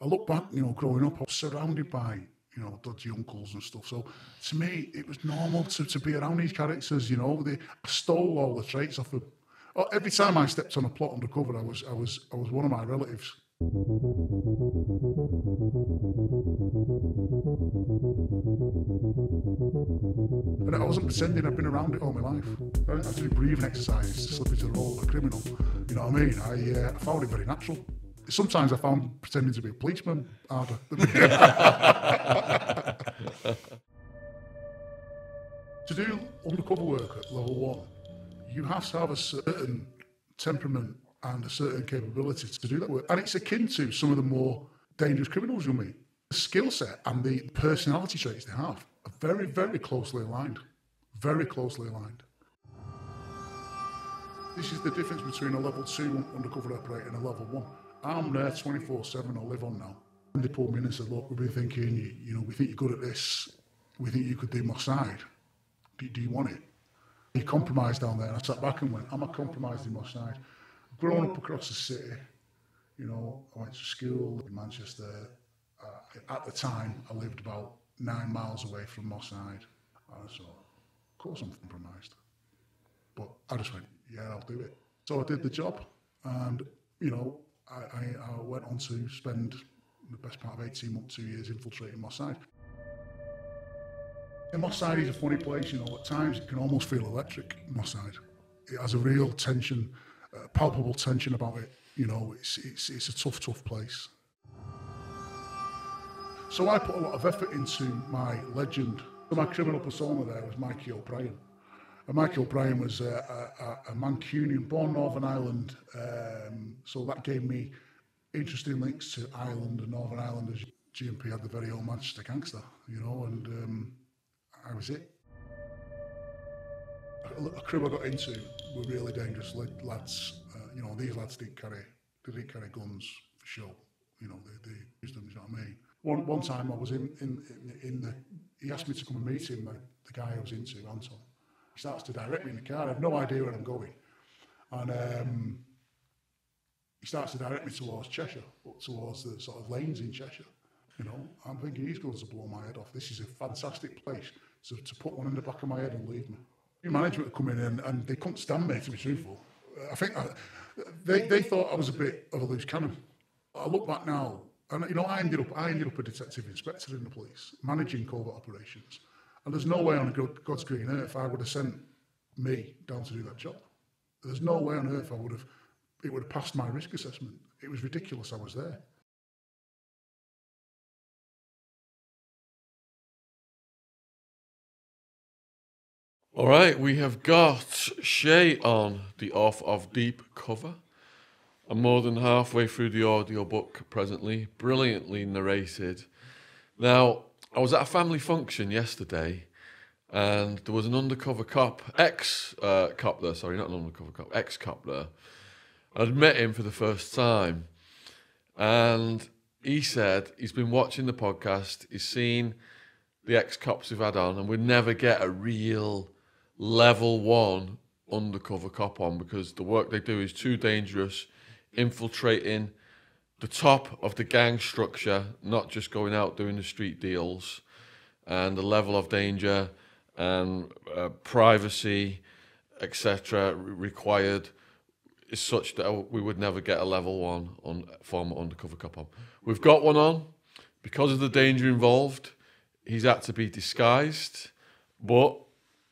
I look back, you know, growing up, I was surrounded by, you know, dodgy uncles and stuff. So to me, it was normal to be around these characters. You know, I stole all the traits off them. Every time I stepped on a plot undercover, I was one of my relatives. And I wasn't pretending. I've been around it all my life. I didn't have to do breathing exercises to slip into the role of a criminal. You know what I mean? I found it very natural. Sometimes I found pretending to be a policeman harder. To do undercover work at level 1, you have to have a certain temperament and a certain capability to do that work. And it's akin to some of the more dangerous criminals you'll meet. The skill set and the personality traits they have are very, very closely aligned. Very closely aligned. This is the difference between a level 2 undercover operator and a level 1. I'm there 24/7, I live on now. And they pulled me in and said, look, we've been thinking, you know, we think you're good at this. We think you could do my side. Do you want it? You compromised down there. And I sat back and went, am I compromised in my side? Growing up across the city, you know, I went to school in Manchester. At the time, I lived about 9 miles away from Moss Side. And I thought, of course I'm compromised. But I just went, yeah, I'll do it. So I did the job. And, you know, I went on to spend the best part of 18 months, 2 years infiltrating Moss Side. And Moss Side is a funny place, you know, at times it can almost feel electric, Moss Side. It has a real tension, palpable tension about it, you know, it's a tough place. So I put a lot of effort into my legend. My criminal persona there was Mikey O'Brien. And Mikey O'Brien was a Mancunian, born Northern Ireland, so that gave me interesting links to Ireland and Northern Ireland, as GMP had the very own Manchester gangster, you know, and I was it. A crew I got into were really dangerous lads. You know, these lads didn't carry guns for show. You know, they used them, you know what I mean? One time I was in the, he asked me to come and meet him, the guy I was into, Anton. He starts to direct me in the car. I have no idea where I'm going. And he starts to direct me towards Cheshire, towards the sort of lanes in Cheshire. You know, I'm thinking he's going to blow my head off. This is a fantastic place to put one in the back of my head and leave me. Management had come in and they couldn't stand me, to be truthful. I think they thought I was a bit of a loose cannon. I look back now, and you know, I ended up a detective inspector in the police, managing covert operations. And there's no way on God's green earth I would have sent me down to do that job. There's no way on earth it would have passed my risk assessment. It was ridiculous I was there. All right, we have got Shay on the Off of Deep cover. I'm more than halfway through the audiobook presently, brilliantly narrated. Now, I was at a family function yesterday, and there was an undercover cop, ex-cop there, sorry, not an undercover cop, ex-cop there. I'd met him for the first time, and he said he's been watching the podcast, he's seen the ex-cops we've had on, and we'd never get a real level 1 undercover cop on because the work they do is too dangerous, infiltrating the top of the gang structure, not just going out doing the street deals, and the level of danger and privacy, etc., required is such that we would never get a level 1 on former undercover cop on. We've got one on because of the danger involved. He's had to be disguised, but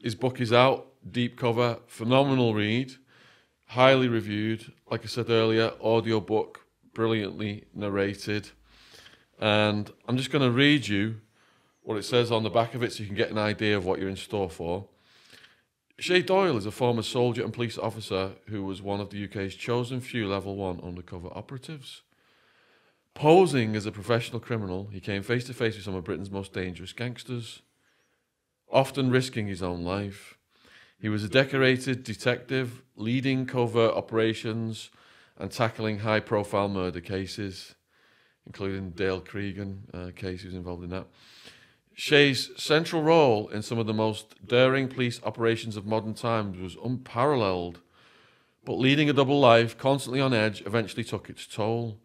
his book is out, Deep Cover, phenomenal read, highly reviewed. Like I said earlier, audiobook, brilliantly narrated. And I'm just going to read you what it says on the back of it so you can get an idea of what you're in store for. Shay Doyle is a former soldier and police officer who was one of the UK's chosen few level 1 undercover operatives. Posing as a professional criminal, he came face to face with some of Britain's most dangerous gangsters, often risking his own life. He was a decorated detective, leading covert operations and tackling high-profile murder cases, including Dale Cregan case. He was involved in that. Shay's central role in some of the most daring police operations of modern times was unparalleled, but leading a double life, constantly on edge, eventually took its toll.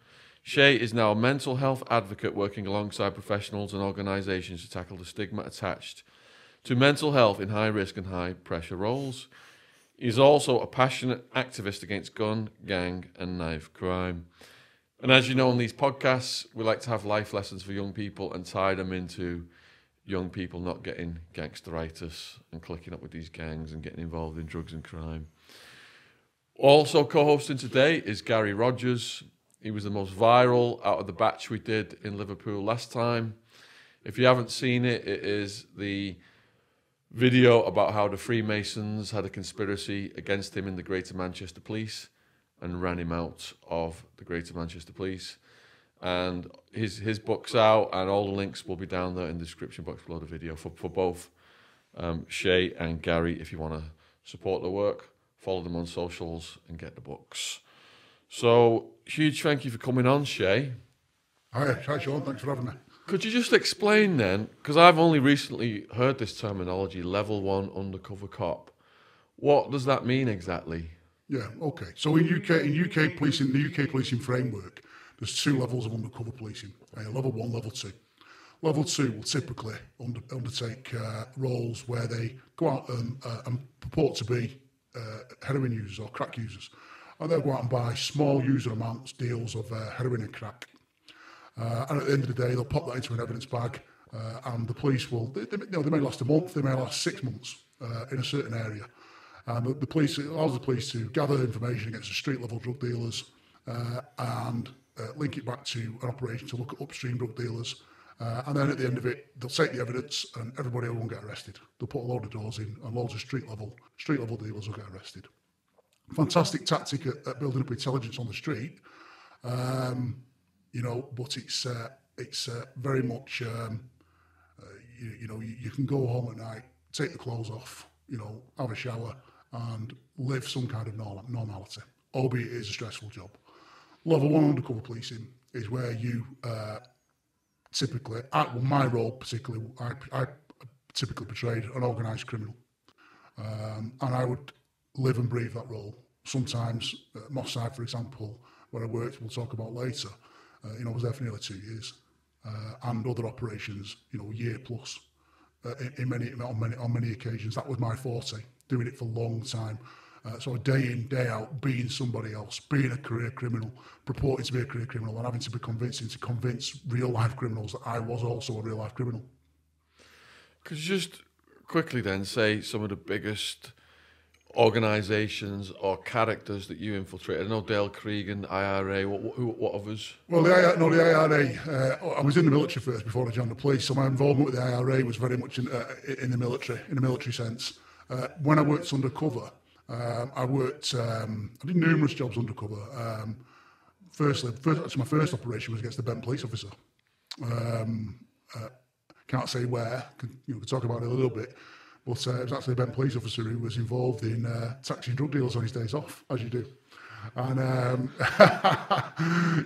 Shay is now a mental health advocate working alongside professionals and organisations to tackle the stigma attached to mental health in high-risk and high-pressure roles. He's also a passionate activist against gun, gang and knife crime. And as you know, on these podcasts, we like to have life lessons for young people and tie them into young people not getting gangsteritis and clicking up with these gangs and getting involved in drugs and crime. Also co-hosting today is Gary Rogers. He was the most viral out of the batch we did in Liverpool last time. If you haven't seen it, it is the video about how the Freemasons had a conspiracy against him in the Greater Manchester Police and ran him out of the Greater Manchester Police. And his book's out, and all the links will be down there in the description box below the video for both Shay and Gary. If you want to support their work, follow them on socials and get the books. So, huge thank you for coming on, Shay. Hi, Sean. Thanks for having me. Could you just explain then, because I've only recently heard this terminology, level 1 undercover cop. What does that mean exactly? Yeah, okay. So in UK policing, the UK policing framework, there's 2 levels of undercover policing. Level 1, level 2. Level 2 will typically undertake roles where they go out and purport to be heroin users or crack users. And they'll go out and buy small user amounts, deals of heroin and crack. And at the end of the day, they'll pop that into an evidence bag, and the police will, they may last a month, they may last 6 months in a certain area. And the police, it allows the police to gather information against the street-level drug dealers and link it back to an operation to look at upstream drug dealers. And then at the end of it, they'll take the evidence and everybody will get arrested. They'll put a load of doors in and loads of street-level dealers will get arrested. Fantastic tactic at building up intelligence on the street, but it's very much, you can go home at night, take the clothes off, have a shower and live some kind of normality, albeit it is a stressful job. Level 1 undercover policing is where you typically, my role particularly, I typically portrayed an organised criminal. And I would live and breathe that role. Sometimes, Massey, for example, where I worked, we'll talk about later, I was there for nearly 2 years. And other operations, a year plus. On many occasions, that was my forte, doing it for a long time. So day in, day out, being somebody else, being a career criminal, purporting to be a career criminal and having to be convincing to convince real-life criminals that I was also a real-life criminal. Could you just quickly then say some of the biggest organisations or characters that you infiltrated? I know Dale Cregan, IRA, what others? Well, the IRA, I was in the military first before I joined the police, so my involvement with the IRA was very much in the military sense. When I worked undercover, I did numerous jobs undercover. Actually, my first operation was against the Bent police officer. Can't say where, could talk about it a little bit, but it was actually a Bent police officer who was involved in taxing drug dealers on his days off, as you do. And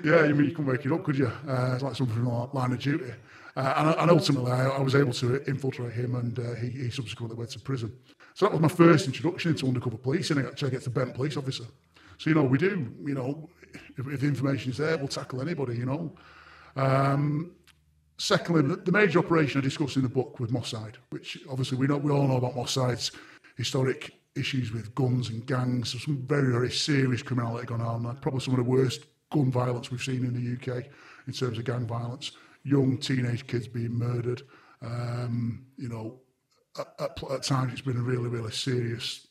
you couldn't make it up, could you? It's like something from Line of Duty. And ultimately, I was able to infiltrate him, and he subsequently went to prison. So that was my first introduction into undercover policing, actually against the Bent police officer. So, we do, if the information is there, we'll tackle anybody, Secondly, the major operation I discussed in the book was Massey, which obviously we all know about Massey's historic issues with guns and gangs. There's some very, very serious criminality going on. Probably some of the worst gun violence we've seen in the UK in terms of gang violence. Young teenage kids being murdered. At times it's been a really, really serious,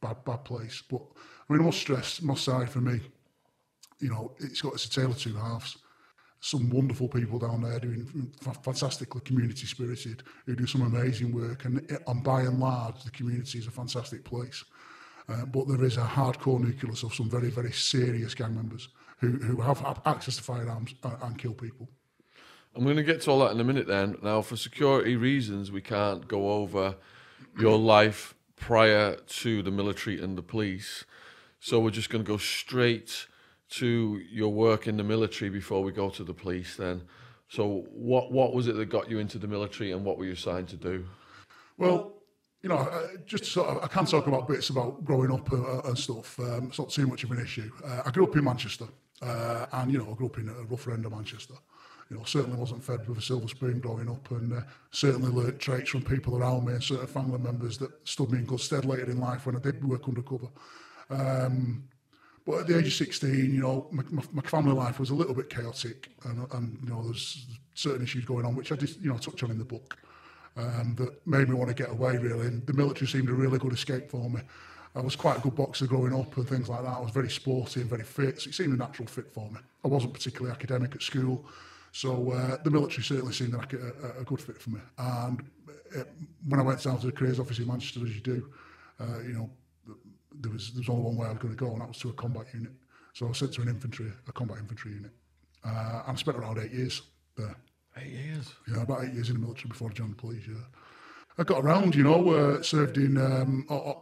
bad place. But I must stress, Massey for me, it's a tale of 2 halves. Some wonderful people down there doing fantastically community spirited, who do some amazing work, and by and large the community is a fantastic place. But there is a hardcore nucleus of some very, very serious gang members who have access to firearms and kill people. I'm going to get to all that in a minute then. Now, for security reasons, we can't go over your life prior to the military and the police. So we're just going to go straight to your work in the military before we go to the police then. So what was it that got you into the military, and what were you assigned to do? Well, just sort of, I can talk about bits about growing up and stuff. It's not too much of an issue. I grew up in Manchester. And, you know, I grew up in a rougher end of Manchester. You know, certainly wasn't fed with a silver spoon growing up, and certainly learnt traits from people around me and certain family members that stood me in good stead later in life when I did work undercover. But at the age of 16, you know, my family life was a little bit chaotic, and you know, there's certain issues going on which I just, you know, touch on in the book, that made me want to get away, really. And the military seemed a really good escape for me. I was quite a good boxer growing up and things like that. I was very sporty and very fit, so it seemed a natural fit for me. I wasn't particularly academic at school, so the military certainly seemed like a good fit for me. And when I went down to the careers office in Manchester, as you do, you know, there was only one way I was going to go, and that was to a combat unit. So I was sent to a combat infantry unit. And I spent around 8 years there. 8 years? Yeah, about 8 years in the military before I joined the police, yeah. I got around, you know, served in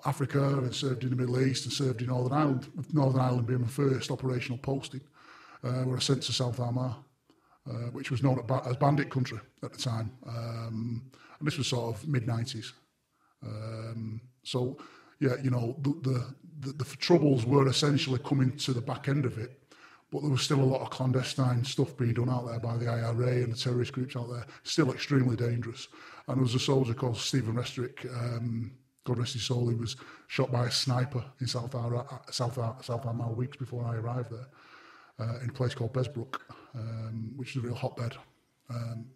Africa and served in the Middle East and served in Northern Ireland, with Northern Ireland being my first operational posting, where I was sent to South Armagh, which was known as bandit country at the time. And this was sort of mid-90s. So, yeah, you know, the troubles were essentially coming to the back end of it, but there was still a lot of clandestine stuff being done out there by the IRA and the terrorist groups out there, still extremely dangerous. And there was a soldier called Stephen Restrick, God rest his soul, he was shot by a sniper in South Armagh weeks before I arrived there, in a place called Besbrook, which is a real hotbed. And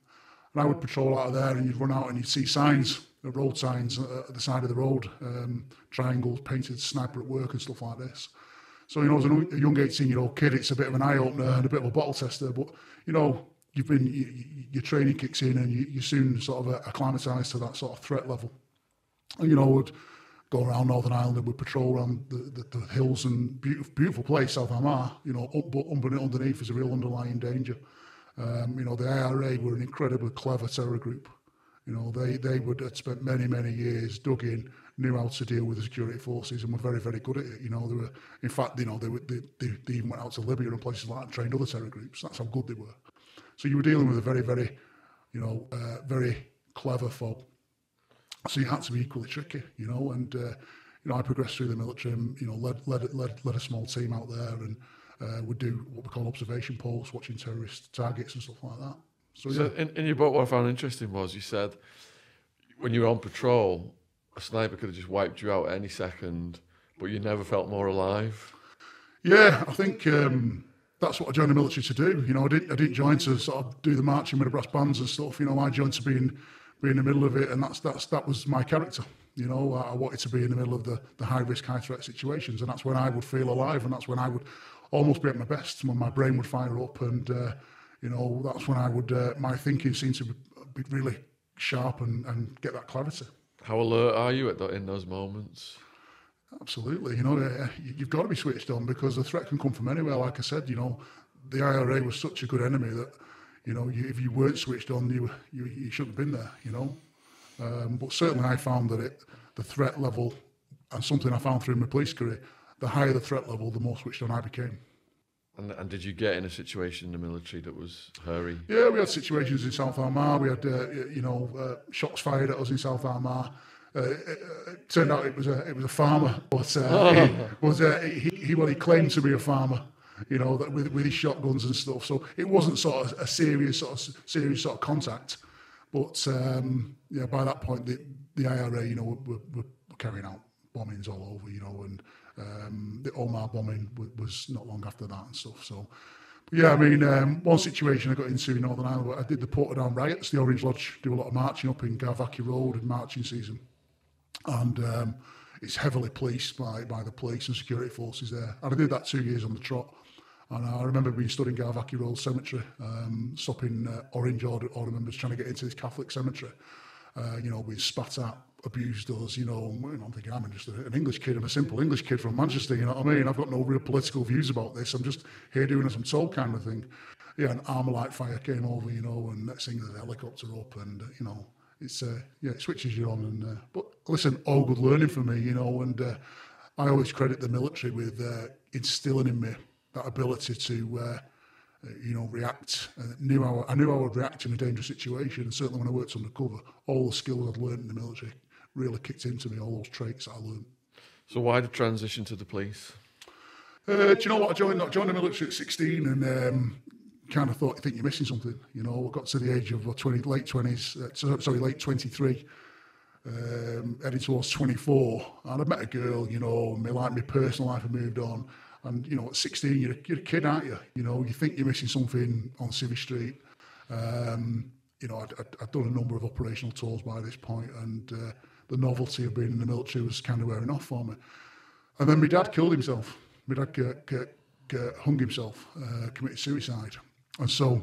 I would patrol out of there, and you'd run out and you'd see signs, road signs at the side of the road, triangles painted sniper at work and stuff like this. So, you know, as a young 18-year-old kid, it's a bit of an eye-opener and a bit of a bottle tester, but, you know, your training kicks in and you soon sort of acclimatise to that sort of threat level. And, you know, would go around Northern Ireland and would patrol around the hills, and beautiful place, South Armagh, you know, but underneath is a real underlying danger. You know, the IRA were an incredibly clever terror group. You know, they would have spent many years, dug in, knew how to deal with the security forces, and were very, very good at it. You know, they were, in fact, you know, they even went out to Libya and places like that and trained other terror groups. That's how good they were. So you were dealing with a very, very, you know, very clever foe. So you had to be equally tricky, you know. And you know, I progressed through the military, and, you know, led a small team out there, and would do what we call observation posts, watching terrorist targets and stuff like that. So yeah. In your book, what I found interesting was you said when you were on patrol, a sniper could have just wiped you out at any second, but you never felt more alive. Yeah, I think that's what I joined the military to do. You know, I didn't join to sort of do the marching with the brass bands and stuff. You know, I joined to be in the middle of it, and that was my character. You know, I wanted to be in the middle of the high risk, high threat situations, and that's when I would feel alive, and that's when I would almost be at my best, when my brain would fire up, and you know, that's when I would my thinking seemed to be really sharp and get that clarity. How alert are you in those moments? Absolutely, you know, you've got to be switched on, because the threat can come from anywhere. Like I said, you know, the IRA was such a good enemy that, you know, if you weren't switched on, you shouldn't have been there, you know. But certainly I found that the threat level, and something I found through my police career, the higher the threat level, the more switched on I became. And did you get in a situation in the military that was hairy? Yeah, we had situations in South Armagh. We had, you know, shots fired at us in South Armagh. It turned out it was a farmer, but he claimed to be a farmer, you know, that with his shotguns and stuff. So it wasn't sort of a serious sort of contact. But yeah, by that point, the IRA, you know, were carrying out bombings all over, you know, and the Omar bombing was not long after that and stuff. So, but yeah, I mean, one situation I got into in Northern Ireland, I did the Portadown riots. The Orange Lodge do a lot of marching up in Garvackie Road in marching season, and it's heavily policed by the police and security forces there. And I did that 2 years on the trot. And I remember being stood in Garvackie Road Cemetery, stopping Orange Order members trying to get into this Catholic cemetery. You know, being spat at, abused us, you know. And I'm thinking, I'm just an English kid, I'm a simple English kid from Manchester, you know what I mean? I've got no real political views about this, I'm just here doing as I'm told kind of thing. Yeah, an Armalite fire came over, you know, and next thing there's a helicopter up, and, you know, it's, yeah, it switches you on. And but listen, all good learning for me, you know, and I always credit the military with instilling in me that ability to, you know, react. I knew I would react in a dangerous situation. And certainly when I worked undercover, all the skills I'd learned in the military really kicked into me, all those traits that I learned. So why the transition to the police? Do you know what? I joined the military at 16 and kind of thought, you think you're missing something. You know, I got to the age of late 20s, late 23, heading towards 24, and I met a girl, you know, my personal life had moved on. And, you know, at 16, you're a kid, aren't you? You know, you think you're missing something on Civvy Street. You know, I'd done a number of operational tours by this point, and the novelty of being in the military was kind of wearing off for me. And then my dad killed himself. My dad hung himself, committed suicide. And so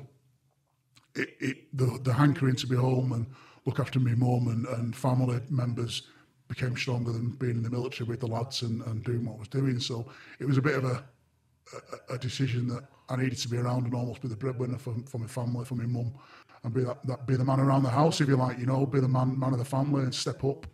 the hankering to be home and look after my mum and family members became stronger than being in the military with the lads and doing what I was doing. So it was a bit of a decision that I needed to be around and almost be the breadwinner for my family, for my mum, and be the man around the house, if you like, you know, be the man of the family and step up.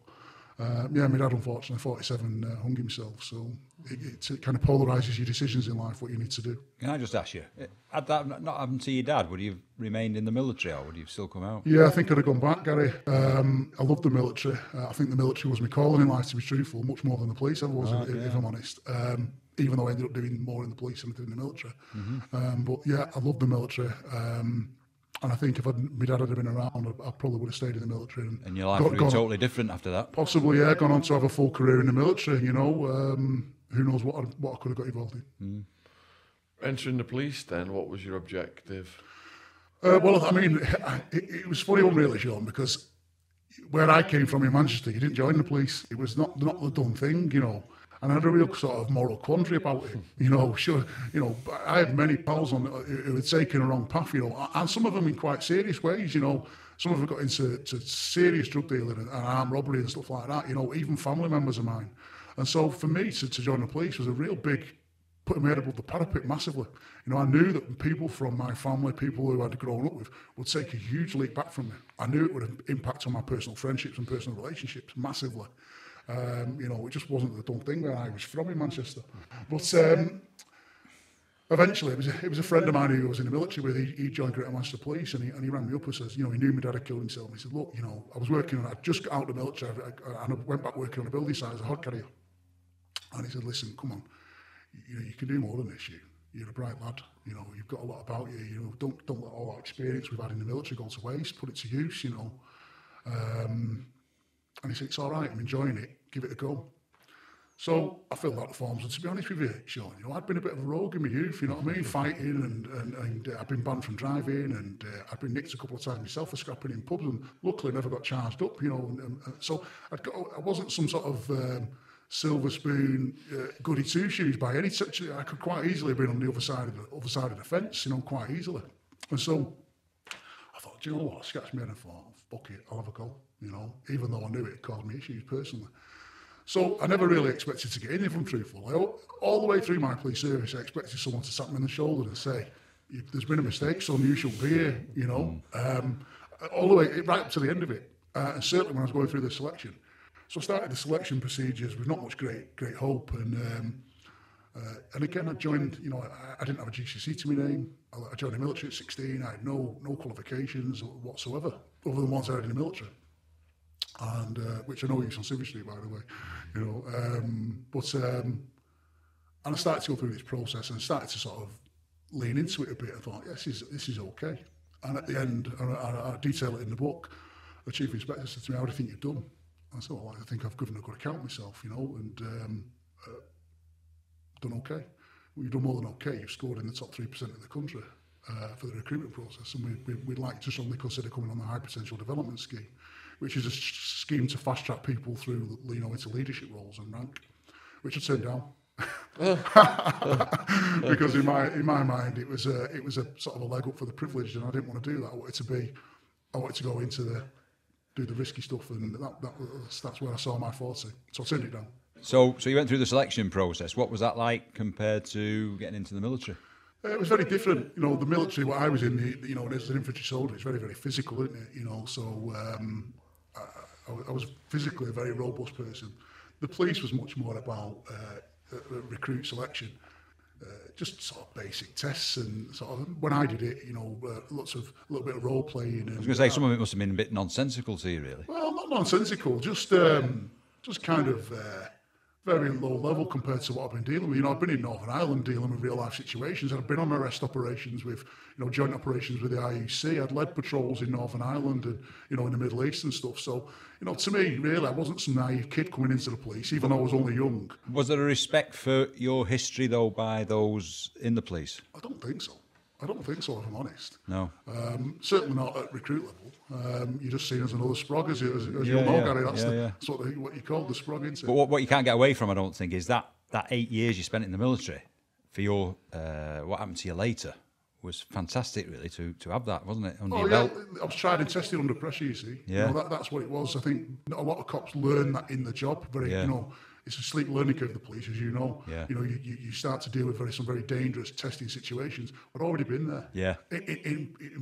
My dad, unfortunately, 47, hung himself. So it kind of polarises your decisions in life, what you need to do. Can I just ask you, had that not happened to your dad, would you have remained in the military or would you have still come out? Yeah, I think I'd have gone back, Gary. I loved the military. I think the military was my calling in life, to be truthful, much more than the police ever was, if I'm honest. Even though I ended up doing more in the police than I did in the military. Mm-hmm. But yeah, I loved the military. And I think if my dad had been around, I probably would have stayed in the military. And your life would be totally different after that? Possibly, yeah. Gone on to have a full career in the military, you know. Who knows what I could have got involved in. Entering the police then, what was your objective? Well, I mean, it was funny one really, Sean, because where I came from in Manchester, you didn't join the police. It was not the done thing, you know. And I had a real sort of moral quandary about it, you know. Sure, you know, I had many pals who had taken a wrong path, you know, and some of them in quite serious ways, you know. Some of them got into serious drug dealing and armed robbery and stuff like that, you know, even family members of mine. And so for me to join the police was a real big, putting my head above the parapet massively. You know, I knew that people from my family, people who I'd grown up with, would take a huge leap back from me. I knew it would impact on my personal friendships and personal relationships massively. You know, it just wasn't the done thing where I was from in Manchester. But eventually, it was a friend of mine who was in the military with. He joined Greater Manchester Police, and he rang me up and says, you know, he knew my dad had killed himself. And he said, look, you know, I'd just got out of the military, and I went back working on a building site as a hod carrier. And he said, listen, come on, you know, you can do more than this. You're a bright lad. You know, you've got a lot about you. You know, don't let all that experience we've had in the military go to waste. Put it to use. You know. And he said, it's all right, I'm enjoying it, give it a go. So I filled out the forms, and to be honest with you, Sean, you know, I'd been a bit of a rogue in my youth, you know what I mean, fighting, and I'd been banned from driving, and I'd been nicked a couple of times myself for scrapping in pubs, and luckily never got charged up, you know, so I wasn't some sort of silver spoon, goody two-shoes by any such. I could quite easily have been on the other side of the fence, you know, quite easily. And so I thought, do you know what, I scratched my head and thought, fuck it, I'll have a go. You know, even though I knew it caused me issues personally. So I never really expected to get in, if I'm truthful. All the way through my police service, I expected someone to tap me on the shoulder and say, there's been a mistake, son, you shouldn't be here, you know. All the way, right up to the end of it. And certainly when I was going through the selection. So I started the selection procedures with not much great hope. And again, I joined, you know, I didn't have a GCSE to my name. I joined the military at 16. I had no qualifications whatsoever, other than ones I had in the military. And which I know use on Civvy Street, by the way, you know. And I started to go through this process and started to sort of lean into it a bit. I thought, yes, this is okay. And at the end, I detail it in the book. The chief inspector said to me, "How do you think you've done?" I said, "Well, I think I've given a good account of myself, you know, and done okay. Well, you've done more than okay. You've scored in the top 3% of the country for the recruitment process, and we'd like to strongly consider coming on the high potential development scheme, which is a scheme to fast track people through, you know, into leadership roles and rank, which I turned down." Because in my mind it was a sort of a leg up for the privileged, and I didn't want to do that. I wanted to go into do the risky stuff, and that's where I saw my forte. So I turned it down. So you went through the selection process. What was that like compared to getting into the military? It was very different. You know, the military, what I was in, you know, as an infantry soldier, it's very, very physical, isn't it? You know, so I was physically a very robust person. The police was much more about recruit selection, just sort of basic tests, and sort of when I did it, you know, a little bit of role playing. I was going to say some of it must have been a bit nonsensical to you, really. Well, not nonsensical, just kind of very low level compared to what I've been dealing with. You know, I've been in Northern Ireland dealing with real life situations. I've been on arrest operations with, you know, joint operations with the IUC. I'd led patrols in Northern Ireland and, you know, in the Middle East and stuff. So, you know, to me, really, I wasn't some naive kid coming into the police, even though I was only young. Was there a respect for your history, though, by those in the police? I don't think so. I don't think so, if I'm honest. No. Certainly not at recruit level. You're just seen as another sprog, as you know, Gary. That's what you call the sprog, isn't it? But what you can't get away from, I don't think, is that 8 years you spent in the military for your what happened to you later was fantastic, really, to have that, wasn't it? Under your belt. I was tried and tested under pressure, you see. Yeah. You know, that's what it was. I think a lot of cops learn that in the job. You know, it's a steep learning curve, the police, as you know. Yeah. You know, you start to deal with some very dangerous testing situations. I'd already been there. Yeah.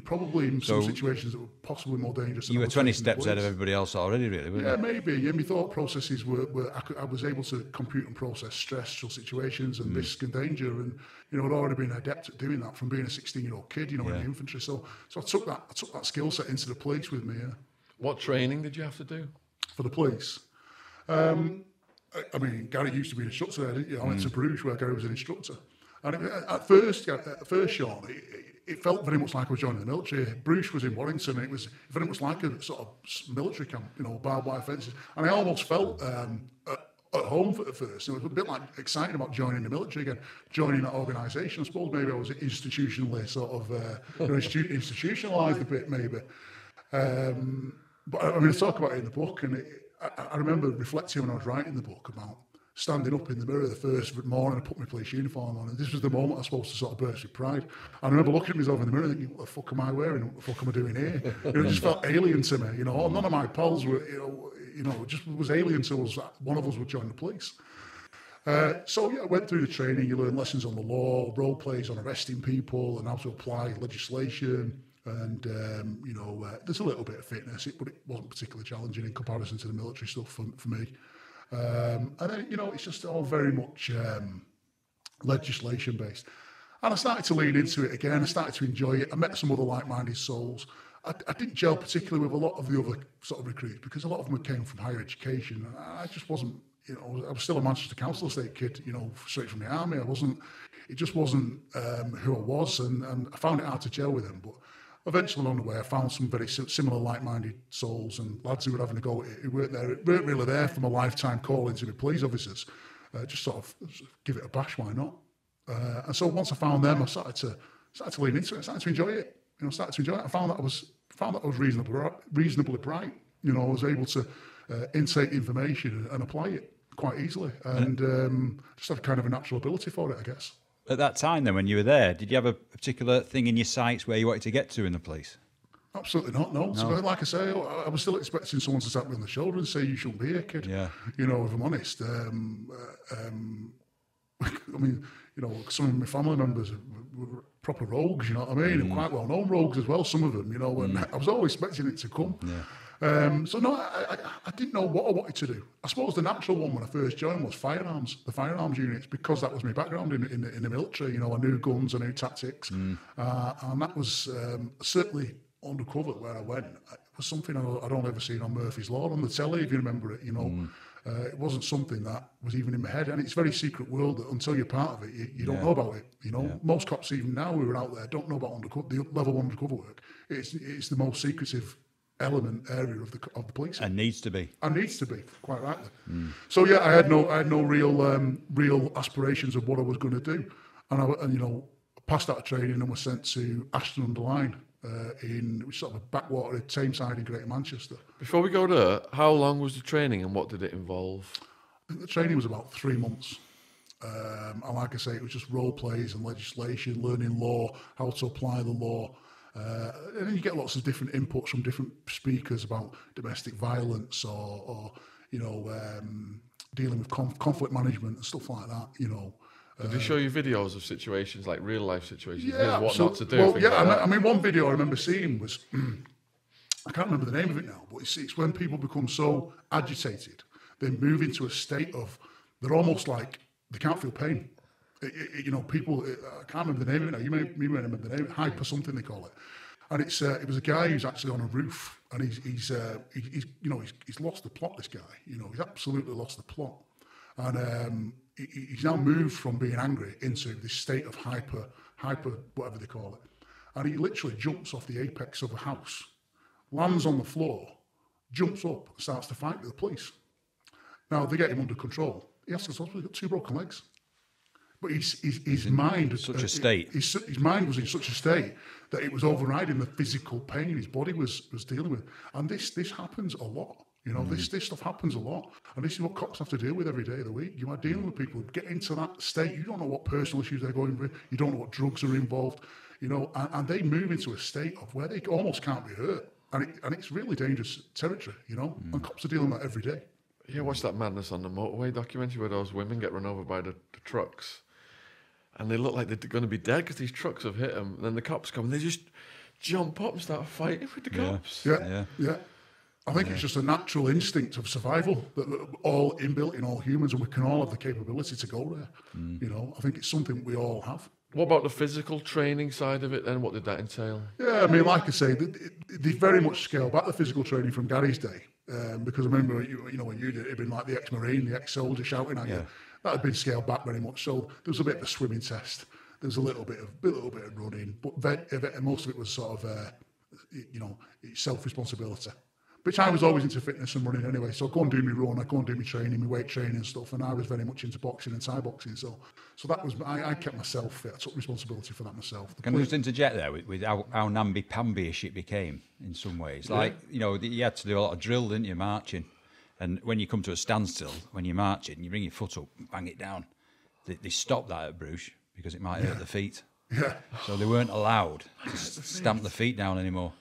Probably in some situations that were possibly more dangerous. You were 20 steps ahead of everybody else already, really, weren't you? Yeah, maybe. Yeah, my thought processes were I was able to compute and process stressful situations and risk and danger, and you know, I'd already been adept at doing that from being a 16-year-old kid, you know, in the infantry. So I took that skill set into the police with me. Yeah. What training did you have to do For the police? I mean, Gary used to be an instructor there, didn't you? I went to Bruges where Gary was an instructor. And at first, Sean, it felt very much like I was joining the military. Bruges was in Warrington, and it was very much like a sort of military camp, you know, barbed wire fences. And I almost felt at home at first. It was a bit like excited about joining the military again, joining that organisation. I suppose maybe I was institutionally sort of institutionalised a bit, maybe. But I mean, I talk about it in the book, and I remember reflecting when I was writing the book about standing up in the mirror the first morning, I put my police uniform on, and this was the moment I was supposed to sort of burst with pride. I remember looking at myself in the mirror and thinking, what the fuck am I wearing? What the fuck am I doing here? It just felt alien to me, you know. None of my pals were, you know, it just was alien to us that one of us would join the police. So yeah, I went through the training. You learn lessons on the law, role plays on arresting people, and how to apply legislation. And, you know, there's a little bit of fitness, but it wasn't particularly challenging in comparison to the military stuff for me. And then, you know, it's just all very much legislation based. And I started to lean into it again. I started to enjoy it. I met some other like-minded souls. I didn't gel particularly with a lot of the other sort of recruits because a lot of them came from higher education. I just wasn't, you know, I was still a Manchester Council Estate kid, you know, straight from the army. It just wasn't who I was, and I found it hard to gel with them. But eventually along the way, I found some very similar like-minded souls and lads who were having a go at it, who weren't really there from a lifetime calling to be police officers. Just sort of give it a bash, why not? And so once I found them, I started to lean into it. I started to enjoy it. You know, I found that I was reasonably bright. You know, I was able to intake information and apply it quite easily, and just had kind of a natural ability for it, I guess. At that time, then, when you were there, did you have a particular thing in your sights where you wanted to get to in the police? Absolutely not, no. So, like I say, I was still expecting someone to tap me on the shoulder and say, you shouldn't be here, kid. Yeah. You know, if I'm honest. I mean, you know, some of my family members were proper rogues, you know what I mean? And quite well-known rogues as well, some of them, you know, and I was always expecting it to come. Yeah. So no, I didn't know what I wanted to do. I suppose the natural one when I first joined was firearms, the firearms units, because that was my background in the military. You know, I knew guns, I knew tactics, and that was certainly Undercover where I went. It was something I'd only ever seen on Murphy's Law on the telly, if you remember it. You know, it wasn't something that was even in my head, and it's a very secret world that until you're part of it, you don't know about it. You know, most cops even now who are out there don't know about undercover, the level of undercover work. It's the most secretive area of the police, and needs to be quite rightly. So yeah, I had no real aspirations of what I was going to do, and you know, passed out of training and was sent to Ashton-under-Lyne in sort of a backwater Tameside in Greater Manchester. Before we go there, how long was the training and what did it involve? I think the training was about 3 months. And like I say, it was just role plays and legislation, learning law, how to apply the law. And then you get lots of different inputs from different speakers about domestic violence or you know, dealing with conflict management and stuff like that, you know. Did they show you videos of situations, like real life situations? Yeah, what not to do? Well, yeah, I mean, one video I remember seeing was, I can't remember the name of it now, but it's when people become so agitated, they move into a state of, they're almost like, they can't feel pain. You know, people, I can't remember the name of it now, you may remember the name, hyper something they call it. And it was a guy who's actually on a roof, and he's lost the plot, this guy. You know, he's absolutely lost the plot. And he's now moved from being angry into this state of hyper, whatever they call it. And he literally jumps off the apex of a house, lands on the floor, jumps up, and starts to fight with the police. Now, they get him under control. He has to go to hospital, he's got 2 broken legs. But his mind... such a state. His mind was in such a state that it was overriding the physical pain his body was dealing with. And this happens a lot. You know, this stuff happens a lot. And this is what cops have to deal with every day of the week. You are dealing with people who get into that state. You don't know what personal issues they're going through. You don't know what drugs are involved. You know, and they move into a state of where they almost can't be hurt. And it's really dangerous territory, you know. And cops are dealing with that every day. Yeah, watch that Madness on the Motorway documentary where those women get run over by the trucks. And they look like they're going to be dead because these trucks have hit them. And then the cops come and they just jump up and start fighting with the cops. Yeah. I think it's just a natural instinct of survival that all inbuilt in all humans, and we can all have the capability to go there. You know, I think it's something we all have. What about the physical training side of it then? What did that entail? Yeah, I mean, like I say, they very much scaled back the physical training from Gary's day. Because I remember, you know, when you did it, it'd been like the ex-Marine, the ex-soldier shouting at you. That had been scaled back very much. So there was a bit of a swimming test. There was a little bit of running, but most of it was sort of, you know, self-responsibility. Which I was always into fitness and running anyway. So I'd go and do my run, I'd go and do my training, my weight training and stuff. And I was very much into boxing and Thai boxing. So that was, I kept myself fit. I took responsibility for that myself. Can I just interject there with how namby-pamby-ish it became in some ways? Like, you know, you had to do a lot of drill, didn't you, marching? And when you come to a standstill, when you're marching, you bring your foot up, bang it down. They stopped that at Bruges because it might hurt the feet. Yeah. So they weren't allowed to stamp the feet down anymore.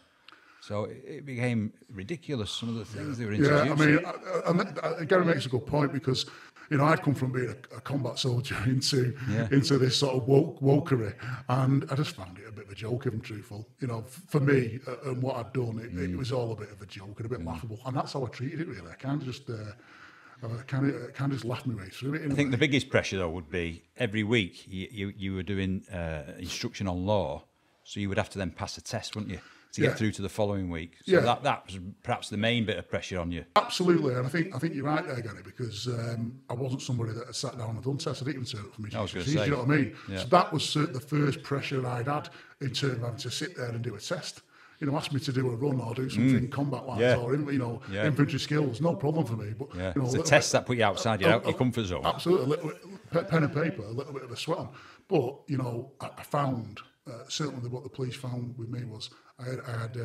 So it became ridiculous, some of the things they were introducing. Yeah, I mean, Gary makes a good point because, you know, I'd come from being a combat soldier into this sort of wokery, and I just found it a bit of a joke, if I'm truthful. You know, for me, and what I'd done, it was all a bit of a joke and a bit laughable, and that's how I treated it, really. I kind of just laughed my way through it. I think the biggest pressure, though, would be every week you were doing instruction on law, so you would have to then pass a test, wouldn't you? To get through to the following week. So that was perhaps the main bit of pressure on you. Absolutely, and I think you're right there, Gary, because I wasn't somebody that had sat down and done tests. I didn't even turn up for me. I was going to say. You know what I mean? Yeah. So that was the first pressure I'd had in terms of having to sit there and do a test. You know, ask me to do a run or do something combat-wise or, you know, infantry skills, no problem for me. But, you know, it's a test that put you outside your comfort zone. Absolutely, a little bit, pen and paper, a little bit of a sweat on. But, you know, I found, certainly what the police found with me was I had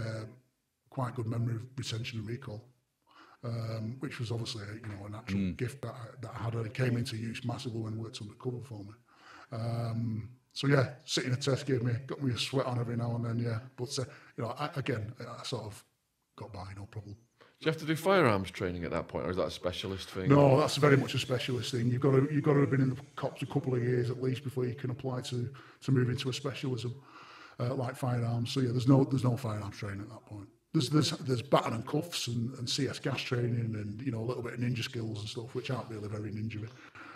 quite good memory retention and recall, which was obviously a natural gift that I had, and it came into use massively when I worked undercover for me. So yeah, sitting a test got me a sweat on every now and then. But you know, I sort of got by, no problem. Do you have to do firearms training at that point, or is that a specialist thing? No, that's very much a specialist thing. You've got to have been in the cops a couple of years at least before you can apply to move into a specialism like firearms. So yeah, there's no firearms training at that point. There's baton and cuffs and CS gas training and, you know, a little bit of ninja skills and stuff, which aren't really very ninja,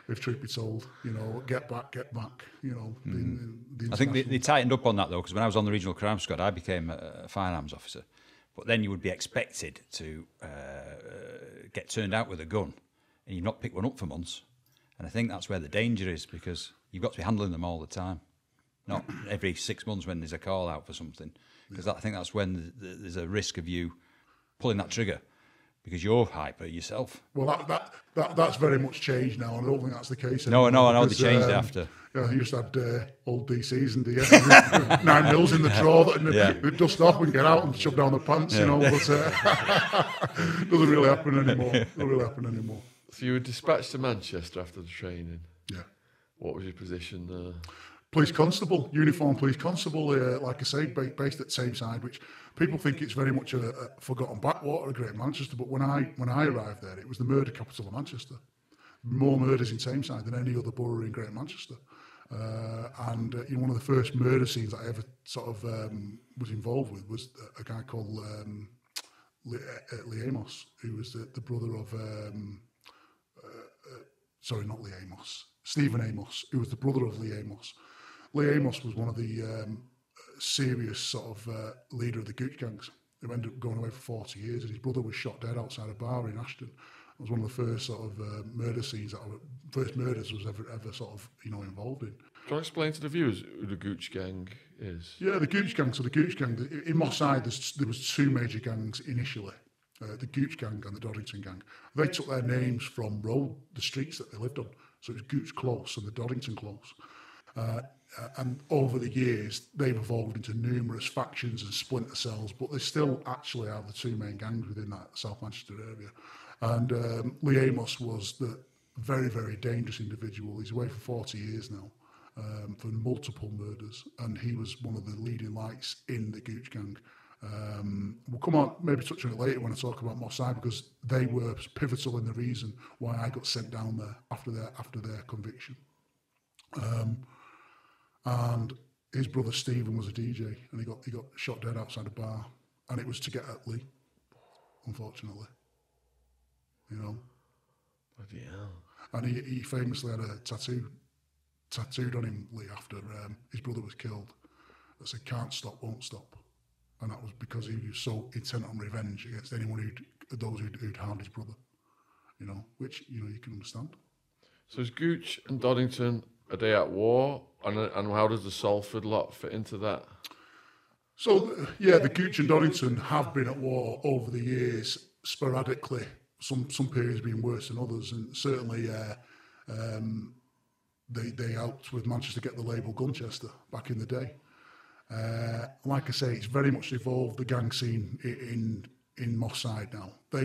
if truth be told. You know, get back, you know. I think they tightened up on that, though, because when I was on the regional crime squad, I became a firearms officer. But then you would be expected to get turned out with a gun, and you've not picked one up for months. And I think that's where the danger is, because you've got to be handling them all the time, not every 6 months when there's a call out for something. Because I think that's when there's a risk of you pulling that trigger, because you're hyper yourself. Well, that's very much changed now, and I don't think that's the case anymore. No, I know because, they changed after. Yeah, you just had old DCs and 9 mils in the drawer that would dust off and get out and shove down the pants, you know. But doesn't really happen anymore. So you were dispatched to Manchester after the training. Yeah. What was your position there? Police constable, uniformed police constable, like I say, based at Tameside, which people think it's very much a forgotten backwater of Great Manchester. But when I arrived there, it was the murder capital of Manchester. More murders in Tameside than any other borough in Great Manchester. And one of the first murder scenes I ever sort of was involved with was a guy called Lee Amos, who was the brother of not Lee Amos, Stephen Amos, who was the brother of Lee Amos. Lee Amos was one of the serious sort of leader of the Gooch gangs, who ended up going away for 40 years, and his brother was shot dead outside a bar in Ashton. It was one of the first sort of murder scenes first murders was ever sort of involved in. Can you explain to the viewers who the Gooch Gang is? Yeah, the Gooch Gang. So the Gooch Gang in Moss Side, there was two major gangs initially, the Gooch Gang and the Doddington Gang. They took their names from the streets that they lived on. So it was Gooch Close and the Doddington Close. And over the years, they've evolved into numerous factions and splinter cells, but they still actually are the two main gangs within that South Manchester area. And Lee Amos was the very, very dangerous individual. He's away for 40 years now. For multiple murders, and he was one of the leading lights in the Gooch Gang. We'll come on, maybe touch on it later when I talk about Moss Side, because they were pivotal in the reason why I got sent down there after their conviction. And his brother Stephen was a DJ, and he got shot dead outside a bar, and it was to get at Lee, unfortunately. Bloody hell. And he famously had a tattooed on him, Lee, after his brother was killed, that said, "Can't stop, won't stop." And that was because he was so intent on revenge against anyone who'd harmed his brother, which, you can understand. So is Gooch and Doddington, are they at war? And how does the Salford lot fit into that? So, yeah, the Gooch and Doddington have been at war over the years, sporadically, some periods being worse than others, and certainly they helped with Manchester get the label Gunchester back in the day. Like I say, it's very much evolved the gang scene in Moss Side now. They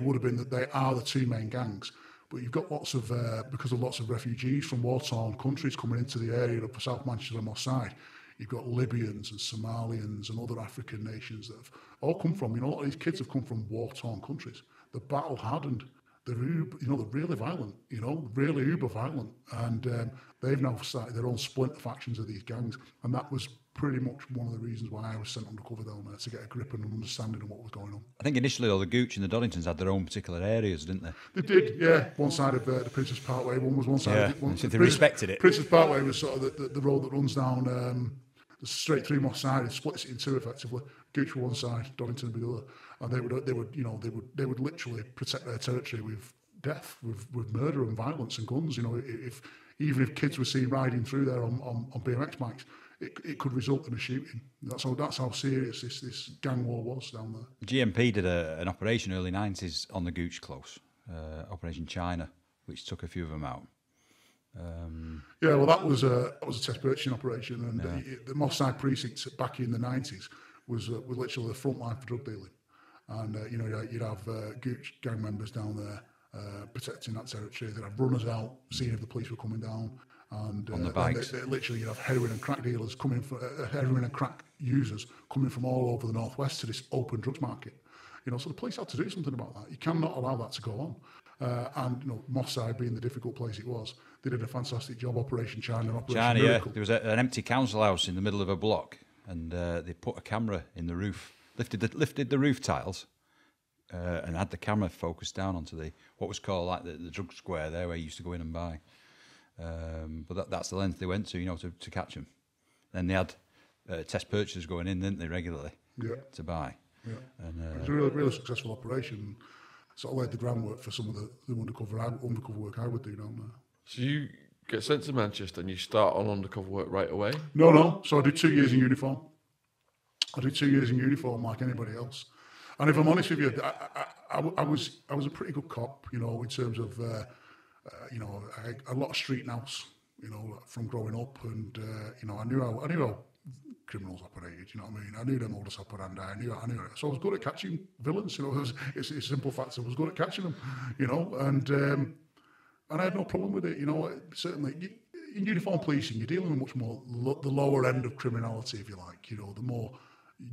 are the two main gangs, but you've got lots of because of lots of refugees from war-torn countries coming into the area of South Manchester and Moss Side. You've got Libyans and Somalians and other African nations that have all come from. A lot of these kids have come from war-torn countries. They're battle-hardened. They're really violent. Really uber violent, and they've now started their own splinter factions of these gangs, and that was pretty much one of the reasons why I was sent undercover down there, to get a grip and an understanding of what was going on. I think initially, though, the Gooch and the Doddingtons had their own particular areas, didn't they? They did, yeah. One side of the Princess Parkway, one was one side. Yeah, so they respected it. Princess Parkway was sort of the road that runs down straight through Moss Side and splits it in two effectively. Gooch were one side, Doddington would be the other, and they would literally protect their territory with death, with murder and violence and guns. Even if kids were seen riding through there on BMX bikes, it could result in a shooting. That's how serious this gang war was down there. GMP did an operation early 90s on the Gooch Close, Operation China, which took a few of them out. Yeah, well, that was a test purchasing operation, and the Moss Side precinct back in the 90s was literally the front line for drug dealing, and you'd have Gooch gang members down there protecting that territory. They'd have runners out, seeing if the police were coming down, and on the bikes. Literally, you'd have heroin and crack dealers coming heroin and crack users coming from all over the northwest to this open drugs market. So the police had to do something about that. You cannot allow that to go on. And Moss Side being the difficult place it was, they did a fantastic job. Operation China and Operation Miracle. Yeah. There was an empty council house in the middle of a block, and they put a camera in the roof, lifted the roof tiles, and had the camera focused down onto what was called like the drug square there, where you used to go in and buy. But that's the length they went to catch them. Then they had test purchasers going in, didn't they, regularly to buy. Yeah, and it was a really successful operation. Sort of laid the groundwork for some of the undercover work I would do down there. So you get sent to Manchester and you start on undercover work right away? No. So I did 2 years in uniform. Like anybody else. And if I'm honest with you, I was a pretty good cop, in terms of, a lot of street nous, from growing up, and I knew how criminals operated. You know what I mean? I knew their modus operandi. I knew it. So I was good at catching villains. It's a simple fact. I was good at catching them. And I had no problem with it. Certainly in uniform policing, you're dealing with much more the lower end of criminality, if you like. The more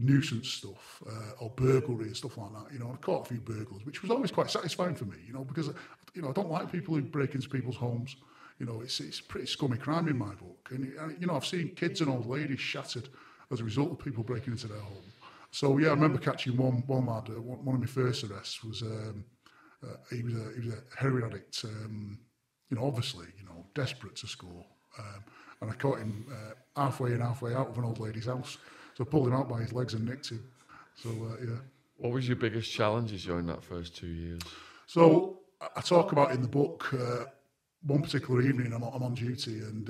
nuisance stuff or burglary and stuff like that. I caught a few burglars, which was always quite satisfying for me. Because I don't like people who break into people's homes. It's pretty scummy crime in my book. And I've seen kids and old ladies shattered as a result of people breaking into their home. So yeah, I remember catching one lad. One of my first arrests was he was a heroin addict. Obviously, desperate to score. And I caught him halfway in, halfway out of an old lady's house. So I pulled him out by his legs and nicked him. So yeah. What was your biggest challenges during that first 2 years? So I talk about in the book, one particular evening I'm on duty, and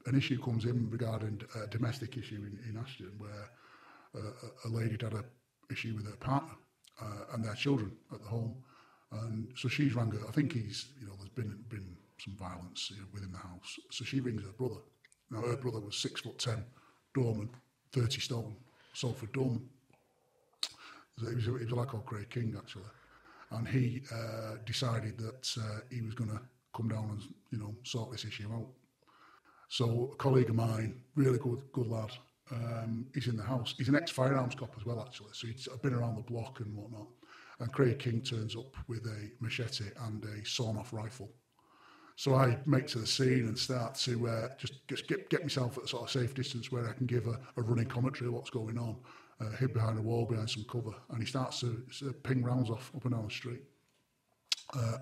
an issue comes in regarding a domestic issue in Ashton, where a lady had an issue with her partner and their children at the home. And so she's rang her. I think there's been some violence within the house. So she rings her brother. Now her brother was 6'10", doorman, 30 stone, Salford doorman. He was a lad called Craig King actually, and he decided that he was going to come down and sort this issue out. So a colleague of mine, really good lad, he's in the house. He's an ex-firearms cop as well actually, so he's been around the block and whatnot. And Craig King turns up with a machete and a sawn-off rifle. So I make to the scene and start to just get myself at a sort of safe distance where I can give a running commentary of what's going on, hid behind a wall, behind some cover. And he starts to ping rounds off up and down the street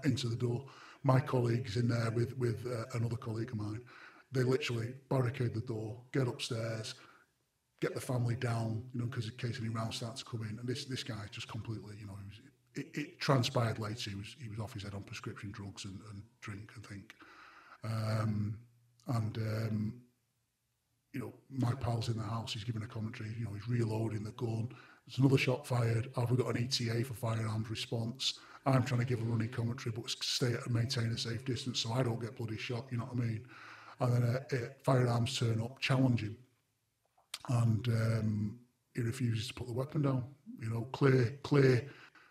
into the door. My colleague's in there with another colleague of mine. They literally barricade the door, get upstairs, get the family down, because in case any rounds start to come in. And this guy just completely, it transpired later he was off his head on prescription drugs and drink and think. My pal's in the house, he's giving a commentary, he's reloading the gun. There's another shot fired. Have we got an ETA for firearms response? I'm trying to give a running commentary, but stay and maintain a safe distance so I don't get bloody shot, you know what I mean? And then firearms turn up, challenge him. And he refuses to put the weapon down. Clear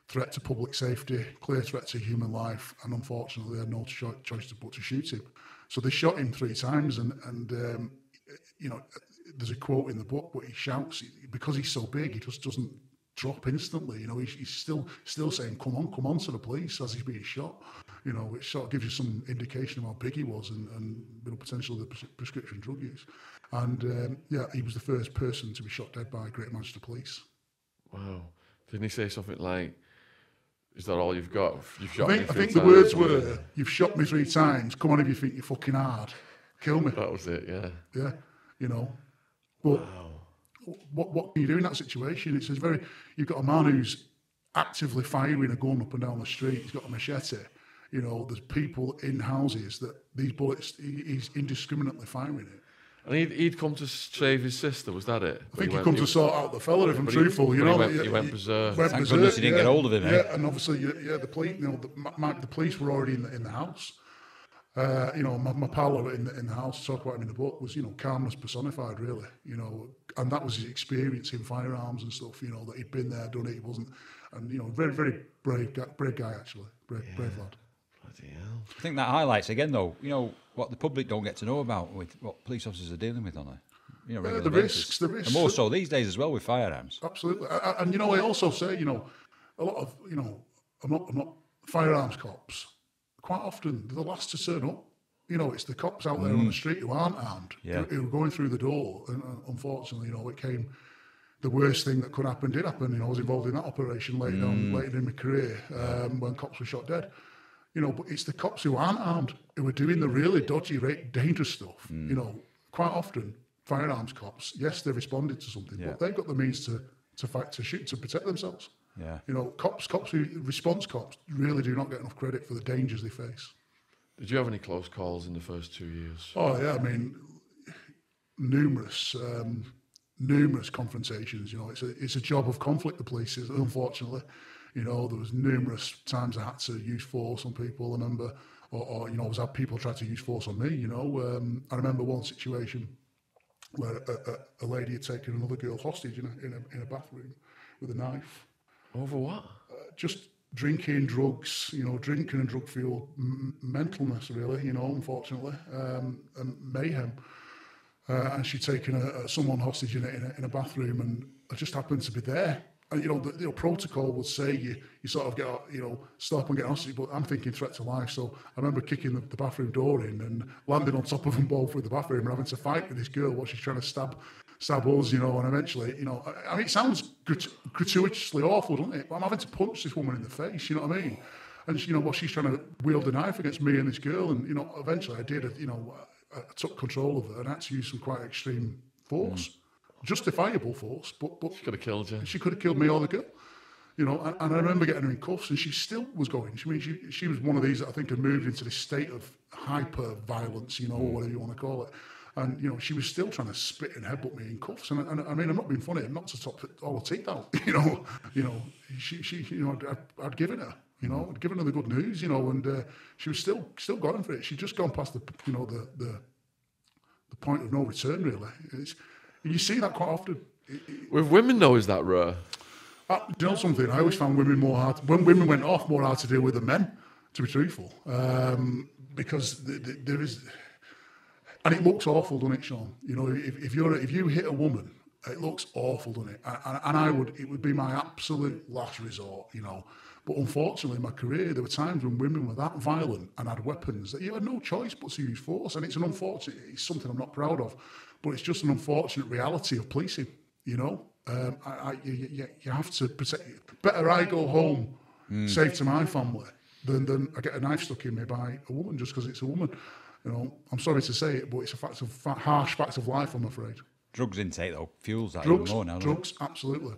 threat to public safety, clear threat to human life, and unfortunately they had no choice but to shoot him. So they shot him 3 times, and there's a quote in the book, but he shouts, because he's so big, he just doesn't drop instantly. He's still saying, come on to the police as he's being shot. Which sort of gives you some indication of how big he was and potential of the prescription drug use. And he was the first person to be shot dead by Great Manchester Police. Wow. Didn't he say something like, is that all you've got? You've shot I think the words were, you've shot me 3 times, come on if you think you're fucking hard. Kill me. That was it, yeah. Yeah, But what can you do in that situation? It's you've got a man who's actively firing a gun up and down the street, he's got a machete. There's people in houses that these bullets, he's indiscriminately firing it. And he'd come to save his sister, was that it? I think he come to sort out the fella, if I'm truthful. He went berserk. Thank goodness he didn't get hold of him. Yeah, and obviously, the police, the police were already in the house. My pal in the house, talk about him in the book, was calmness personified, really. And that was his experience in firearms and stuff. That he'd been there, done it. He wasn't, and very very brave guy actually, brave lad. Bloody hell. I think that highlights again, though, what the public don't get to know about with what police officers are dealing with on a regular the basis. risks, and more so these days as well with firearms. Absolutely, and I also say, a lot of, I'm not firearms cops. Quite often they're the last to turn up. It's the cops out there on the street who aren't armed, who are going through the door, and unfortunately, it came. The worst thing that could happen did happen. I was involved in that operation later in my career when cops were shot dead. But it's the cops who aren't armed who are doing the really dodgy, dangerous stuff. Quite often, firearms cops, yes, they responded to something, but they've got the means to fight, to shoot, to protect themselves. Yeah. Response cops really do not get enough credit for the dangers they face. Did you have any close calls in the first 2 years? Oh yeah, numerous confrontations. It's a job of conflict. The police is, unfortunately. There was numerous times I had to use force on people. I remember, or I had people try to use force on me. I remember one situation where a lady had taken another girl hostage in a bathroom with a knife. Over what? Just drinking, drugs. Drinking and drug fuel mentalness, really. Unfortunately, and mayhem. And she'd taken someone hostage in a bathroom, and I just happened to be there. And the protocol would say you sort of get stop and get hostage, but I'm thinking threat to life. So I remember kicking the bathroom door in and landing on top of them both with the bathroom and having to fight with this girl while she's trying to stab us, and eventually, it sounds gratuitously awful, doesn't it? But I'm having to punch this woman in the face, you know what I mean? And while she's trying to wield a knife against me and this girl, and eventually I did, I took control of her and had to use some quite extreme force. Justifiable force, but she could have killed you. She could have killed me or the girl. You know, and I remember getting her in cuffs, and she still was going. She was one of these that I think had moved into this state of hyper violence, you know, or whatever you want to call it. And you know, she was still trying to spit and headbutt me in cuffs. And I mean, I'm not being funny. I'm not to top all the teeth out. You know, I'd given her. You know, I'd given her the good news. You know, and she was still going for it. She'd just gone past the point of no return. Really, you see that quite often. With women, though, is that rare? Do you know something? I always found women when women went off, more hard to deal with than men, to be truthful. Because there is, and it looks awful, doesn't it, Sean? You know, if you hit a woman, it looks awful, doesn't it? And it would be my absolute last resort, you know. But unfortunately, in my career, there were times when women were that violent and had weapons that you had no choice but to use force. And it's something I'm not proud of, but it's just an unfortunate reality of policing, you know. You have to protect. Better I go home safe to my family than I get a knife stuck in me by a woman just because it's a woman. You know, I'm sorry to say it, but it's a harsh fact of life, I'm afraid. Drugs intake though fuels that even more now. Drugs, absolutely.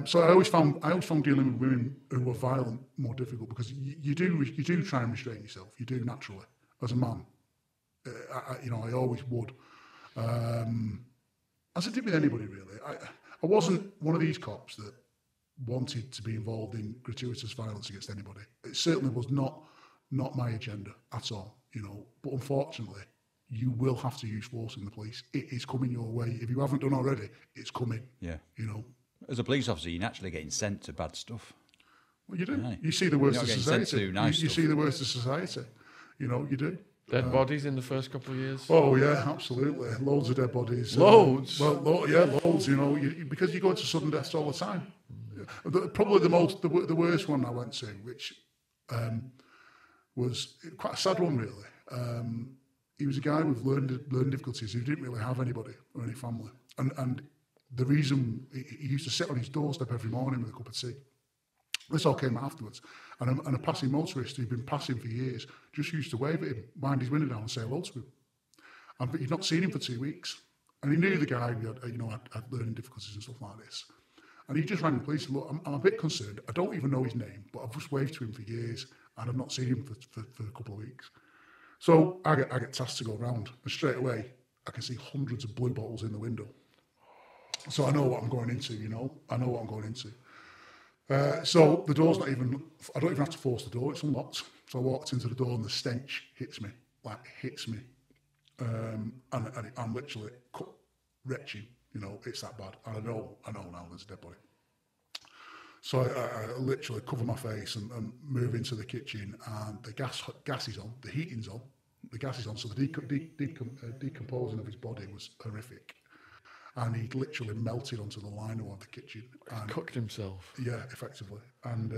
So I always found dealing with women who were violent more difficult because you do try and restrain yourself. You do naturally as a man. I always would. As I did with anybody really. I wasn't one of these cops that wanted to be involved in gratuitous violence against anybody. It certainly was not my agenda at all, you know. But unfortunately, you will have to use force in the police. It is coming your way. If you haven't done already, it's coming. Yeah. You know. As a police officer, you're naturally getting sent to bad stuff. Well, you do. Right. You see the worst of society. You see the worst of society. You know, you do. Dead bodies in the first couple of years? Oh, yeah, absolutely. Loads of dead bodies. Loads? Loads, you know, because you go into sudden deaths all the time. Probably the worst one I went to, which was quite a sad one, really. He was a guy with learning difficulties who didn't really have anybody or any family. And the reason, he used to sit on his doorstep every morning with a cup of tea. This all came afterwards. And a passing motorist who'd been passing for years just used to wave at him, wind his window down and say hello to him. But he'd not seen him for 2 weeks. And he knew the guy had learning difficulties and stuff like this. And he just rang the police and look, I'm a bit concerned. I don't even know his name, but I've just waved to him for years and I've not seen him for a couple of weeks. So I get tasked to go round. And straight away, I can see hundreds of blue bottles in the window. So I know what I'm going into, you know. I know what I'm going into. So the door's I don't even have to force the door, it's unlocked. So I walked into the door and the stench hits me. And I'm literally retching, you know, it's that bad. And I know now there's a dead body. So I literally cover my face and move into the kitchen and the gas is on, the heating's on, the gas is on, so the decomposing of his body was horrific. And he'd literally melted onto the lino of the kitchen. And cooked himself. Yeah, effectively. And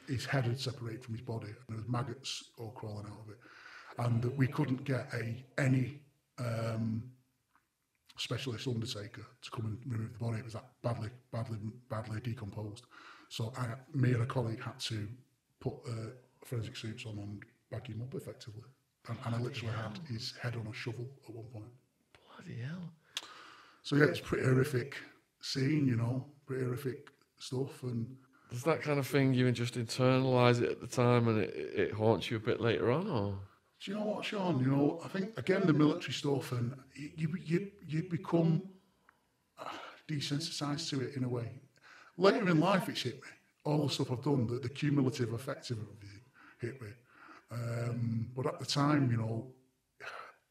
his head had separated from his body, and there was maggots all crawling out of it. And we couldn't get any specialist undertaker to come and remove the body. It was that badly decomposed. So me and a colleague had to put forensic suits on and bag him up effectively. And I literally had his head on a shovel at one point. Bloody hell. So yeah, it's pretty horrific scene, you know, pretty horrific stuff. And is that kind of thing you just internalise it at the time and it haunts you a bit later on, or? Do you know what, Sean? You know, I think again the military stuff, and you become desensitised to it in a way. Later in life, it's hit me. All the stuff I've done, the cumulative effect of it hit me. But at the time, you know,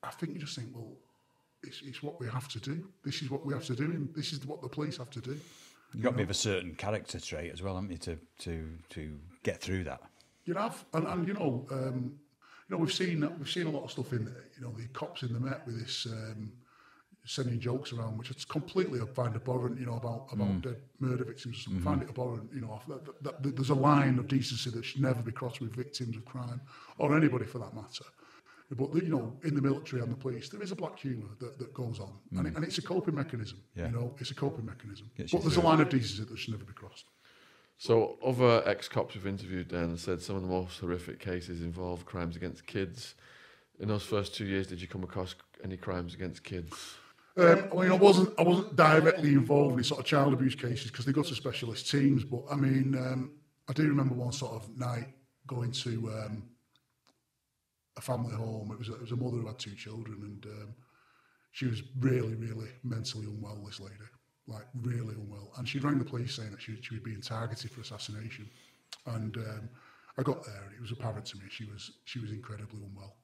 I think you just think, well, it's what we have to do. This is what we have to do, and this is what the police have to do. You've got to be of a certain character trait as well, haven't you, to get through that? You have, and you know, we've seen a lot of stuff in, you know, the cops in the Met with this sending jokes around, which is completely I find abhorrent. You know, about dead murder victims. I find it abhorrent. You know, that there's a line of decency that should never be crossed with victims of crime or anybody for that matter. But, you know, in the military and the police, there is a black humour that goes on. And it's a coping mechanism, you know, it's a coping mechanism. But there's a line of decency that should never be crossed. So other ex-cops we've interviewed then said some of the most horrific cases involve crimes against kids. In those first 2 years, did you come across any crimes against kids? I mean, I wasn't directly involved in sort of child abuse cases because they go to specialist teams. But I mean, I do remember one sort of night going to a family home. It was a mother who had 2 children, and she was really, really mentally unwell. This lady, like really unwell, and she rang the police saying that she was being targeted for assassination. And I got there, and it was apparent to me she was incredibly unwell.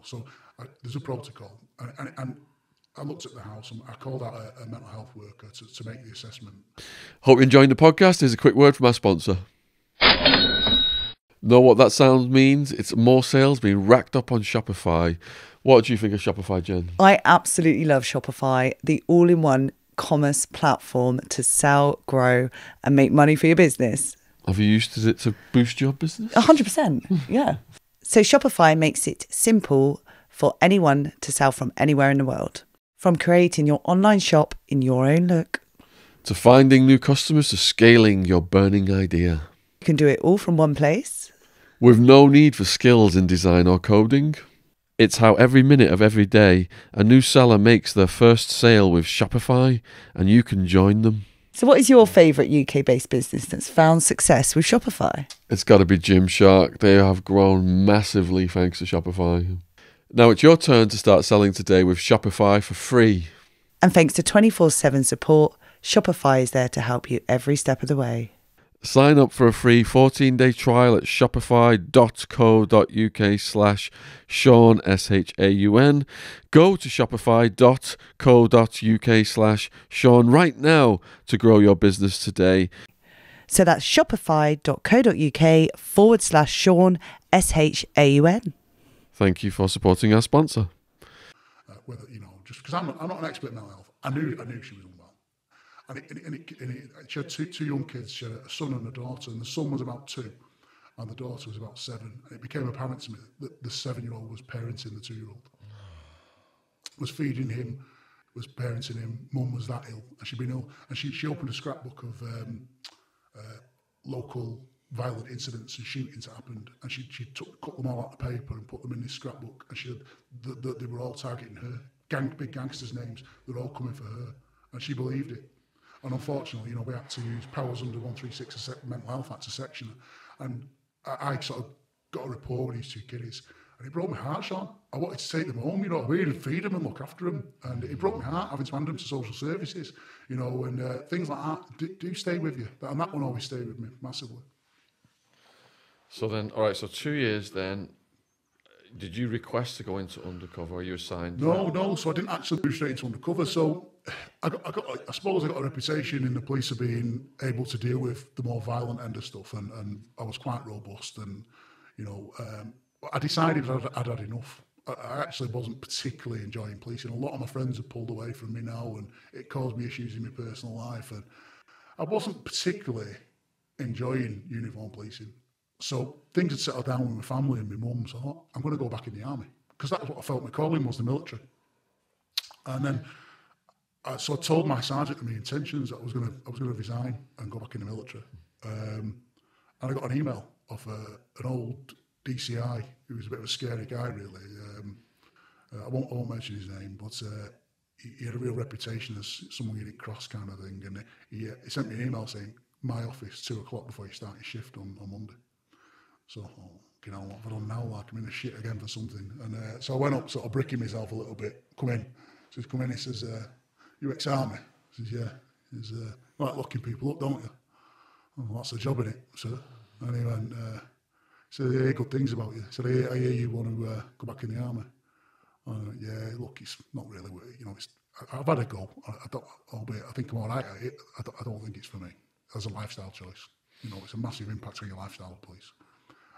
So there's a protocol, and I looked at the house and I called out a mental health worker to make the assessment. Hope you're enjoying the podcast. Here's a quick word from our sponsor. Know what that sound means? It's more sales being racked up on Shopify. What do you think of Shopify, Jen? I absolutely love Shopify, the all-in-one commerce platform to sell, grow, and make money for your business. Have you used it to boost your business? 100%, yeah. So Shopify makes it simple for anyone to sell from anywhere in the world. From creating your online shop in your own look, to finding new customers, to scaling your burning idea. You can do it all from one place. With no need for skills in design or coding. It's how every minute of every day a new seller makes their first sale with Shopify, and you can join them. So what is your favourite UK-based business that's found success with Shopify? It's got to be Gymshark. They have grown massively thanks to Shopify. Now it's your turn to start selling today with Shopify for free. And thanks to 24/7 support, Shopify is there to help you every step of the way. Sign up for a free 14-day trial at shopify.co.uk/Sean, SHAUN. Go to shopify.co.uk/Sean right now to grow your business today. So that's shopify.co.uk/Sean, SHAUN. Thank you for supporting our sponsor. Whether, just because I'm not an expert in mental health, I knew she was unwell. And she had two young kids. She had a son and a daughter, and the son was about 2, and the daughter was about 7. And it became apparent to me that the 7-year-old was parenting the 2-year-old, was feeding him, was parenting him. Mum was that ill, and she'd been ill. And she opened a scrapbook of local violent incidents and shootings that happened, and she cut them all out of paper and put them in this scrapbook. And she had they were all targeting her, big gangsters' names. They're all coming for her, and she believed it. And unfortunately, we had to use powers under 136 Mental Health Act to section her. And I sort of got a rapport with these 2 kiddies, and it broke my heart, Sean. I wanted to take them home, and feed them and look after them. And it broke my heart having to hand them to social services, and things like that do stay with you. And that one always stayed with me massively. So then, all right, so 2 years then, did you request to go into Undercover, or you assigned? No, so I didn't actually move straight into Undercover. So I suppose I got a reputation in the police of being able to deal with the more violent end of stuff, and I was quite robust, and I decided I'd had enough. I actually wasn't particularly enjoying policing. A lot of my friends have pulled away from me now, and it caused me issues in my personal life, and I wasn't particularly enjoying uniform policing. So things had settled down with my family and my mum, so I thought, I'm going to go back in the army, because that's what I felt my calling was, the military. And then, so I told my sergeant my intentions that I was going to resign and go back in the military. And I got an email off an old DCI who was a bit of a scary guy, really. I won't mention his name, but he had a real reputation as someone you didn't cross kind of thing. And he sent me an email saying, my office, 2:00 before you start your shift on Monday. So, what have I done now? Like, I'm in the shit again for something. And so I went up, sort of bricking myself a little bit. Come in. He says, you ex-army? I says, yeah. He says, you like locking people up, don't you? Oh, well, that's the job, innit, sir? And he went, he said, I hear good things about you. He said, I hear you want to go back in the army. And I went, yeah, look, it's not really, I've had a go. I think I'm all right at it. I don't think it's for me. As a lifestyle choice. It's a massive impact on your lifestyle, police.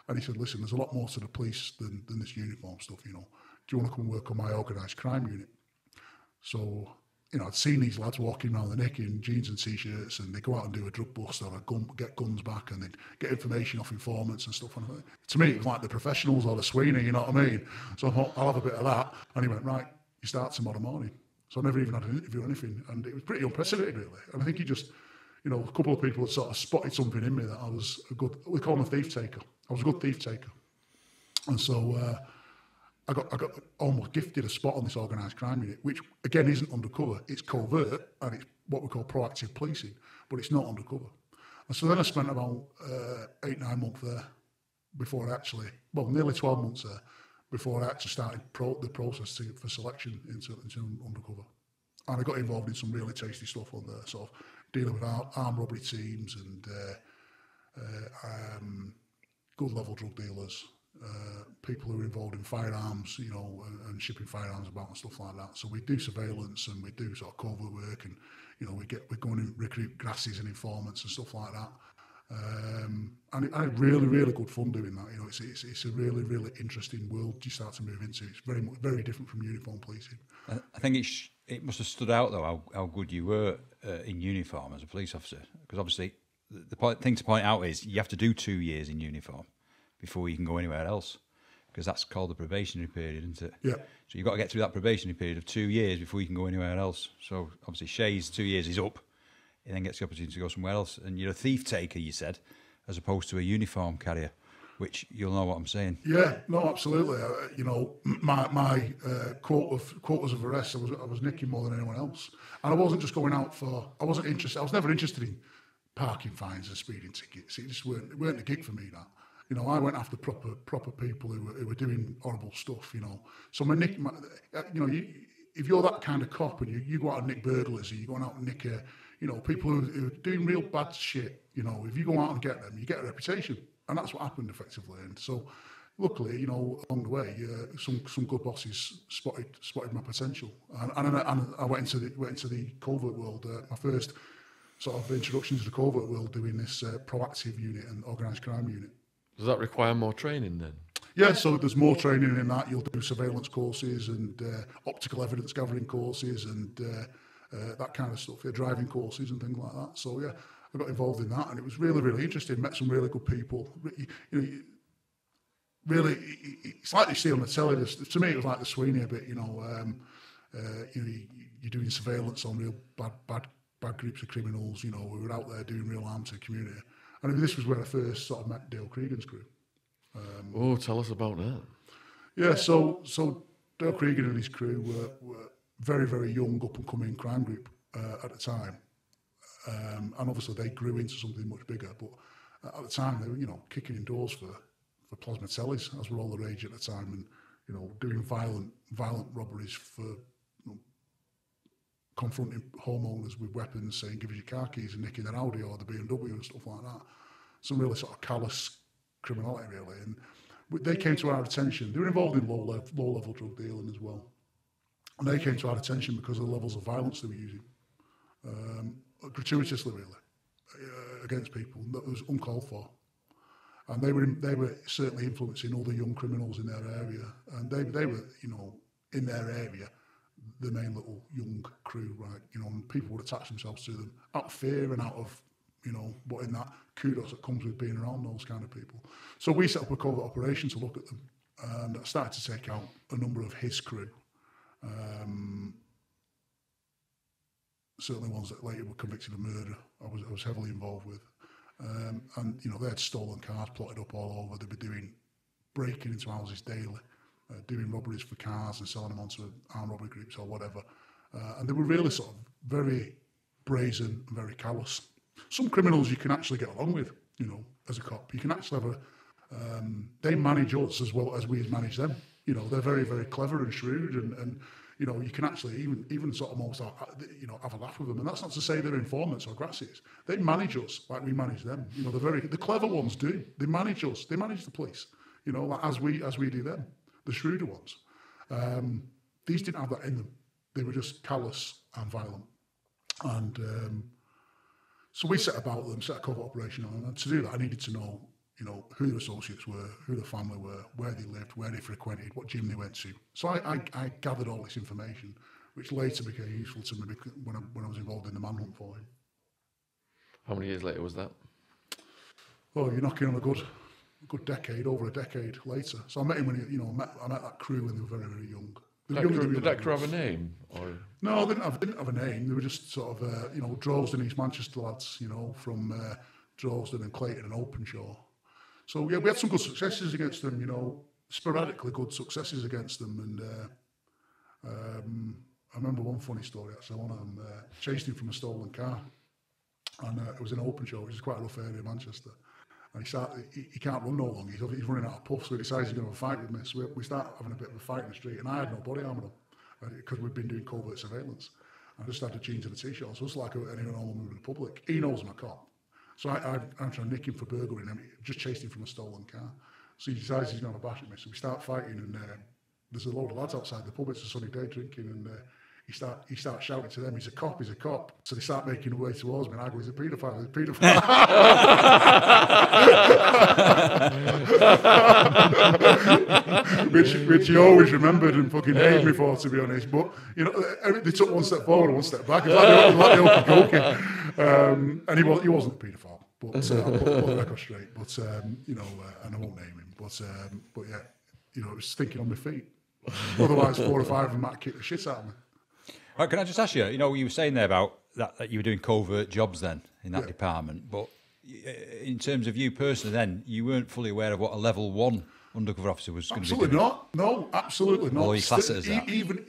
And he said, listen, there's a lot more to the police than this uniform stuff, Do you want to come and work on my organised crime unit? So, I'd seen these lads walking around the neck in jeans and T-shirts, and they go out and do a drug bust or get guns back, and they'd get information off informants and stuff. And to me, it was like the professionals or the Sweeney, you know what I mean? So I thought, I'll have a bit of that. And he went, right, you start tomorrow morning. So I never even had an interview or anything. And it was pretty unprecedented, really. And I think he just... a couple of people had sort of spotted something in me that I was we call him a thief taker. I was a good thief taker. And so I got almost gifted a spot on this organised crime unit, which again isn't undercover. It's covert and it's what we call proactive policing, but it's not undercover. And so then I spent about 8-9 months there before I actually, well, nearly 12 months there before I actually started the process for selection into undercover. And I got involved in some really tasty stuff on there, sort of dealing with armed robbery teams and good level drug dealers. People who are involved in firearms, you know, and shipping firearms about and stuff like that. So we do surveillance and we do sort of covert work, and you know, we're going to recruit grasses and informants and stuff like that. And I had really good fun doing that. You know, it's a really interesting world you start to move into. It's very different from uniform policing. I think it must have stood out though how good you were in uniform as a police officer, because obviously the thing to point out is you have to do 2 years in uniform before you can go anywhere else, because that's called the probationary period, isn't it? Yeah. So you've got to get through that probationary period of 2 years before you can go anywhere else. So obviously Shay's 2 years is up, he then gets the opportunity to go somewhere else. And you're a thief taker, you said, as opposed to a uniform carrier, which you'll know what I'm saying. Yeah, no, absolutely. You know, my quotas of arrests, I was nicking more than anyone else, and I wasn't just going out for. I wasn't interested. I was never interested in parking fines and speeding tickets. It just weren't a gig for me. That. You know, I went after proper people who were doing horrible stuff. You know, so you know, if you're that kind of cop and you go out and nick burglars, or you go out and nick you know, people who are doing real bad shit. You know, if you go out and get them, you get a reputation, and that's what happened effectively. And so, luckily, you know, along the way, some good bosses spotted my potential, and I went into the covert world. My first sort of introduction to the covert world, doing this proactive unit and organised crime unit. Does that require more training then? Yeah, so there's more training in that. You'll do surveillance courses and optical evidence gathering courses and that kind of stuff, driving courses and things like that. So yeah, I got involved in that, and it was really interesting. Met some really good people. You know, really, it's like you see on the telly. To me, it was like the Sweeney a bit. You know, you're doing surveillance on real bad groups of criminals. You know, who were out there doing real harm to the community. And this was where I first sort of met Dale Cregan's crew. Tell us about that. Yeah, so Dale Cregan and his crew were very young, up-and-coming crime group at the time. And obviously they grew into something much bigger, but at the time they were, you know, kicking in doors for plasma tellies, as were all the rage at the time, and, you know, doing violent robberies for, you know, confronting homeowners with weapons, saying, give us your car keys, and nicking their Audi or the BMW and stuff like that. Some really sort of callous criminality, really. And they came to our attention. They were involved in low-level drug dealing as well. And they came to our attention because of the levels of violence they were using, gratuitously, really, against people. That was uncalled for. And they were certainly influencing all the young criminals in their area. And they were, you know, in their area, the main little young crew, right? You know, and people would attach themselves to them out of fear and out of, you know, but in that kudos that comes with being around those kind of people. So we set up a covert operation to look at them, and I started to take out a number of his crew. Certainly ones that later were convicted of murder. I was heavily involved with, and you know, they had stolen cars plotted up all over. They'd be breaking into houses daily, doing robberies for cars and selling them onto armed robbery groups or whatever. And they were really sort of very brazen and very callous. Some criminals you can actually get along with, you know, as a cop. You can actually have they manage us as well as we manage them. You know, they're very clever and shrewd, and you know, you can actually even sort of almost, you know, have a laugh with them. And that's not to say they're informants or grasses. They manage us like we manage them. You know, the clever ones do. They manage us. They manage the police. You know, like as we do them. The shrewder ones. These didn't have that in them. They were just callous and violent. And so we set a covert operation on. And to do that, I needed to know, you know, who their associates were, who their family were, where they lived, where they frequented, what gym they went to. So I gathered all this information, which later became useful to me when I was involved in the manhunt for him. How many years later was that? Oh, you're knocking on a good decade, over a decade later. So I met him when I met that crew when they were very young. Did that crew have a name? Or? No, they didn't have a name. They were just sort of, you know, Droylsden, East Manchester lads, you know, from Droylsden and Clayton and Openshaw. So yeah, we had some good successes against them, you know. sporadically good successes against them. And I remember one funny story, actually. One of them chased him from a stolen car. And it was an open show, which is quite a rough area in Manchester. And he can't run no longer. He's running out of puff, so he decides he's going to have a fight with me. So we start having a bit of a fight in the street, and I had no body armour on because we'd been doing covert surveillance. I just had the jeans and the t-shirt, so it's like anyone normal member of the public. He knows I'm a cop. So I'm trying to nick him for burglary, and he just chased him from a stolen car. So he decides he's going to have a bash at me. So we start fighting, and there's a load of lads outside the pub. It's a sunny day drinking, and he starts shouting to them, he's a cop. So they start making their way towards me, and I go, he's a paedophile. which he always remembered and fucking hated me for, to be honest. But, you know, they took one step forward and one step back. It's like the open and he wasn't a paedophile. But I'll put the record straight. But, you know, and I won't name him. But yeah, you know, I was thinking on my feet. Otherwise, 4 or 5 of them might kick the shit out of me. Right, can I just ask you, you know, you were saying there about that you were doing covert jobs then in that department, but in terms of you personally then, you weren't fully aware of what a level 1 undercover officer was going to be doing? Absolutely not. No, absolutely not. Or you class it as that? Even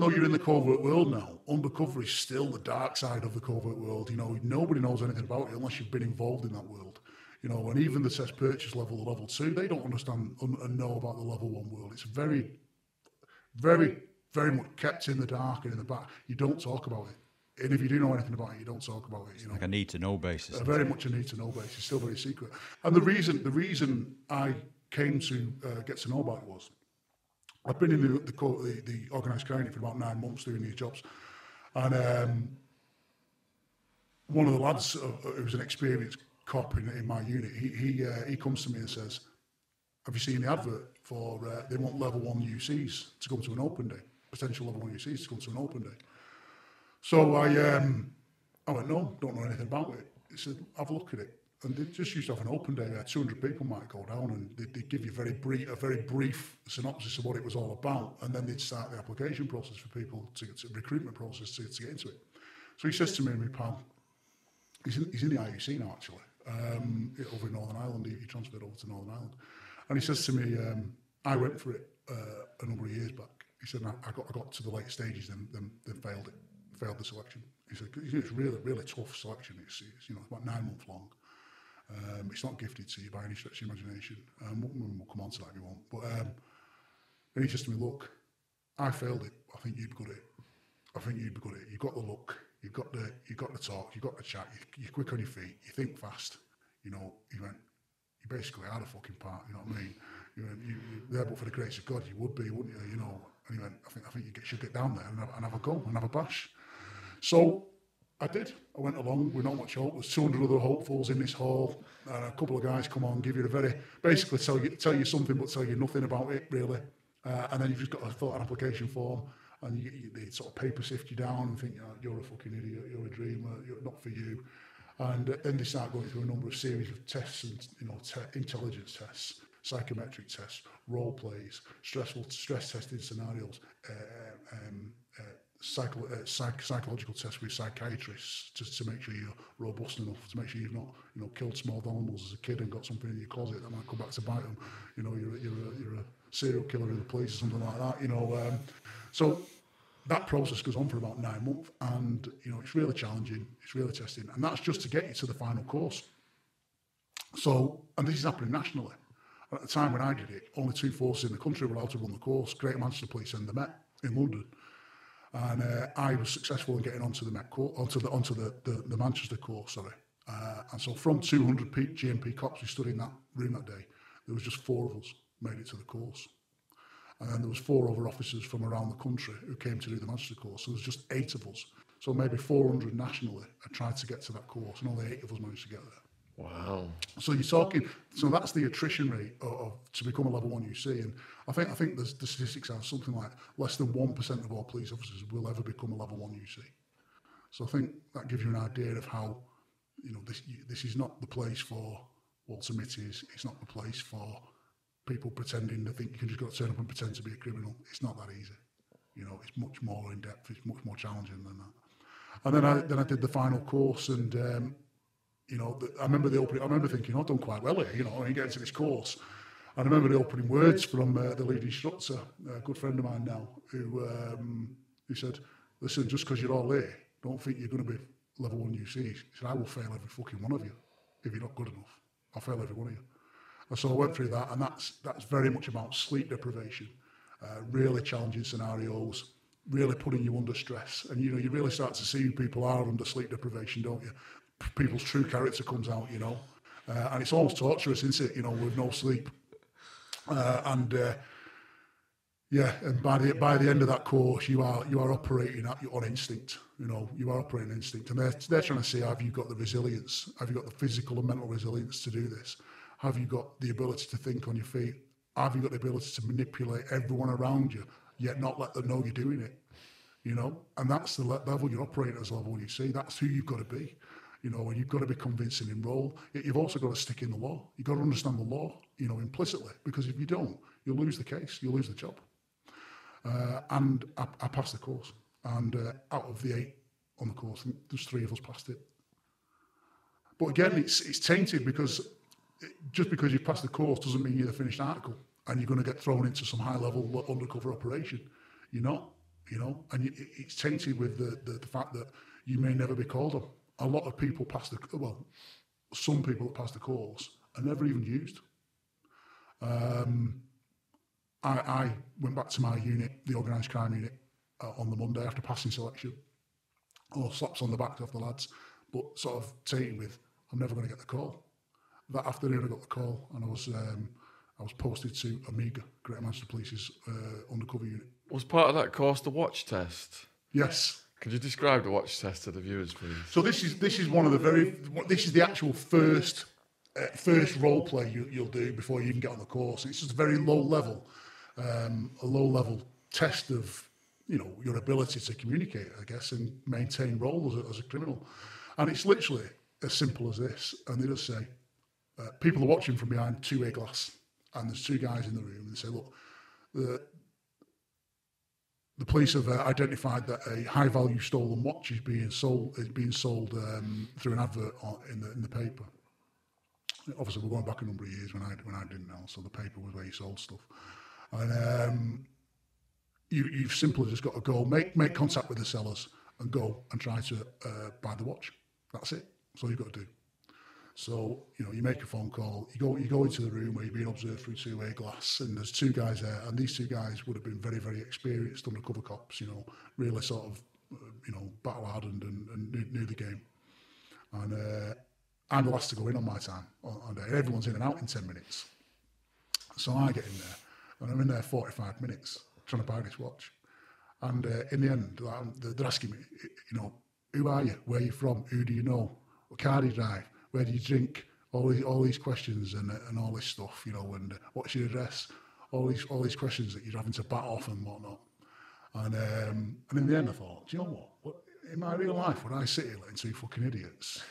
though you're in the covert world now, undercover is still the dark side of the covert world. You know, nobody knows anything about it unless you've been involved in that world. You know, and even the test purchase level, the level 2, they don't understand and know about the level 1 world. It's very, very, very much kept in the dark and in the back. You don't talk about it. And if you do know anything about it, you don't talk about it. You know, like a need-to-know basis. Very much a need-to-know basis. Still very secret. And the reason I came to get to know about it was I've been in the organised crime for about 9 months doing these jobs, and one of the lads who's an experienced cop in my unit, he comes to me and says, "Have you seen the advert for they want level 1 UCs to come to an open day? Potential level 1 UCs to come to an open day." So I went, "No, don't know anything about it." He said, "Have a look at it." And they just used to have an open day where 200 people might go down, and they'd give you a very brief synopsis of what it was all about, and then they'd start the application process for people, to recruitment process to get into it. So he says to me, "My pal, he's in the IUC now, actually, over in Northern Ireland. He transferred over to Northern Ireland." And he says to me, "I went for it a number of years back." He said, I got to the late stages, then failed the selection." He said, "It's really, really tough selection. It's about 9 months long. It's not gifted to you by any stretch of the imagination. We'll come on to that if you want." But and he says to me, "Look, I failed it. I think you'd be good at it. I think you'd be good at it. You've got the look. You've got the talk. You've got the chat. You're quick on your feet. You think fast. You know." He went, "You basically are the fucking part. You know what I mean? You're there, but for the grace of God, you would be, wouldn't you? You know." And he went, I think you should get down there and have a go and have a bash." So I did. I went along with not much hope. There's 200 other hopefuls in this hall, and a couple of guys come on, give you basically tell you something, but tell you nothing about it really. And then you've just got to fill out an application form, and they sort of paper sift you down and think, "You're a fucking idiot. You're a dreamer. You're not for you." And then they start going through a number of series of tests and intelligence tests, psychometric tests, role plays, stress testing scenarios, psychological tests with psychiatrists to make sure you're robust enough, to make sure you've not killed small animals as a kid and got something in your closet that might come back to bite them. You're a serial killer in the police or something like that. So that process goes on for about 9 months, and it's really challenging, it's really testing, and that's just to get you to the final course. So, and this is happening nationally. At the time when I did it, only 2 forces in the country were allowed to run the course: Greater Manchester Police and the Met in London. And I was successful in getting onto the Met course, onto the Manchester course, sorry. And so from 200 GMP cops who stood in that room that day, there was just 4 of us made it to the course. And then there was 4 other officers from around the country who came to do the Manchester course. So there was just 8 of us. So maybe 400 nationally had tried to get to that course, and only 8 of us managed to get there. Wow. So you're talking, so that's the attrition rate to become a level 1 UC, and I think the statistics are something like less than 1% of all police officers will ever become a level 1 UC. So I think that gives you an idea of how, this is not the place for Walter Mitties. It's not the place for people pretending to think you can just go turn up and pretend to be a criminal. It's not that easy. It's much more in depth. It's much more challenging than that. And then I did the final course, and I remember the opening. I remember thinking, I've done quite well here. And you get into this course, I remember the opening words from the lead instructor, a good friend of mine now, who said, listen, just because you're all there, don't think you're going to be level 1 UC. He said, I will fail every fucking one of you if you're not good enough. I'll fail every one of you. And so I went through that, and that's very much about sleep deprivation, really challenging scenarios, really putting you under stress. And, you really start to see who people are under sleep deprivation, don't you? People's true character comes out, and it's almost torturous, isn't it, with no sleep. And by the end of that course, you are operating on instinct. You are operating on instinct, and they're trying to see, have you got the resilience? Have you got the physical and mental resilience to do this? Have you got the ability to think on your feet? Have you got the ability to manipulate everyone around you, yet not let them know you're doing it? And that's the level you're operating as level you see. That's who you've got to be. And you've got to be convincing in role. You've also got to stick in the law. You've got to understand the law, implicitly, because if you don't, you'll lose the case, you'll lose the job. And I passed the course. And out of the 8 on the course, I think there's 3 of us passed it. But again, it's tainted because just because you've passed the course doesn't mean you're the finished article and you're going to get thrown into some high-level undercover operation. You're not, and it's tainted with the fact that you may never be called on. A lot of people some people that pass the course are never even used. I went back to my unit, the organised crime unit, on the Monday after passing selection. Slaps on the back off the lads, but sort of tainted with, I'm never going to get the call. That afternoon I got the call, and I was posted to Amiga, Greater Manchester Police's undercover unit. Was part of that course the watch test? Yes. Could you describe the watch test to the viewers, please? So this is the actual first role play you'll do before you even get on the course. It's just a very low level test of your ability to communicate, I guess, and maintain role as a criminal. And it's literally as simple as this. And they just say, people are watching from behind two-way glass, and there's 2 guys in the room, and they say, look, the police have identified that a high-value stolen watch is being sold through an advert in the paper. Obviously, we're going back a number of years when I didn't know, so the paper was where you sold stuff. And you've simply just got to go make contact with the sellers and go and try to buy the watch. That's it. That's all you've got to do. So, you make a phone call, you go into the room where you're being observed through two-way glass, and there's 2 guys there, and these 2 guys would have been very, very experienced undercover cops, really sort of, battle-hardened and knew the game. And I'm the last to go in on my time on day. Everyone's in and out in 10 minutes. So I get in there, and I'm in there 45 minutes trying to buy this watch. And in the end, they're asking me, who are you? Where are you from? Who do you know? What car do you drive? Where do you drink? All these questions and all this stuff, and what's your address? All these questions that you're having to bat off and whatnot. And in the end, I thought, do you know what? In my real life, when I sit here letting 2 fucking idiots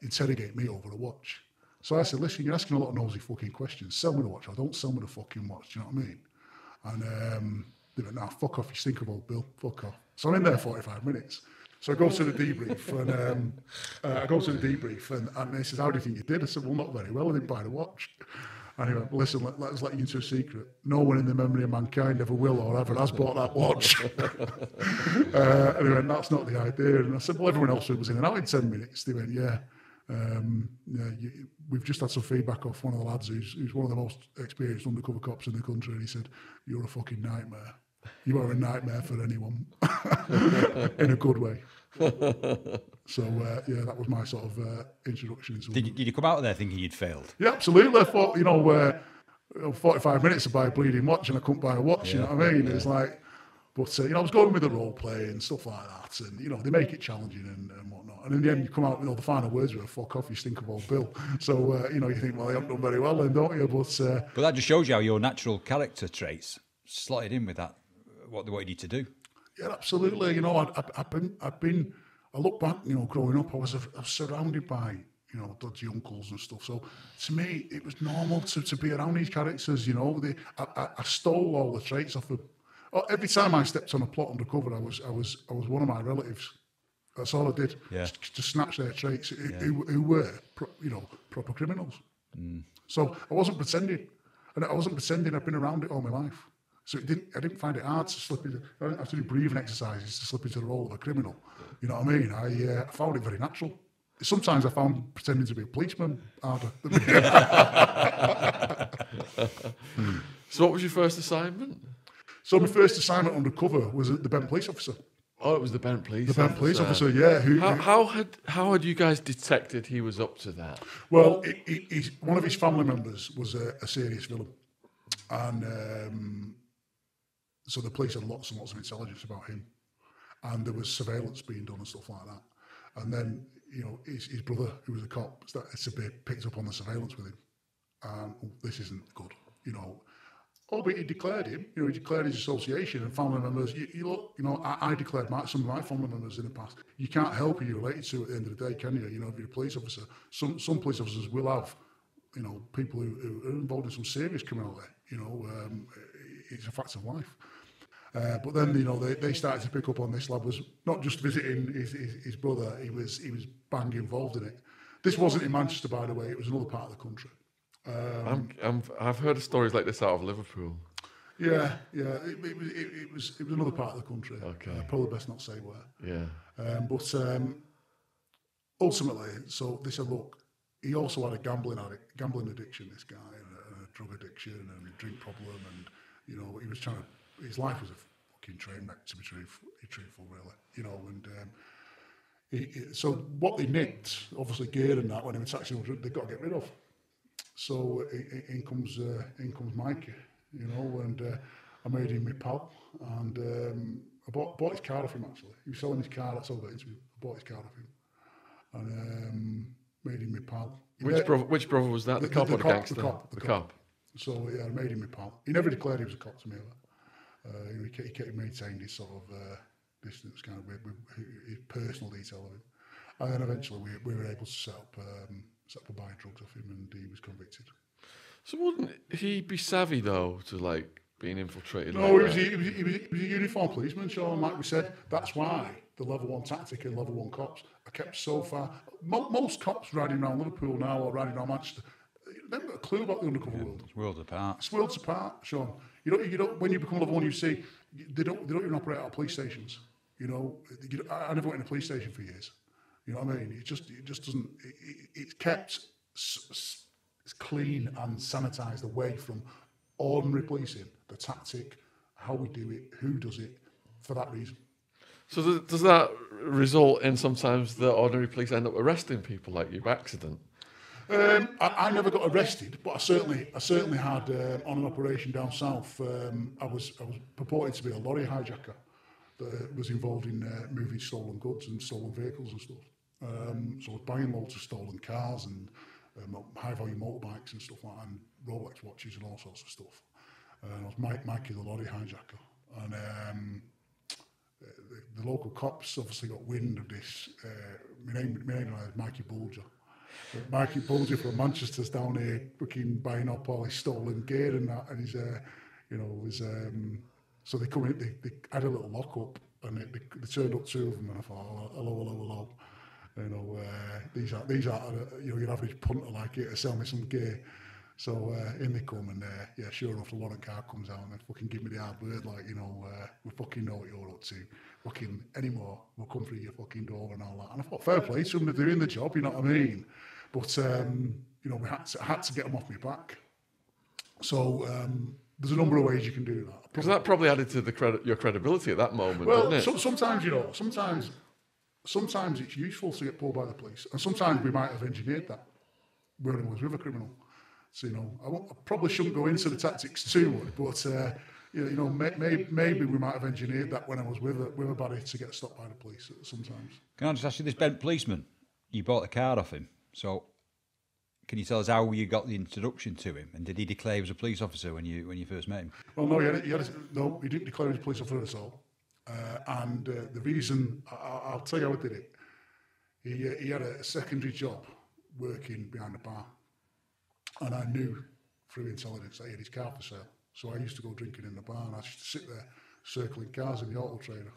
interrogate me over a watch. So I said, listen, you're asking a lot of nosy fucking questions. Sell me the watch, or don't sell me the fucking watch. Do you know what I mean? And they went, nah, fuck off, you stink of old Bill. Fuck off. So I'm in there 45 minutes. So I go to the debrief, and he says, how do you think you did? I said, well, not very well. I didn't buy the watch. And he went, listen, let us let you into a secret. No one in the memory of mankind ever will or ever has bought that watch. And he went, that's not the idea. And I said, well, everyone else was in and out in 10 minutes. They went, we've just had some feedback off one of the lads who's one of the most experienced undercover cops in the country, and he said, you're a fucking nightmare. You are a nightmare for anyone, in a good way. So, that was my sort of introduction. Did you come out of there thinking you'd failed? Yeah, absolutely. I thought, 45 minutes to buy a bleeding watch and I couldn't buy a watch, you know what I mean? It's like, but, I was going with the role play and stuff like that, and, they make it challenging and whatnot. And in the end, you come out, the final words were, fuck off, you stink of old Bill. So, you think, well, I haven't done very well then, don't you? But that just shows you how your natural character traits slotted in with that, what they wanted you to do. Yeah, absolutely. I look back, growing up, I was surrounded by, dodgy uncles and stuff. So to me, it was normal to be around these characters, I stole all the traits off them. Every time I stepped on a plot undercover, I was one of my relatives. That's all I did. Yeah. To snatch their traits, who were, proper criminals. So I wasn't pretending, and I wasn't pretending I'd been around it all my life. So I didn't find it hard to slip into. I didn't have to do breathing exercises to slip into the role of a criminal. You know what I mean? I found it very natural. Sometimes I found pretending to be a policeman harder. So what was your first assignment? So my first assignment undercover was at the Bent police officer. Oh, it was the Bent police officer. The Bent police officer, yeah. How had you guys detected he was up to that? Well, one of his family members was a serious villain. And so the police had lots and lots of intelligence about him. And there was surveillance being done and stuff like that. And then, you know, his brother, who was a cop, picked up on the surveillance with him. This isn't good, you know. Oh, but he declared him. You know, he declared his association and family members. You look, you know, I declared some of my family members in the past. You can't help who you're related to at the end of the day, can you? You know, if you're a police officer, some police officers will have, you know, people who are involved in some serious criminality. You know, it's a fact of life. But then, you know, they started to pick up on this lad was not just visiting his brother. He was bang involved in it. This wasn't in Manchester, by the way. It was another part of the country. I've heard of stories like this out of Liverpool. Yeah. It was another part of the country. Okay. Probably best not say where. Yeah. But ultimately, so they said, look, he also had a gambling addiction. This guy, and a drug addiction, and a drink problem, and you know, he was trying to. His life was a fucking train wreck, to be truthful, really. You know, and so what they nicked, obviously gear and that, when they were taxing them, they've got to get rid of. So in comes Mikey, you know, and I made him my pal, and I bought his card off him, actually. He was selling his card, that's all I got into. I bought his card off him, and made him my pal. Which brother was that? The cop or the gangster? The cop. So yeah, I made him my pal. He never declared he was a cop to me, ever. He maintained his sort of distance, kind of with his personal detail of him. And then eventually we were able to set up a buy drugs off him, and he was convicted. So wouldn't he be savvy though to like being infiltrated? No, like he was a uniformed policeman, Sean. Like we said, that's why the level 1 tactic and level 1 cops are kept so far. Most cops riding around Liverpool now or riding around Manchester, they haven't got a clue about the undercover world. It's worlds apart. It's worlds apart, Sean. You don't. When you become level 1, you see they don't even operate out of police stations. You know, I never went in a police station for years. You know what I mean? It just doesn't. It's kept it's clean and sanitised away from ordinary policing. The tactic, how we do it, who does it, for that reason. So does that result in sometimes the ordinary police end up arresting people like you by accident? I never got arrested, but I certainly had on an operation down south. I was purported to be a lorry hijacker that was involved in moving stolen goods and stolen vehicles and stuff. So I was buying loads of stolen cars and high value motorbikes and stuff like that, and Rolex watches and all sorts of stuff. I was Mikey the lorry hijacker, and the local cops obviously got wind of this. My name is Mikey Bulger. Mikey Bulger from Manchester's down here, fucking buying up all his stolen gear and that, and he's, so they come in, they had a little lock-up, and they turned up 2 of them, and I thought, hello. You know, these are you know, your average punter like you to sell me some gear. So in they come, and yeah, sure enough, the warrant car comes out and they fucking give me the hard word, like, you know, we fucking know what you're up to. Fucking anymore, we'll come through your fucking door and all that. And I thought, fair play to them, they're doing the job, you know what I mean? But you know, we had to get them off my back. So there's a number of ways you can do that. Because that probably added to your credibility at that moment, well, didn't it? Sometimes, you know, sometimes it's useful to get pulled by the police, and sometimes we might have engineered that when I was with a criminal. So, you know, I probably shouldn't go into the tactics too much, but you know, maybe we might have engineered that when I was with a baddie to get stopped by the police sometimes. Can I just ask you, this Bent policeman, you bought the card off him, so can you tell us how you got the introduction to him, and did he declare he was a police officer when you first met him? Well, no, he didn't declare he was a police officer at all. And the reason, I'll tell you how I did it. He had a secondary job working behind the bar, and I knew through intelligence that he had his car for sale. So I used to go drinking in the bar, and I used to sit there circling cars in the auto trader.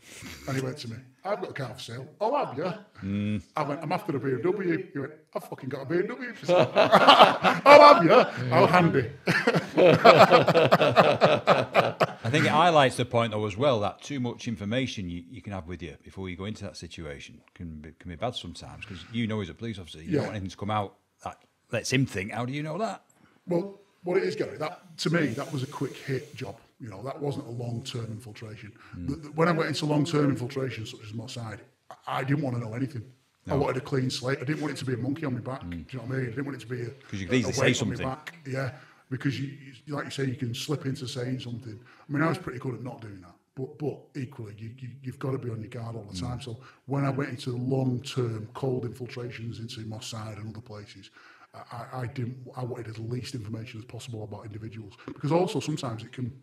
And he went to me, I've got a car for sale. Oh, have you? I went, I'm after a BMW. He went, I've fucking got a BMW for sale. Oh, have you? How handy. I think it highlights the point, though, as well, that too much information you can have with you before you go into that situation can be bad sometimes, because you know as a police officer, you don't want anything to come out that lets him think, how do you know that? Well, what it is, Gary, that to me, that was a quick hit job. You know, that wasn't a long-term infiltration. When I went into long-term infiltration, such as Mossad, I didn't want to know anything. No. I wanted a clean slate. I didn't want it to be a monkey on my back. Do you know what I mean? I didn't want it to be because you could easily say something. Yeah, because you, like you say, you can slip into saying something. I mean, I was pretty good at not doing that. But equally, you've got to be on your guard all the time. So when I went into long-term cold infiltrations into Mossad and other places, I wanted as least information as possible about individuals, because also sometimes it can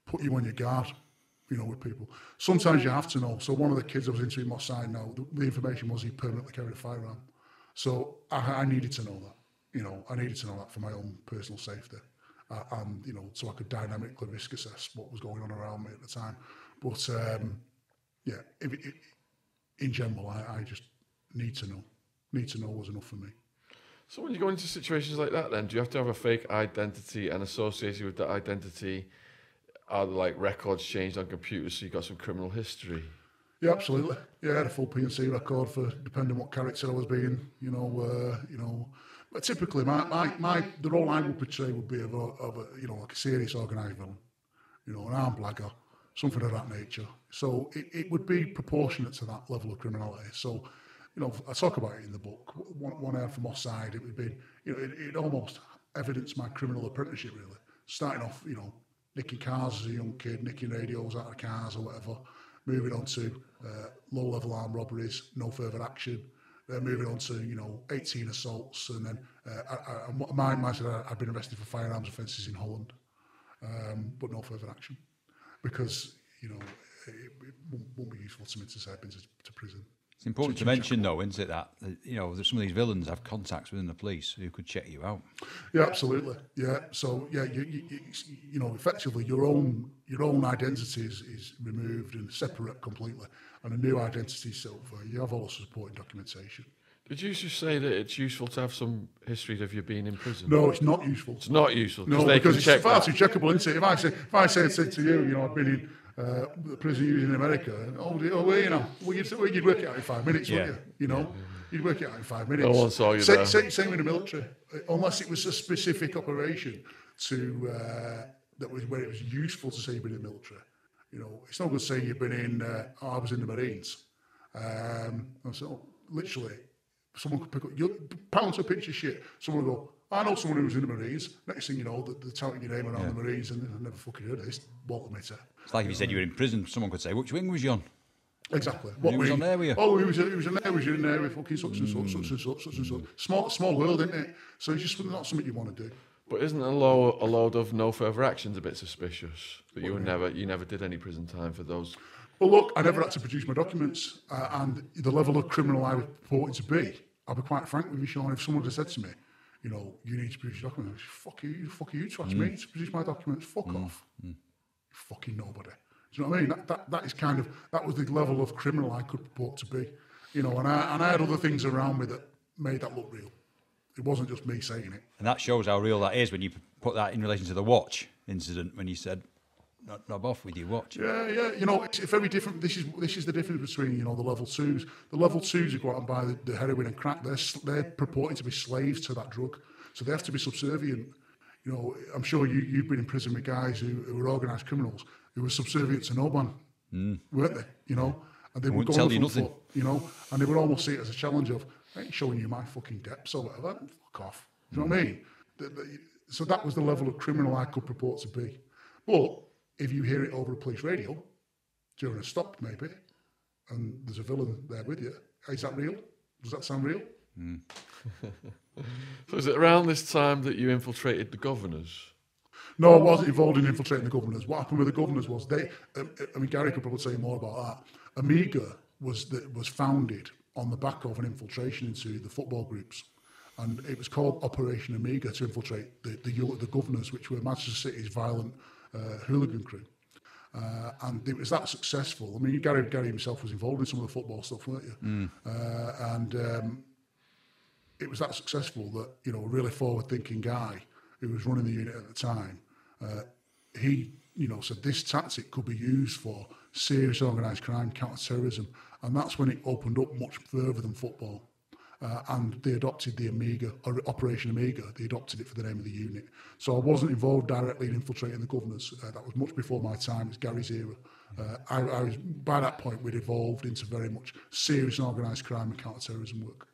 put you on your guard, you know, with people. Sometimes you have to know. So one of the kids I was into in Mossad now, the information was he permanently carried a firearm. So I needed to know that. You know, I needed to know that for my own personal safety. And, you know, so I could dynamically risk assess what was going on around me at the time. But, in general, I just need to know. Need to know was enough for me. So when you go into situations like that, then, do you have to have a fake identity, and associated with that identity are there, like, records changed on computers so you got some criminal history? Yeah, absolutely. Yeah, I had a full P&C record for depending what character I was being, you know. But typically, the role I would portray would be of a you know, like a serious organised villain, you know, an armed blagger, something of that nature. So it would be proportionate to that level of criminality. So, you know, I talk about it in the book. One I had from Offside, it would be, you know, it almost evidenced my criminal apprenticeship, really. Starting off, you know, nicking cars as a young kid, nicking radios out of cars or whatever, moving on to low-level armed robberies, no further action. Then moving on to, you know, 18 assaults, and then mine said I'd been arrested for firearms offences in Holland, but no further action, because, you know, it won't be useful to me to say I've been to prison. It's important to mention, though, isn't it, that, you know, that some of these villains have contacts within the police who could check you out. Yeah, absolutely. Yeah, so yeah, you know, effectively your own identity is removed and separate completely, and a new identity is set up for you. You have all the supporting documentation. Did you just say that it's useful to have some history of you being in prison? No, it's not useful. It's not useful. No, because it's far too checkable, isn't it? If I say to you, you know, I've been in the prison in America, you know, you'd work it out in 5 minutes, wouldn't you? You know, you'd work it out in 5 minutes. No one saw you there. Same with the military, unless it was a specific operation that was where it was useful to say you've been in the military. You know, it's not good saying you've been in. I was in the Marines, and so literally, someone could pick up your pound to a pinch of shit. Someone would go, I know someone who was in the Marines. Next thing you know, they're touting your name around the Marines, and I never fucking heard of this. Walter Mitter. It's like if you said you were in prison, someone could say, which wing was you on? Exactly. What wing was on there with you? Oh, he was in there. Was you in there with fucking such and such? Small world, isn't it? So it's just not something you want to do. But isn't a load of no further actions a bit suspicious? That you never did any prison time for those? Well, look, I never had to produce my documents, and the level of criminal I was purporting to be. I'll be quite frank with you, Sean. If someone had said to me, you know, you need to produce your documents, fuck you to ask me to produce my documents. Fuck off. Fucking nobody. Do you know what I mean? That was the level of criminal I could purport to be. You know, and I had other things around me that made that look real. It wasn't just me saying it. And that shows how real that is when you put that in relation to the watch incident, when you said, knob off with your watch. Yeah. You know, it's very different. This is the difference between, you know, the level twos. The level twos who go out and buy the heroin and crack, they're purporting to be slaves to that drug. So they have to be subservient. You know, I'm sure you've been in prison with guys who were organised criminals who were subservient to no one, weren't they? You know, and they would go tell you nothing. You know, and they would almost see it as a challenge of, I ain't showing you my fucking depths or whatever. Fuck off. Do you know what I mean? So that was the level of criminal I could purport to be. But if you hear it over a police radio during a stop, maybe, and there's a villain there with you, is that real? Does that sound real? So is it around this time that you infiltrated the governors? No, I wasn't involved in infiltrating the governors. What happened with the governors was Gary could probably say more about that. Amiga was founded on the back of an infiltration into the football groups. And it was called Operation Amiga to infiltrate the governors, which were Manchester City's violent hooligan crew. And it was that successful. I mean, Gary himself was involved in some of the football stuff, weren't you? It was that successful that, you know, a really forward-thinking guy who was running the unit at the time, he, you know, said this tactic could be used for serious organised crime, counter-terrorism, and that's when it opened up much further than football. And they adopted the Amiga, or Operation Amiga. They adopted it for the name of the unit. So I wasn't involved directly in infiltrating the governors. That was much before my time. It's Gary's era. I was, by that point, we'd evolved into very much serious and organised crime and counter-terrorism work.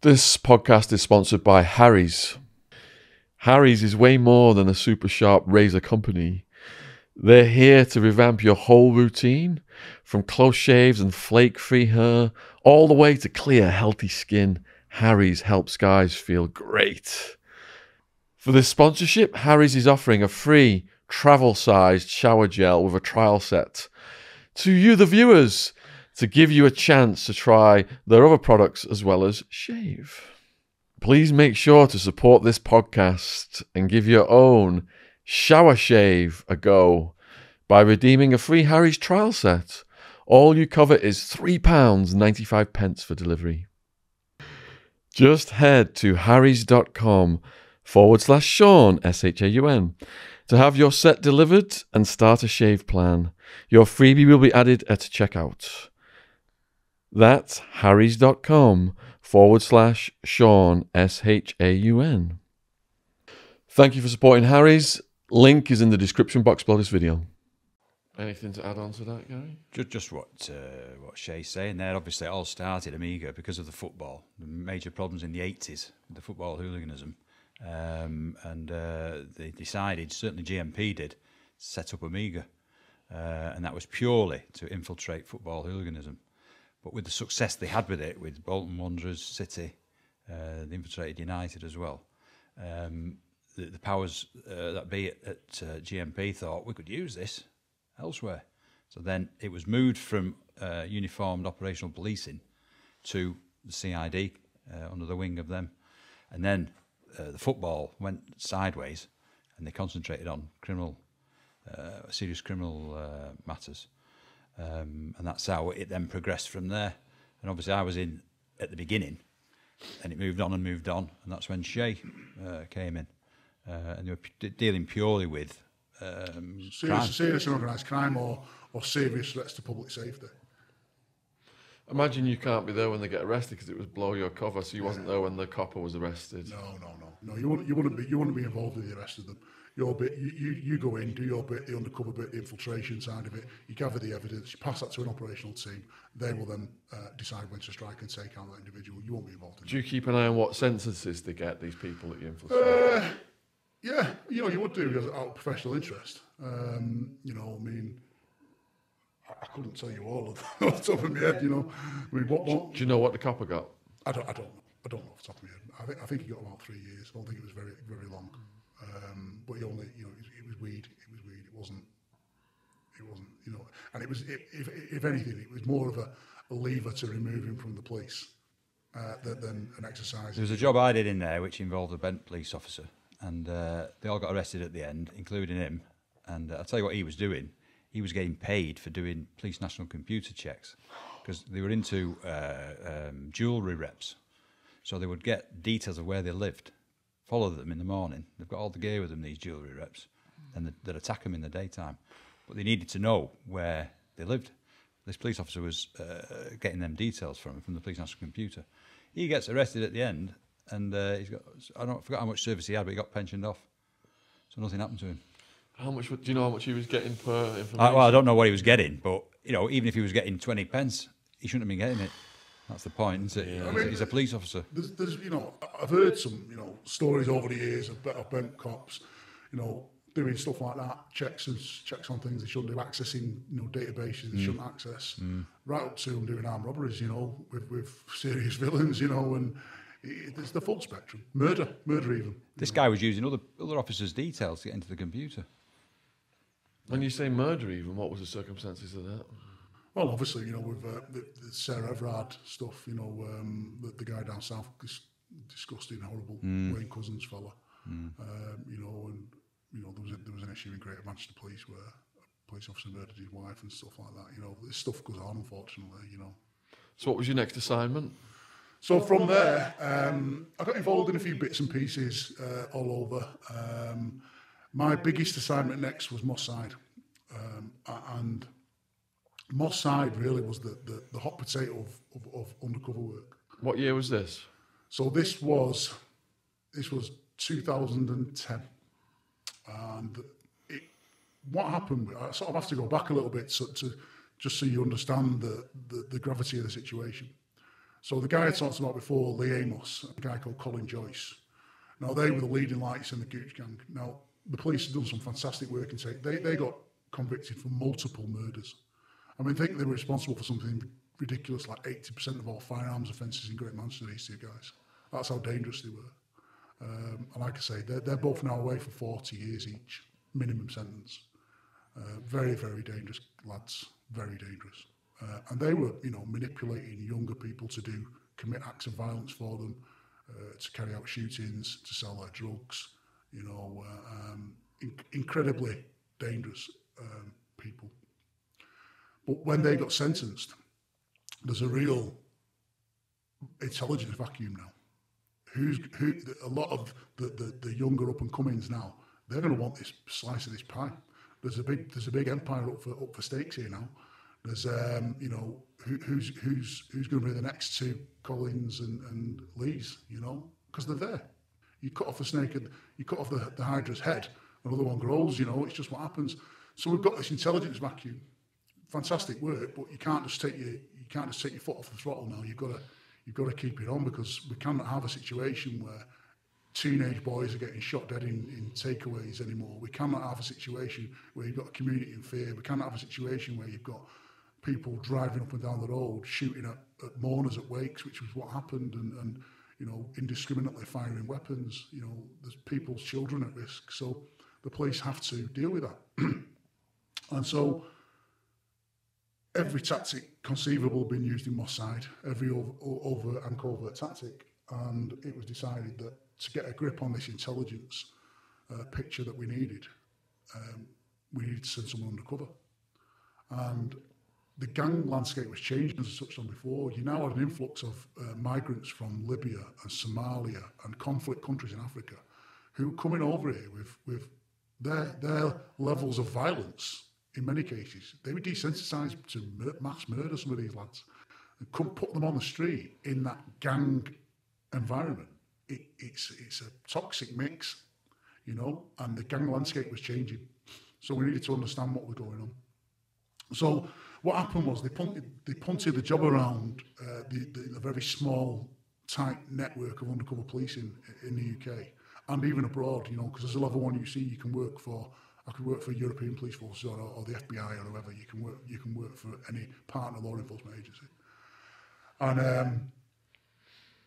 This podcast is sponsored by Harry's. Harry's is way more than a super sharp razor company. They're here to revamp your whole routine, from close shaves and flake-free hair, all the way to clear, healthy skin. Harry's helps guys feel great. For this sponsorship, Harry's is offering a free travel-sized shower gel with a trial set to you, the viewers, to give you a chance to try their other products as well as shave. Please make sure to support this podcast and give your own shower shave a go by redeeming a free Harry's trial set. All you cover is £3.95 for delivery. Just head to harrys.com/Shaun, SHAUN, to have your set delivered and start a shave plan. Your freebie will be added at checkout. That's harrys.com/Shaun, SHAUN. Thank you for supporting Harry's. Link is in the description box below this video. Anything to add on to that, Gary? Just what Shay's saying there. Obviously, it all started Amiga because of the football. The major problems in the 80s with the football hooliganism. They decided, certainly GMP did, to set up Amiga. And that was purely to infiltrate football hooliganism. But with the success they had with it, with Bolton Wanderers, City, they infiltrated United as well. The powers that be at GMP thought we could use this elsewhere. So then it was moved from uniformed operational policing to the CID under the wing of them. And then the football went sideways and they concentrated on serious criminal matters. And that's how it then progressed from there. And obviously I was in at the beginning and it moved on, and that's when Shay came in. And they were dealing purely with serious organised crime or serious threats to public safety. Imagine you can't be there when they get arrested because it was below your cover, so you wasn't there when the copper was arrested. No. You wouldn't be involved in the arrest of them. Your bit, you go in, do your bit, the undercover bit, the infiltration side of it. You gather the evidence, you pass that to an operational team. They will then decide when to strike and take out that individual. You won't be involved in it. Do you keep an eye on what sentences they get, these people that you infiltrate? Yeah, you would do as out of professional interest. I mean, I couldn't tell you all of them off the top of my head. I mean, what? Do you know what the copper got? I don't know off the top of my head. I think he got about 3 years. I don't think it was very, very long. But he only, it was weed. It wasn't. And it was, if anything, it was more of a lever to remove him from the police than an exercise. There was a job I did in there which involved a bent police officer. And they all got arrested at the end, including him. And I'll tell you what he was doing. He was getting paid for doing police national computer checks because they were into jewellery reps. So they would get details of where they lived, follow them in the morning. They've got all the gear with them, these jewellery reps, and they'd attack them in the daytime. But they needed to know where they lived. This police officer was getting them details from the police national computer. He gets arrested at the end. And he's got, I forgot how much service he had, but he got pensioned off. So nothing happened to him. How much? Do you know how much he was getting per information? Well, I don't know what he was getting, but, even if he was getting 20 pence, he shouldn't have been getting it. That's the point, isn't it? Yeah. He's a police officer. There's I've heard some, stories over the years of bent cops, doing stuff like that, checks on things they shouldn't do, accessing, databases they shouldn't access, right up to them doing armed robberies, with serious villains, and it's the full spectrum. Murder even. This guy was using other officers' details to get into the computer. When you say murder even, what was the circumstances of that? Well, obviously, with the Sarah Everard stuff, the guy down south, this disgusting, horrible Wayne Cousins fella, and you know, there was an issue in Greater Manchester Police where a police officer murdered his wife and stuff like that. You know, this stuff goes on, unfortunately. You know. So what was your next assignment? So from there, I got involved in a few bits and pieces all over. My biggest assignment next was Moss Side, and Moss Side really was the hot potato of undercover work. What year was this? So this was 2010, and what happened? I sort of have to go back a little bit to just so you understand the gravity of the situation. So the guy I talked about before, Lee Amos, a guy called Colin Joyce. Now they were the leading lights in the Gooch Gang. Now the police had done some fantastic work and they got convicted for multiple murders. I mean, I think they were responsible for something ridiculous, like 80% of all firearms offences in Greater Manchester, these two guys. That's how dangerous they were. And like I say, they're both now away for 40 years each, minimum sentence. Very, very dangerous lads, very dangerous. And they were, you know, manipulating younger people to commit acts of violence for them, to carry out shootings, to sell their drugs, you know, incredibly dangerous people. But when they got sentenced, there's a real intelligence vacuum now. A lot of the younger up and comings now, they're going to want this slice of this pie. There's a big empire up for stakes here now. There's you know, who's going to be the next two Collins and Lees, you know, because they're there. You cut off a snake and you cut off the Hydra's head, another one grows, you know, it's just what happens. So we've got this intelligence vacuum. Fantastic work, but you can't just take your foot off the throttle now. You've got to keep it on, because we cannot have a situation where teenage boys are getting shot dead in takeaways anymore. We cannot have a situation where you've got a community in fear. We cannot have a situation where you've got people driving up and down the road shooting at mourners at wakes, which was what happened, and you know, indiscriminately firing weapons. You know, there's people's children at risk, so the police have to deal with that. And so every tactic conceivable been used in Moss Side, every overt and covert tactic, and it was decided that to get a grip on this intelligence picture that we needed to send someone undercover. And the gang landscape was changing, as I touched on before. You now had an influx of migrants from Libya and Somalia and conflict countries in Africa who were coming over here with their levels of violence. In many cases, they were desensitised to mass murder, some of these lads. And couldn't put them on the street in that gang environment. It's a toxic mix, you know, and the gang landscape was changing. So we needed to understand what was going on. So what happened was they punted the job around the very small, tight network of undercover policing in the UK and even abroad, you know, because as a level 1 UC, you can work for. I could work for European police forces or the FBI or whoever. You can work for any partner law enforcement agency. And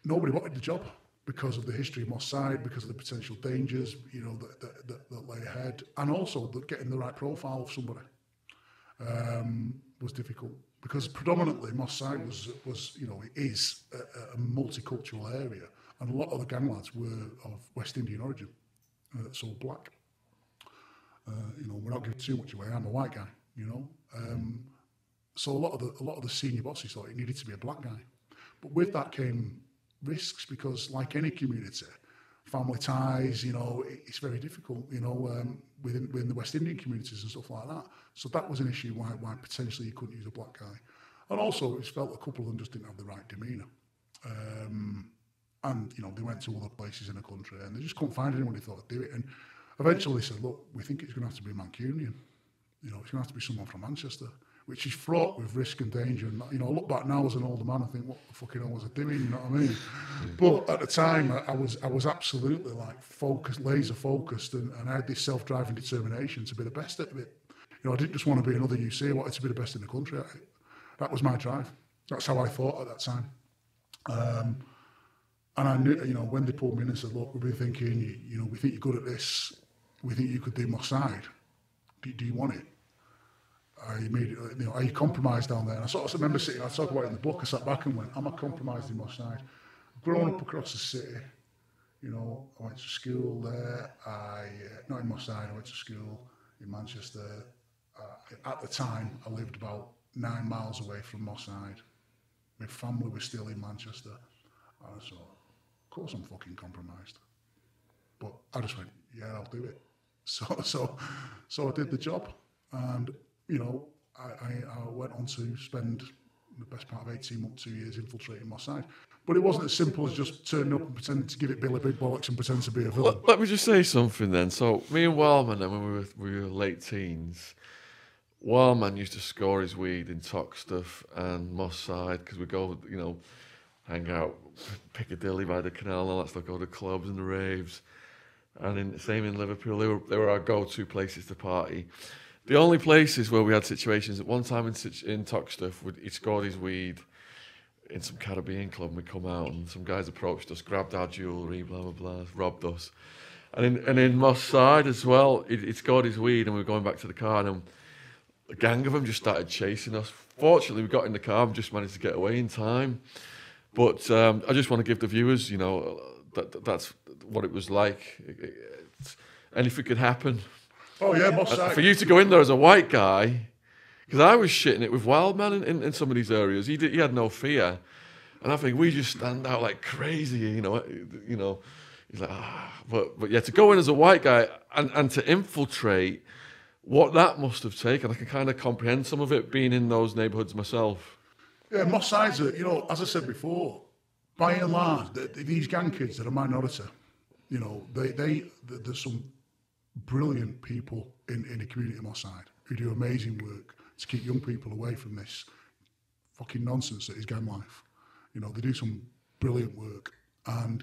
nobody wanted the job because of the history of Moss Side, because of the potential dangers, you know, that lay ahead, and also that getting the right profile of somebody was difficult, because predominantly Moss Side was you know, it is a multicultural area, and a lot of the gang lads were of West Indian origin, so black. You know, we're not giving too much away. I'm a white guy, you know. So a lot of the senior bosses thought it needed to be a black guy, but with that came risks, because like any community, family ties, you know, it's very difficult, you know, within the West Indian communities and stuff like that. So that was an issue why potentially you couldn't use a black guy, and also it felt a couple of them just didn't have the right demeanour. And you know, they went to other places in the country and they just couldn't find anyone who thought they'd do it. And eventually they said, look, we think it's going to have to be a Mancunian. You know, it's going to have to be someone from Manchester, which is fraught with risk and danger. And, you know, I look back now as an older man, I think, what the fucking hell was I doing? You know what I mean? But at the time, I was absolutely like focused, laser focused, and I had this self-driving determination to be the best at it. You know, I didn't just want to be another UC, I wanted to be the best in the country at it. That was my drive. That's how I thought at that time. And I knew, you know, when they pulled me in and said, look, we've been thinking, you know, we think you're good at this. We think you could do Moss Side. Do you want it? I immediately, you know, are you compromised down there? And I sort of remember sitting, I talk about it in the book, I sat back and went, am I compromised in Moss Side? Grown up across the city, You know, I went to school there. Not in Massey, I went to school in Manchester. At the time, I lived about 9 miles away from Massey. My family was still in Manchester. And I thought, of course I'm fucking compromised. But I just went, yeah, I'll do it. So I did the job. And, you know, I went on to spend the best part of 18 months, 2 years infiltrating Massey. But it wasn't as simple as just turning up and pretending to give it Billy Big Bollocks and pretend to be a villain. Let me just say something then. So me and Wildman, then when we were late teens, Wildman used to score his weed in Toxteth and Moss Side because we go, you know, hang out Piccadilly by the canal and all that stuff, go to clubs and the raves. And same in Liverpool, they were our go-to places to party. The only places where we had situations, at one time in Toxteth, he scored his weed in some Caribbean club, and we come out and some guys approached us, grabbed our jewellery, blah, blah, blah, robbed us. And in Moss Side as well, he'd scored his weed and we were going back to the car and a gang of them just started chasing us. Fortunately, we got in the car and just managed to get away in time. But I just want to give the viewers, you know, that's what it was like. Anything could happen. Oh, yeah, Moss Side. For you to go in there as a white guy, because I was shitting it with Wildman in some of these areas. He had no fear. And I think we just stand out like crazy, you know. He's like, But yeah, to go in as a white guy and to infiltrate, what that must have taken, I can kind of comprehend some of it being in those neighbourhoods myself. Yeah, Moss Side's, you know, as I said before, by and large, these gang kids are a minority. You know, there's some brilliant people in the community of Moss Side who do amazing work to keep young people away from this fucking nonsense that is gang life. You know, they do some brilliant work. And,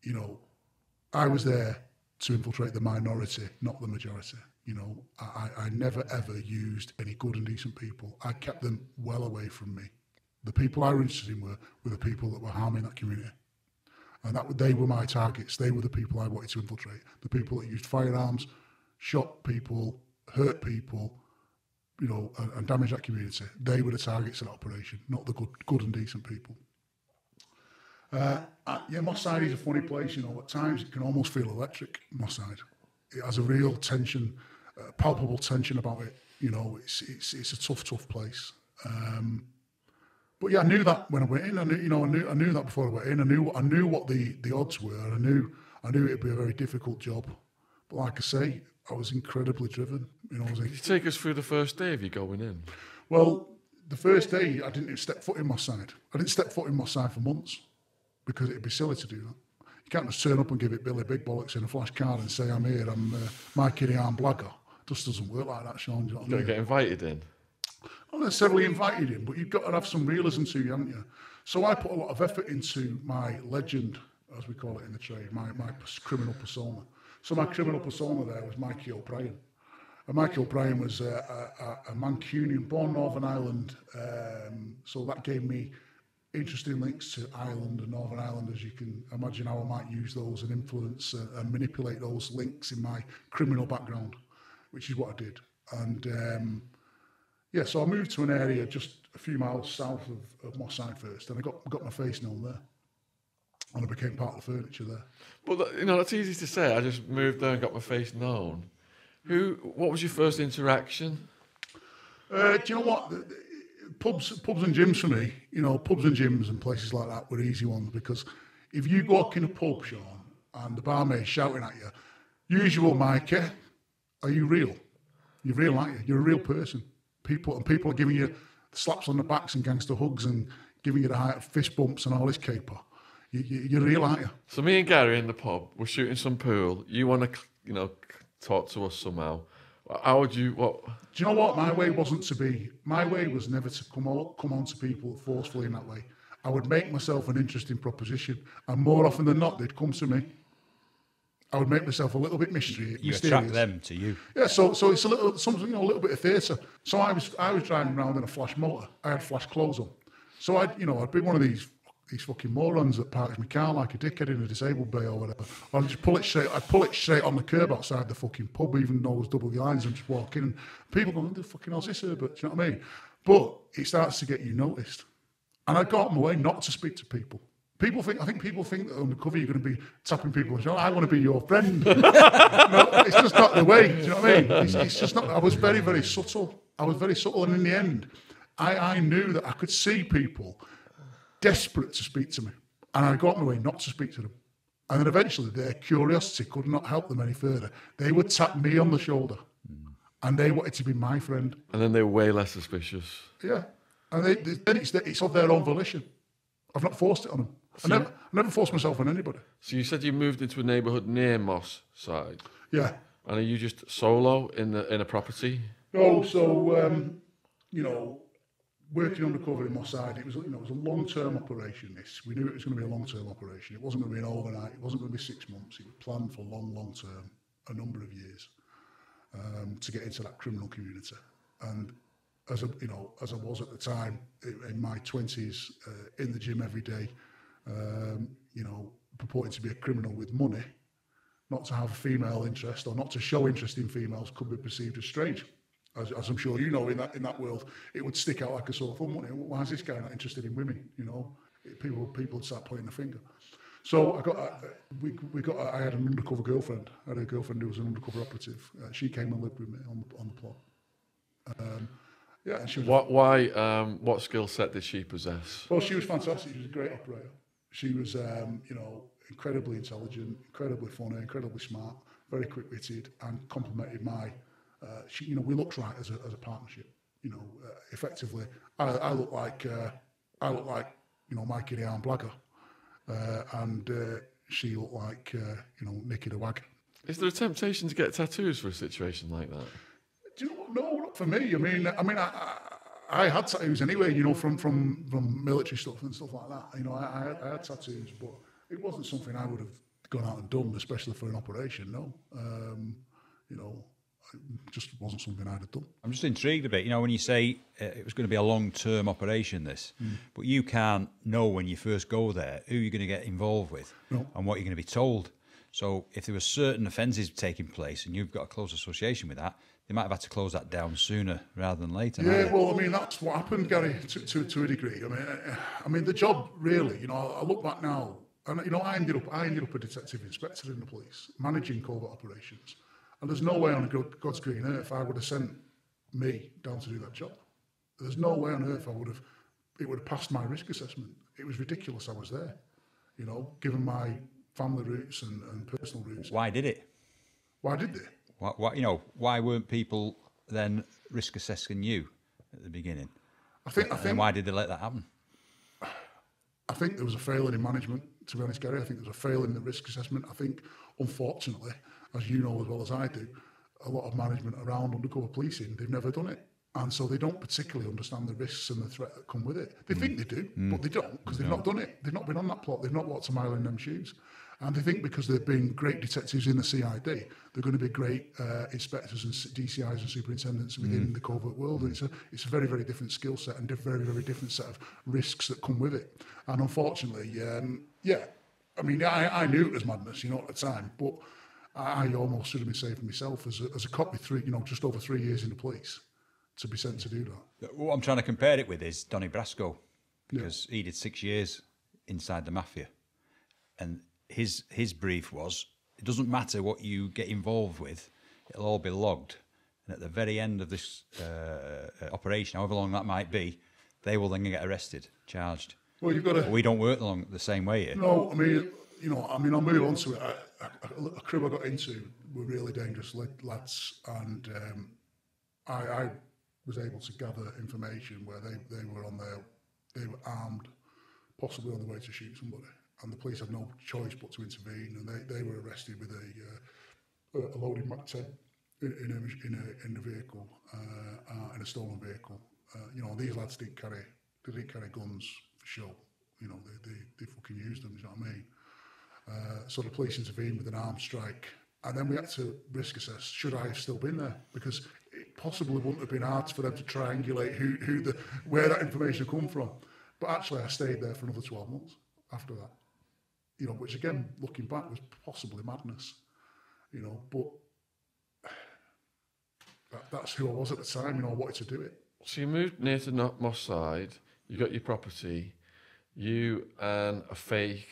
you know, I was there to infiltrate the minority, not the majority. You know, I never ever used any good and decent people. I kept them well away from me. The people I was interested in were the people that were harming that community. And they were my targets. They were the people I wanted to infiltrate. The people that used firearms, shot people, hurt people, you know, and damaged that community. They were the targets of that operation, not the good and decent people. Yeah, Moss Side is a funny place, you know. At times it can almost feel electric, Moss Side. It has a real tension, palpable tension about it. You know, it's a tough place. But yeah, I knew that when I went in. I knew that before I went in. I knew what the odds were. And I knew it'd be a very difficult job. But like I say, I was incredibly driven. You know, Could you take us through the first day of you going in? Well, the first day I didn't even step foot in Moss Side. I didn't step foot in Moss Side for months because it'd be silly to do that. You can't just turn up and give it Billy Big Bollocks in a flash card and say, I'm here, I'm my kiddie arm blagger. It just doesn't work like that, Sean. Do you know what I mean? Got to get invited in. Not necessarily invited in, but you've got to have some realism to you, haven't you? So I put a lot of effort into my legend, as we call it in the trade, my criminal persona. So my criminal persona there was Mikey O'Brien. And Mikey O'Brien was a Mancunian, born Northern Ireland, so that gave me interesting links to Ireland and Northern Ireland, as you can imagine how I might use those and influence and manipulate those links in my criminal background, which is what I did. And yeah, so I moved to an area just a few miles south of Moss Side first, and I got my face known there, and I became part of the furniture there. But you know, that's easy to say. I just moved there and got my face known. What was your first interaction? Do you know what? Pubs and gyms for me, you know, pubs and gyms and places like that were easy ones, because if you walk in a pub, Sean, and the barmaid's shouting at you, usual Mikey, are you real? You're real, aren't you? You're a real person. People are giving you slaps on the backs and gangster hugs and giving you the high fist bumps and all this caper. You're real, aren't you? So me and Gary in the pub, we're shooting some pool. You want to, you know, talk to us somehow. How would you, what? Do you know what? My way wasn't to be, my way was never to come on to people forcefully in that way. I would make myself an interesting proposition, and more often than not, they'd come to me. I would make myself a little bit mysterious. You attract them to you. Yeah, so it's a little something, you know, a little bit of theatre. So I was driving around in a flash motor. I had flash clothes on. So I'd be one of these fucking morons that parks my car like a dickhead in a disabled bay or whatever. I'd just pull it straight on the curb outside the fucking pub, even though there's double lines, and just walk in, and people go, "Who the fucking hell's this here?" But do you know what I mean? But it starts to get you noticed. And I got my way not to speak to people. I think people think that undercover you're going to be tapping people and saying, I want to be your friend. No, it's just not the way. Do you know what I mean? It's just not. I was very, very subtle. And in the end, I knew that I could see people desperate to speak to me, and I got in the way not to speak to them. And then eventually, their curiosity could not help them any further. They would tap me on the shoulder, and they wanted to be my friend. And then they were way less suspicious. Yeah, and then it's of their own volition. I've not forced it on them. I never forced myself on anybody. So you said you moved into a neighbourhood near Moss Side. Yeah. And are you just solo in a property? No, so working undercover in Moss Side, it was a long-term operation. We knew it was going to be a long-term operation. It wasn't going to be an overnight. It wasn't going to be 6 months. It was planned for long-term, a number of years, to get into that criminal community. And as I was at the time in my 20s, in the gym every day, purporting to be a criminal with money, not to have a female interest or not to show interest in females could be perceived as strange. As I'm sure you know, in that world, it would stick out like a sore thumb. Why is this guy not interested in women? People would start pointing the finger. So I had an undercover girlfriend. I had a girlfriend who was an undercover operative. She came and lived with me on the plot. And she was. What skill set did she possess? Well, she was fantastic. She was a great operator. She was, incredibly intelligent, incredibly funny, incredibly smart, very quick-witted, and complemented my. We looked right as a partnership. Effectively, I look like Mikey the Arm Blagger, and she looked like Nicky the Wag. Is there a temptation to get tattoos for a situation like that? Do you know what? No, not for me. I had tattoos anyway. From military stuff and stuff like that. I had tattoos, but it wasn't something I would have gone out and done, especially for an operation. No. It just wasn't something I'd have done. I'm just intrigued a bit, when you say it was going to be a long-term operation, but you can't know when you first go there who you're going to get involved with and what you're going to be told. So if there were certain offences taking place and you've got a close association with that, they might have had to close that down sooner rather than later. Yeah, well, that's what happened, Gary, to a degree. The job really, I look back now, and I ended up a detective inspector in the police, managing covert operations. And there's no way on God's green earth I would have sent me down to do that job. There's no way on earth it would have passed my risk assessment. It was ridiculous I was there, given my family roots and personal roots. Why did it? Why did they? Why weren't people then risk assessing you at the beginning? I think. And why did they let that happen? I think there was a failing in management, to be honest, Gary. I think there was a failing in the risk assessment. I think, unfortunately, as you know as well as I do, a lot of management around undercover policing, they've never done it. And so they don't particularly understand the risks and the threat that come with it. They think they do, but they don't, because they've not done it. They've not been on that plot. They've not walked a mile in them shoes. And they think because they've been great detectives in the CID, they're going to be great inspectors and DCIs and superintendents within the covert world. And it's a very, very different skill set and very, very different set of risks that come with it. And unfortunately, I knew it was madness, at the time, but I almost should have been saving myself as a cop with just over 3 years in the police to be sent to do that. What I'm trying to compare it with is Donny Brasco, because he did 6 years inside the mafia, and his brief was, it doesn't matter what you get involved with, it'll all be logged, and at the very end of this operation, however long that might be, they will then get arrested, charged. Well, you've got to. We don't work the same way here. No, I'll move on to it. A crew I got into were really dangerous lads, and I was able to gather information where they were armed, possibly on the way to shoot somebody, and the police had no choice but to intervene, and they were arrested with a loaded Mac-10 in a vehicle, in a stolen vehicle. These lads didn't carry guns for show. They fucking used them. You know what I mean? So the police intervened with an armed strike, and then we had to risk assess, should I have still been there? Because it possibly wouldn't have been hard for them to triangulate where that information come from. But actually I stayed there for another 12 months after that, which again, looking back, was possibly madness, but that's who I was at the time, I wanted to do it. So you moved near to Moss Side, you got your property, You and a fake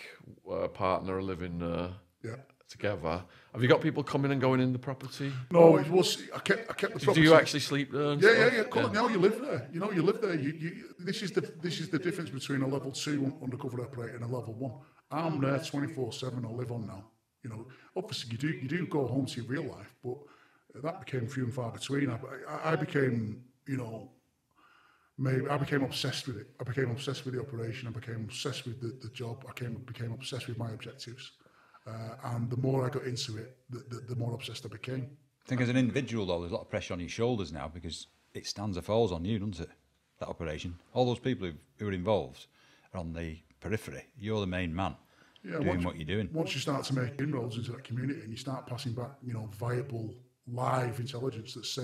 partner are living Yeah. together. Have you got people coming and going in the property? No, it was. I kept the property. Do you actually sleep there? And Yeah, stuff? yeah. Come on, now you live there. You know, you live there. This is the difference between a level 2 undercover operator and a level 1. I'm there 24/7. I live on now. You know, obviously you do go home to your real life, but that became few and far between. I became, you know, maybe I became obsessed with it. I became obsessed with the operation. I became obsessed with the job. I became obsessed with my objectives. And the more I got into it, the more obsessed I became. I think as an individual, though, there's a lot of pressure on your shoulders now because it stands or falls on you, doesn't it? That operation. All those people who are involved are on the periphery. You're the main man doing what you're doing. Once you start to make inroads into that community and you start passing back, you know, viable, live intelligence that's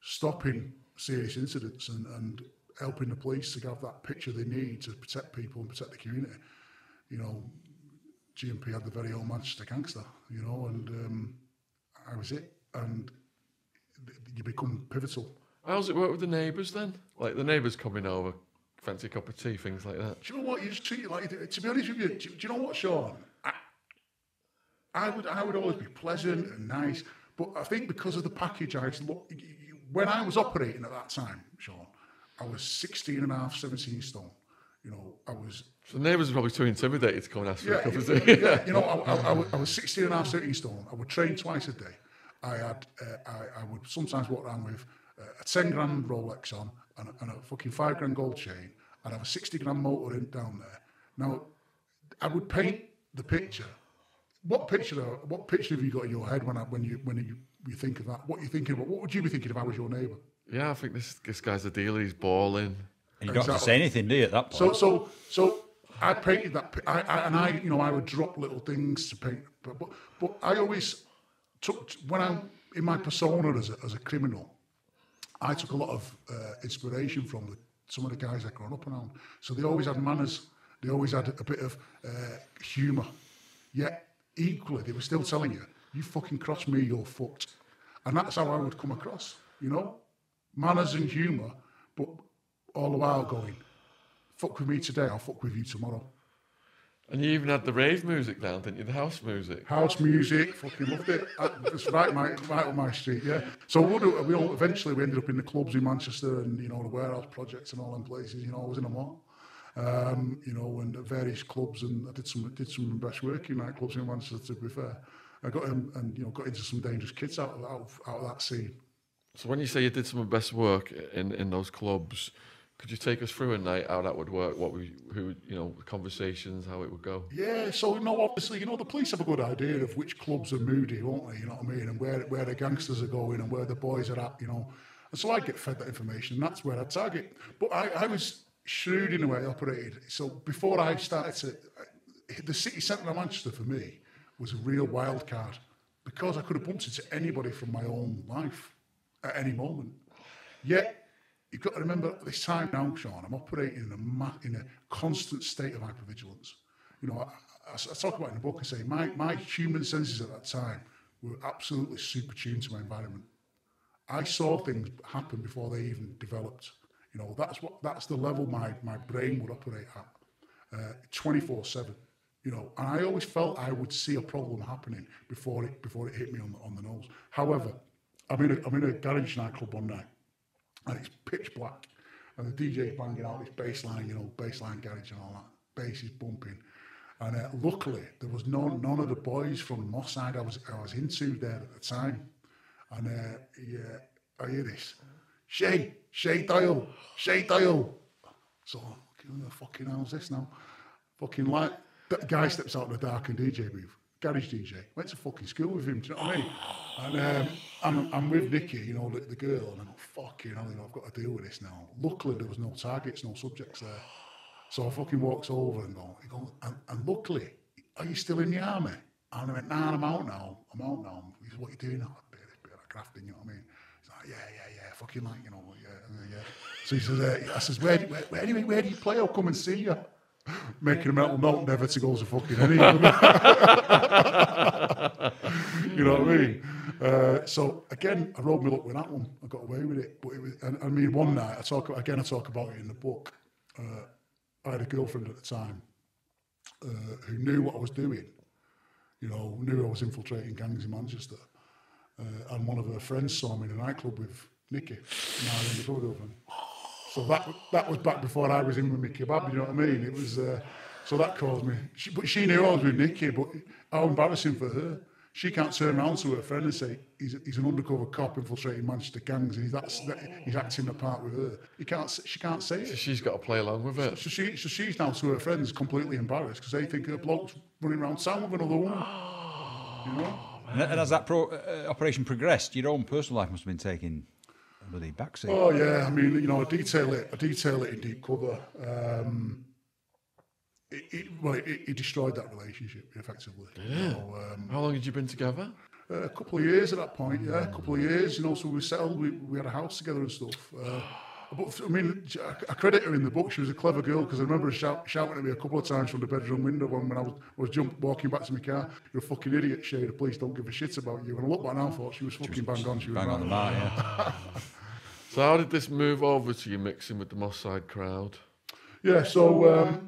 stopping serious incidents and helping the police to have that picture they need to protect people and protect the community, you know, G&P had the very own Manchester gangster, you know, and I was it. And you become pivotal. How's it work with the neighbours then? Like the neighbours coming over, fancy a cup of tea, things like that. Do you know what? You just treat it like you do. To be honest with you, do you know what, Sean? I would always be pleasant and nice, but I think because of the package when I was operating at that time, Sean, I was 16 and a half, 17 stone. You know, I was... So the neighbours are probably too intimidated to come and ask for a cup of tea. Yeah, you know, I was 16 and a half, 17 stone. I would train twice a day. I would sometimes walk around with a 10 grand Rolex on and a fucking 5 grand gold chain. I'd have a 60 grand motor in down there. Now, I would paint the picture. What picture have you got in your head when you think of that? What are you thinking about? What would you be thinking if I was your neighbour? Yeah, I think this guy's a dealer. He's balling. And you don't have to say anything, do you, at that point? So I painted that, I would drop little things to paint, but I always took, when I'm in my persona as a criminal, I took a lot of inspiration from some of the guys I'd grown up around. So they always had manners, they always had a bit of humour, yet equally they were still telling you, you fucking cross me, you're fucked. And that's how I would come across, you know? Manners and humour, but all the while going, fuck with me today, I'll fuck with you tomorrow. And you even had the rave music down, didn't you? The house music. House music, fucking loved it. It's right on my street, yeah. So eventually we ended up in the clubs in Manchester and, you know, the warehouse projects and all them places, you know, I was in them all. You know, and at various clubs, and I did some of the best work in nightclubs in Manchester, to be fair. I got into some dangerous kids out of that scene. So when you say you did some of the best work in those clubs, could you take us through a night, how that would work, the conversations, how it would go? Yeah, so, you know, obviously, you know, the police have a good idea of which clubs are moody, won't they, you know what I mean, and where the gangsters are going and where the boys are at, you know. And so I get fed that information, and that's where I target. But I was shrewd in the way I operated. So before I started the city centre of Manchester for me was a real wild card because I could have bumped into anybody from my own life at any moment. Yet, you've got to remember at this time now, Sean, I'm operating in a constant state of hypervigilance. You know, I talk about it in the book and say my human senses at that time were absolutely super tuned to my environment. I saw things happen before they even developed. You know, that's the level my brain would operate at, 24/7. You know, and I always felt I would see a problem happening before it hit me on the nose. However, I'm in a garage nightclub one night, and it's pitch black, and the DJ's banging out this bassline, you know, bassline garage and all that. Bass is bumping, and luckily there was none of the boys from the Moss side I was into there at the time, and I hear this, Shay Doyle. So who the fucking hell's this now? Fucking like that guy steps out of the darkened DJ booth. Garage DJ. Went to fucking school with him, do you know what I mean? And I'm with Nikki, you know, the girl, and I'm fucking hell, you know, I've got to deal with this now. Luckily, there was no targets, no subjects there. So I fucking walks over and go, and luckily, are you still in the army? And I went, nah, I'm out now. He said, what are you doing? Oh, a bit of crafting, you know what I mean? He's like, yeah, fucking like, you know, yeah. So he says, I says, where do you play? I'll come and see you. Making a mental note never to go to fucking any of them. You know what I mean? So again, I rode my luck with that one. I got away with it. But it was, and I mean, one night I talk about it in the book. I had a girlfriend at the time who knew what I was doing, knew I was infiltrating gangs in Manchester. And one of her friends saw me in a nightclub with Nikki, my undercover girlfriend. So that was back before I was in with Mickey Kebab, you know what I mean? It was, so that caused me, but she knew I was with Nikki, but how embarrassing for her. She can't turn around to her friend and say, he's an undercover cop infiltrating Manchester gangs and he's acting a part with her. She can't say it. So she's got to play along with it. So she's now to her friends completely embarrassed because they think her bloke's running around town with another woman. And as that operation progressed, your own personal life must have been taking a bloody backseat. Oh yeah, I mean, I detail it in Deep Cover. It destroyed that relationship effectively. Yeah. How long had you been together? A couple of years at that point, yeah, a couple of years. So we settled. We had a house together and stuff. But I mean, I credit her in the book. She was a clever girl because I remember her shouting at me a couple of times from the bedroom window when I was walking back to my car. You're a fucking idiot, Shay. The police don't give a shit about you. And I look back now and thought she was fucking bang on. She was bang on the mark, yeah. So how did this move over to you mixing with the Moss Side crowd? Yeah, so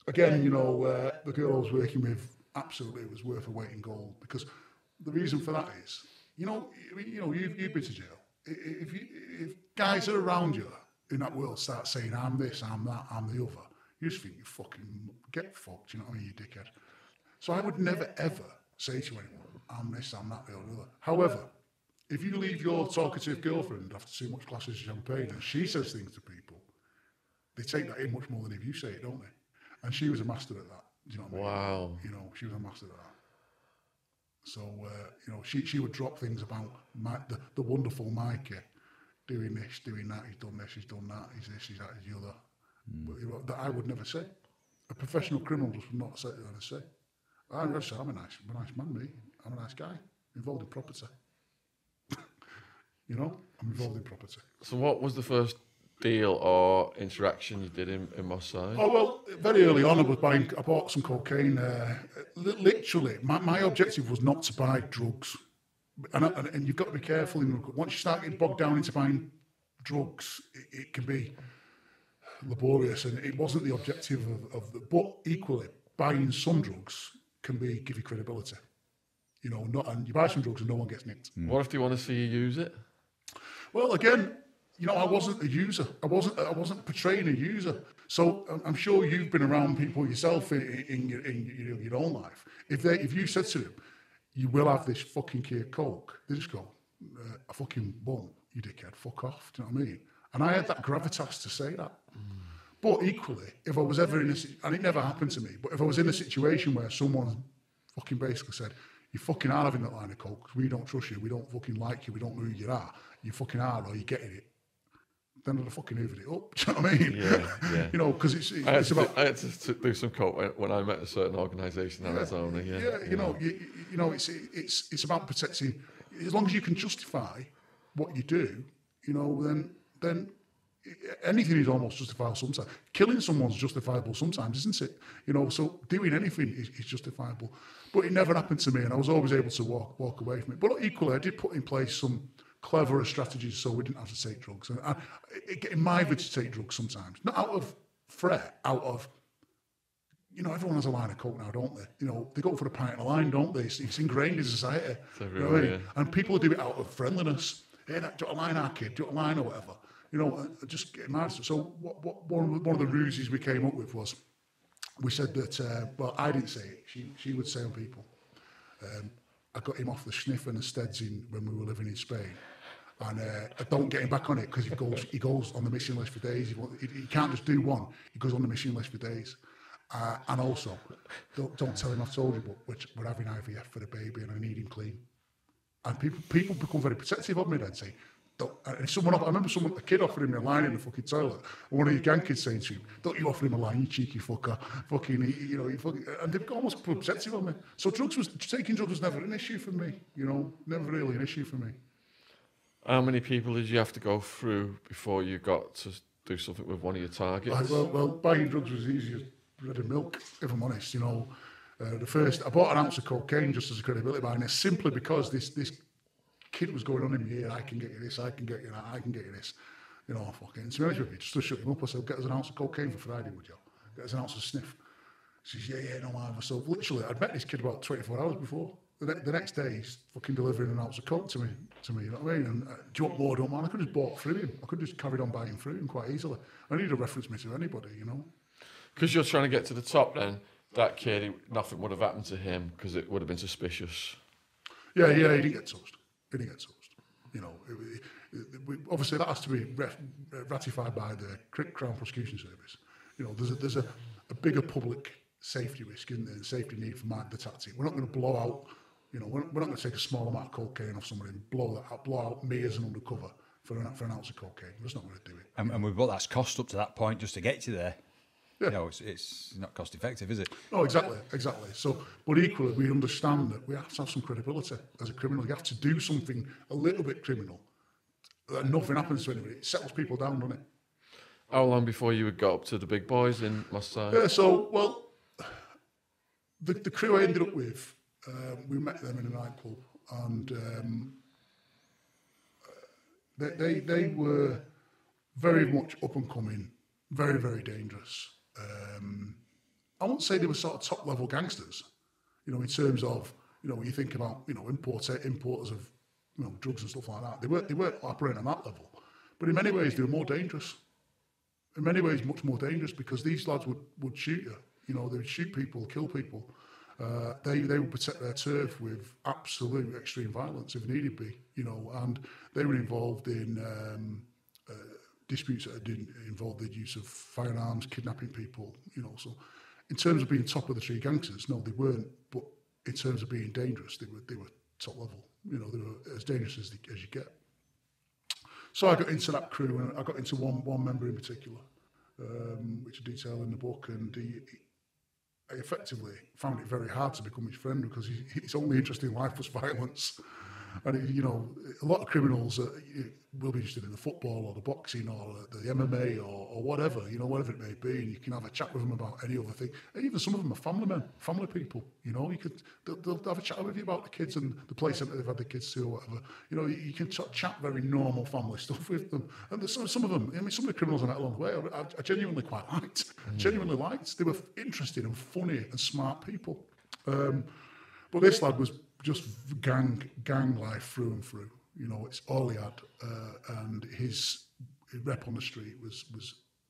again, the girl I was working with, absolutely, it was worth a weight in gold because the reason for that is, you've been to jail. If guys are around you in that world start saying, I'm this, I'm that, I'm the other, you just think you fucking get fucked, you know what I mean, you dickhead. So I would never, ever say to anyone, I'm this, I'm that, the other. However, if you leave your talkative girlfriend after too much glasses of champagne and she says things to people, they take that in much more than if you say it, don't they? And she was a master at that. Do you know what I mean? Wow. She was a master at that. So, she would drop things about the wonderful Mikey doing this, doing that, he's done this, he's done that, he's this, he's that, he's the other. But, that I would never say. A professional criminal just would not say it. I'm a nice man, me. I'm a nice guy, involved in property. I'm involved in property. So what was the first deal or interaction you did in Moss Side? Oh, well, very early on I bought some cocaine. Literally, my objective was not to buy drugs. And you've got to be careful. Once you start getting bogged down into buying drugs, it can be laborious. And it wasn't the objective but equally, buying some drugs can give you credibility. And you buy some drugs and no one gets nicked. What if they want to see you use it? Well, again, I wasn't a user. I wasn't portraying a user. So I'm sure you've been around people yourself in your own life. If you said to them, you will have this fucking key of coke, they just go, a fucking bum, you dickhead, fuck off. Do you know what I mean? And I had that gravitas to say that. But equally, if I was ever and it never happened to me, but if I was in a situation where someone fucking basically said, you fucking are having that line of coke, because we don't trust you, we don't fucking like you, we don't know who you are, you fucking are, or you're getting it, then I'd have fucking hoovered it up. Do you know what I mean? Yeah. Because it's about. I had to do some coke when I met a certain organisation in Arizona. It's about protecting. As long as you can justify what you do, then anything is almost justifiable sometimes. Killing someone's justifiable sometimes, isn't it? So doing anything is justifiable. But it never happened to me, and I was always able to walk away from it. But equally, I did put in place some cleverer strategies so we didn't have to take drugs. And it getting mired to take drugs sometimes, not out of threat, out of, everyone has a line of coke now, don't they? They go for a pint and a line, don't they? It's ingrained in society. Yeah. And people do it out of friendliness. Hey, do you want a line, our kid? Do you want a line or whatever? Just getting married. So one of the ruses we came up with was, we said that, I didn't say it, she would say on people. I got him off the sniff and the steads when we were living in Spain. And I don't get him back on it because he goes on the missing list for days. He can't just do one. He goes on the missing list for days. And also, don't tell him I've told you, but we're having IVF for the baby and I need him clean. And people become very protective of me then, say, I remember a kid offering me a line in the fucking toilet, and one of your gang kids saying to him, don't you offer him a line, you cheeky fucker, and they've got almost protective of me. So taking drugs was never an issue for me, never really an issue for me. How many people did you have to go through before you got to do something with one of your targets? Well, buying drugs was easy as bread and milk, if I'm honest, I bought an ounce of cocaine just as a credibility buyer, simply because this kid was going on in me, I can get you this, I can get you that, I can get you this. You know, fucking, to be honest with you, just to shut him up, I said, get us an ounce of cocaine for Friday, would you? Get us an ounce of sniff. He says, yeah, no matter. So literally, I'd met this kid about 24 hours before. The next day, he's fucking delivering an ounce of coke to me, you know what I mean? And do you want more? Don't mind. I could just bought through him. I could just carried on buying through him quite easily. I need to reference me to anybody, you know? Because you're trying to get to the top then, that kid, nothing would have happened to him because it would have been suspicious. Yeah, he didn't get toast. You know, obviously that has to be ratified by the Crown Prosecution Service. You know, there's a bigger public safety risk in there, safety need for the tactic. We're not going to blow out, you know, we're not going to take a small amount of cocaine off somebody and blow out me as an undercover for an ounce of cocaine. We're just not going to do it. And we've got that's cost up to that point just to get you there. Yeah. You know, it's not cost effective, is it? No, exactly. So, but equally, we understand that we have to have some credibility as a criminal. You have to do something a little bit criminal. That nothing happens to anybody. It settles people down, doesn't it? How long before you would go up to the big boys in Massey? Well, the crew I ended up with, we met them in a nightclub, and they were very much up and coming, very, very dangerous. I wouldn't say they were sort of top level gangsters, you know, in terms of, you know, when you think about, you know, importers of, you know, drugs and stuff like that. They weren't operating on that level, but in many ways they were more dangerous. In many ways, much more dangerous, because these lads would shoot you. You know, they would shoot people, kill people. They would protect their turf with absolute extreme violence if needed be. You know, and they were involved in disputes that involved the use of firearms, kidnapping people. You know, so in terms of being top of the tree gangsters, no, they weren't. But in terms of being dangerous, they were top level. You know, they were as dangerous as you get. So I got into that crew, and I got into one member in particular, which I detail in the book, and I effectively found it very hard to become his friend, because his only interest in life was violence. And, you know, a lot of criminals will be interested in the football or the boxing or the MMA or whatever, you know, whatever it may be, and you can have a chat with them about any other thing. And even some of them are family people, you know, they'll have a chat with you about the kids and the place that they've had the kids to or whatever. You know, you can chat very normal family stuff with them. And there's some of them, I mean, some of the criminals I met along the way, I genuinely quite liked. Genuinely liked. They were interesting and funny and smart people. But this lad was just gang life through and through. You know, it's all he had, and his rep on the street was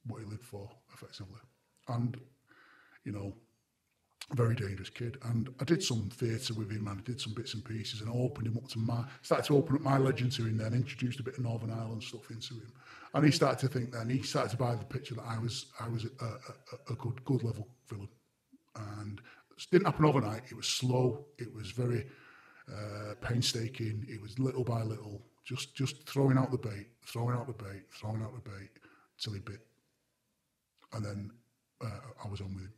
what he lived for, effectively. And, you know, a very dangerous kid. And I did some theatre with him, and I did some bits and pieces, and I opened him up to started to open up my legend to him then, introduced a bit of Northern Ireland stuff into him. And he started to think then, he started to buy the picture that I was a good level villain. And it didn't happen overnight. It was slow. It was very painstaking. It was little by little, just throwing out the bait, till he bit. And then I was on with him.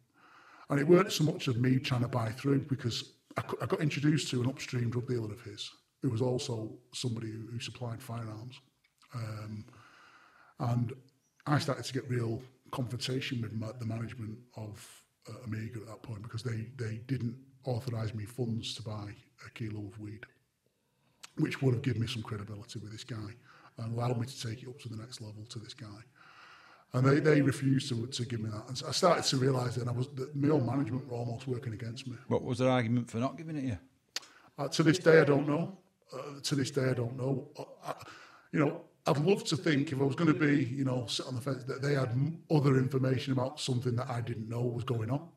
And it weren't so much of me trying to buy through, because I got introduced to an upstream drug dealer of his, who was also somebody who supplied firearms. And I started to get real confrontation with the management of Amiga at that point, because they didn't authorise me funds to buy a kilo of weed, which would have given me some credibility with this guy and allowed me to take it up to the next level to this guy. And they refused to give me that. And so I started to realise that my own management were almost working against me. What was their argument for not giving it you? To this day, I don't know. You know, I'd love to think, if I was going to be, you know, sit on the fence, that they had other information about something that I didn't know was going on,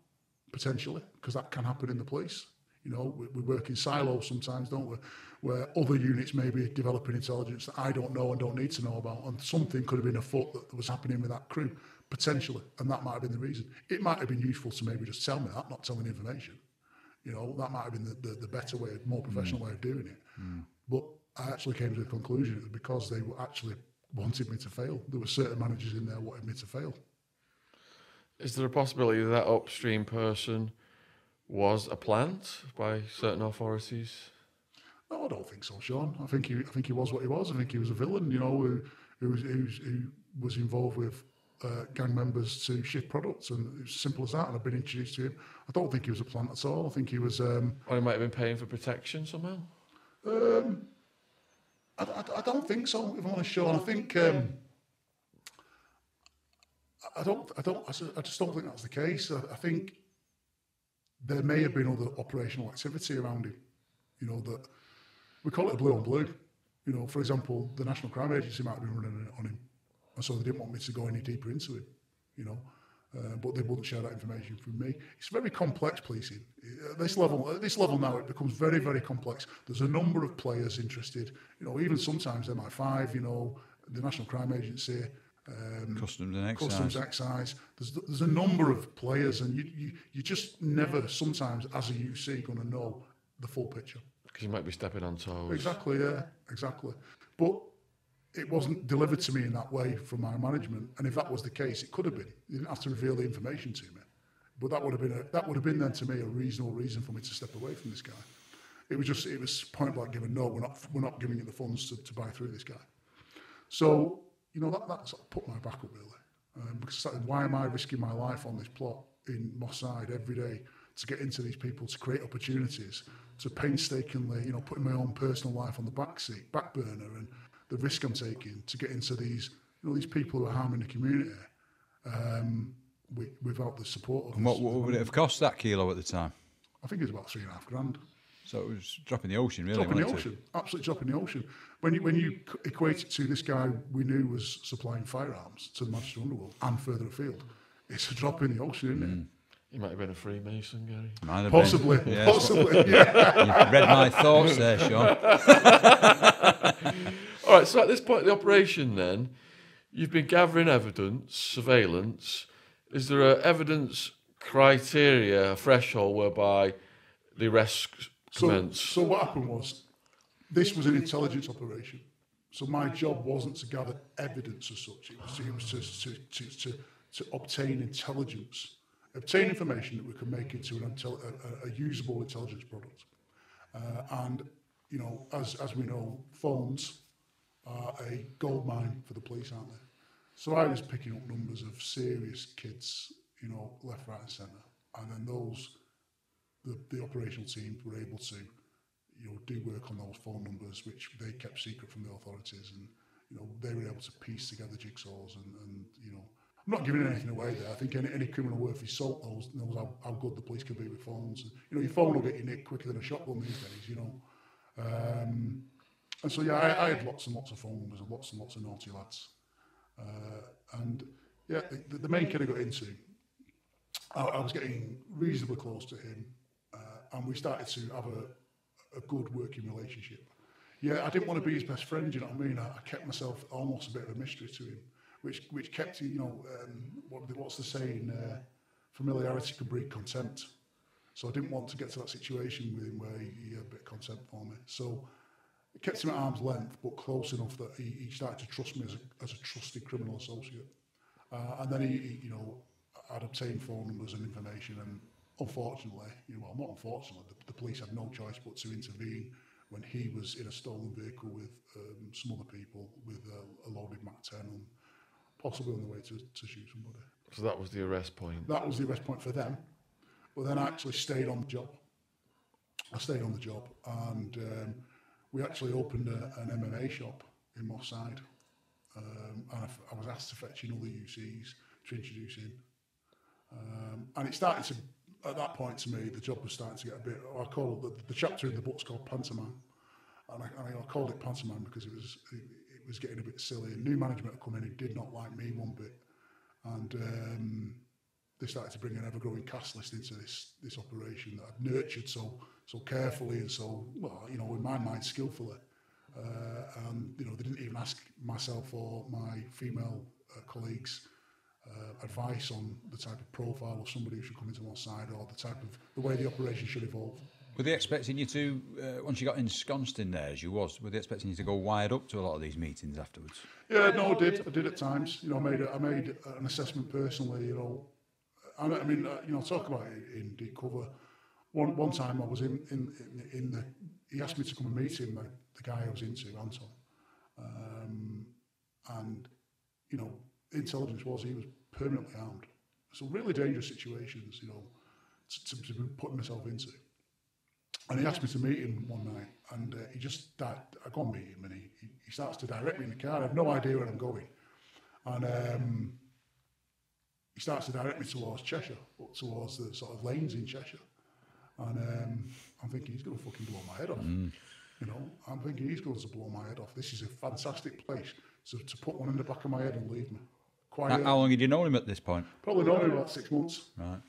potentially, because that can happen in the police. You know, we work in silos sometimes, don't we, where other units may be developing intelligence that I don't know and don't need to know about, and something could have been afoot that was happening with that crew, potentially, and that might have been the reason. It might have been useful to maybe just tell me that, not tell me the information. You know, that might have been the better way, more professional way of doing it. But I actually came to the conclusion it was because they were actually wanted me to fail. There were certain managers in there wanted me to fail. Is there a possibility that upstream person was a plant by certain authorities? No, I don't think so, Sean. I think he was what he was. I think he was a villain, you know, who was involved with gang members to shift products, and it's as simple as that. And I've been introduced to him. I don't think he was a plant at all. I think he was. Or he might have been paying for protection somehow. I don't think so, if I'm honest, Sean. I think I just don't think that's the case. I think there may have been other operational activity around him. You know, that we call it a blue on blue. You know, for example, the National Crime Agency might have been running on him, and so they didn't want me to go any deeper into it. You know, but they wouldn't share that information from me. It's very complex policing. At this level now, it becomes very, very complex. There's a number of players interested. You know, even sometimes MI5. You know, the National Crime Agency. Customs and excise. There's a number of players, and you just never sometimes as a UC going to know the full picture. Because you might be stepping on toes. Exactly, yeah, exactly. But it wasn't delivered to me in that way from my management, and if that was the case, it could have been. You didn't have to reveal the information to me, but that would have been then to me a reasonable reason for me to step away from this guy. It was point blank given. No, we're not giving you the funds to buy through this guy. So. You know, that sort of put my back up really, because why am I risking my life on this plot in Moss Side every day to get into these people, to create opportunities, to painstakingly, you know, putting my own personal life on the back burner, and the risk I'm taking to get into these, you know, these people who are harming the community without the support of. And what would it have cost that kilo at the time? I think it was about $3,500. So it was dropping the ocean, really. Dropping the ocean, absolutely dropping the ocean. When you equate it to this guy we knew was supplying firearms to the Manchester underworld and further afield, it's a drop in the ocean, isn't it? You might have been a Freemason, Gary. Might have possibly, been. possibly. Yeah. You've read my thoughts there, Sean. All right, so at this point of the operation then, you've been gathering evidence, surveillance. Is there a evidence criteria, a threshold whereby the arrests commence? So what happened was, this was an intelligence operation. So my job wasn't to gather evidence as such. It was to obtain intelligence, obtain information that we could make into a usable intelligence product. And you know, as we know, phones are a gold mine for the police, aren't they? So I was picking up numbers of serious kids, you know, left, right, and centre, and then the operational teams were able to, you know, do work on those phone numbers, which they kept secret from the authorities, and you know, they were able to piece together jigsaws, and you know, I'm not giving anything away there. I think any criminal worth his salt knows how good the police can be with phones. And, you know, your phone will get you nicked quicker than a shotgun these days, you know. And so yeah, I had lots and lots of phone numbers and lots of naughty lads. And yeah, the main kid I got into, I was getting reasonably close to him, and we started to have a good working relationship. Yeah, I didn't want to be his best friend, you know what I mean? I kept myself almost a bit of a mystery to him, which kept, you know, what's the saying? Familiarity can breed contempt. So I didn't want to get to that situation with him where he had a bit of contempt for me. So it kept him at arm's length, but close enough that he started to trust me as a trusted criminal associate. And then he, you know, I'd obtained phone numbers and information, and unfortunately, you know, well, not unfortunately, the police had no choice but to intervene when he was in a stolen vehicle with some other people with a loaded MAC-10 and possibly on the way to shoot somebody. So that was the arrest point? That was the arrest point for them. But then I actually stayed on the job. I stayed on the job, and we actually opened an MMA shop in Moss Side. And I was asked to fetch in other UCs to introduce him. And it started to, at that point to me, the job was starting to get a bit, I call it, the chapter in the book's called Pantomime. And I called it Pantomime because it was getting a bit silly. And new management had come in who did not like me one bit. And they started to bring an ever-growing cast list into this operation that I'd nurtured so carefully and so, well, you know, in my mind, skillfully. And, you know, they didn't even ask myself or my female colleagues advice on the type of profile of somebody who should come into one side, or the way the operation should evolve. Were they expecting you to, once you got ensconced in there as you was, were they expecting you to go wired up to a lot of these meetings afterwards? Yeah, no, I did at times. You know, I made an assessment personally, you know. I mean, you know, talk about it in deep cover. One time I was in the, he asked me to come and meet him, the guy I was into, Anton. And, you know, intelligence was he was permanently armed. So really dangerous situations, you know, to be putting myself into. And he asked me to meet him one night, and he just, I go and meet him, and he starts to direct me in the car. I have no idea where I'm going. And he starts to direct me towards Cheshire, up towards the sort of lanes in Cheshire. And I'm thinking he's going to fucking blow my head off. You know, I'm thinking he's going to blow my head off. This is a fantastic place to put one in the back of my head and leave me. How long had you known him at this point? Probably known him about 6 months. Right.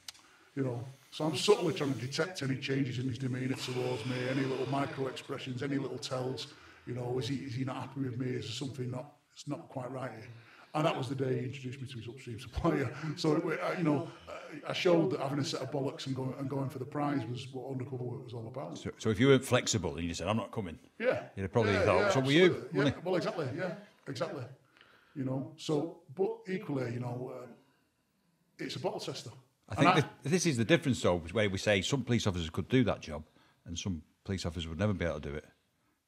You know, so I'm subtly trying to detect any changes in his demeanour towards me, any little micro expressions, any little tells. You know, is he not happy with me? Is there something that's not quite right here? And that was the day he introduced me to his upstream supplier. So, you know, I showed that having a set of bollocks and going for the prize was what undercover work was all about. So if you weren't flexible and you just said, I'm not coming, yeah, you'd have probably thought, so were you? Yeah, well, exactly, yeah, exactly. You know, so, but equally, you know, it's a bottle tester. I think this is the difference, though, where we say some police officers could do that job and some police officers would never be able to do it.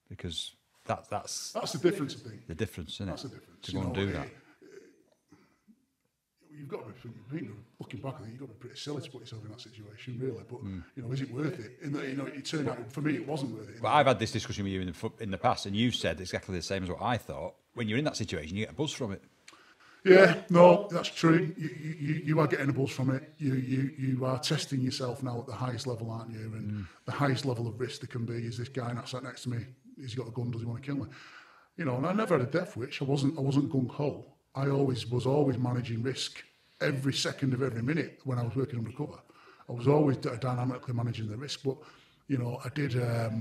Because that's the difference, I think. The difference, isn't it? That's the difference. To go and do that. You've got to be, looking back, I think you've got to be pretty silly to put yourself in that situation, really. But you know, is it worth it? You know, it turned out for me it wasn't worth it. But I've had this discussion with you in the past, and you've said exactly the same as what I thought. When you're in that situation, you get a buzz from it. Yeah, no, that's true. You are getting a buzz from it. You are testing yourself now at the highest level, aren't you? And the highest level of risk there can be is this guy not sat next to me. Has he got a gun? Does he want to kill me? You know, and I never had a death wish. I wasn't gung ho. I was always managing risk every second of every minute when I was working undercover. I was always dynamically managing the risk. But you know, I did get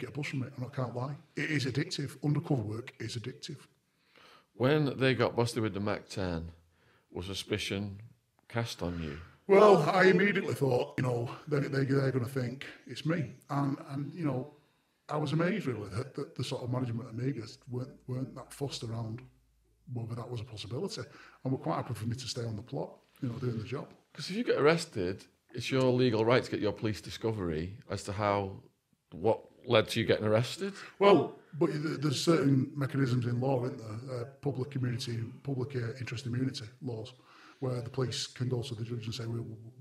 a buzz from it. I can't lie. It is addictive. Undercover work is addictive. When they got busted with the Mac-10, was suspicion cast on you? Well, I immediately thought, you know, they're going to think it's me. And you know, I was amazed really that the sort of management at Amigas weren't that fussed around whether that was a possibility. And were quite happy for me to stay on the plot, you know, doing the job. Because if you get arrested, it's your legal right to get your police discovery as to what led to you getting arrested. Well, but there's certain mechanisms in law, isn't there? Public interest immunity laws, where the police can go to the judge and say,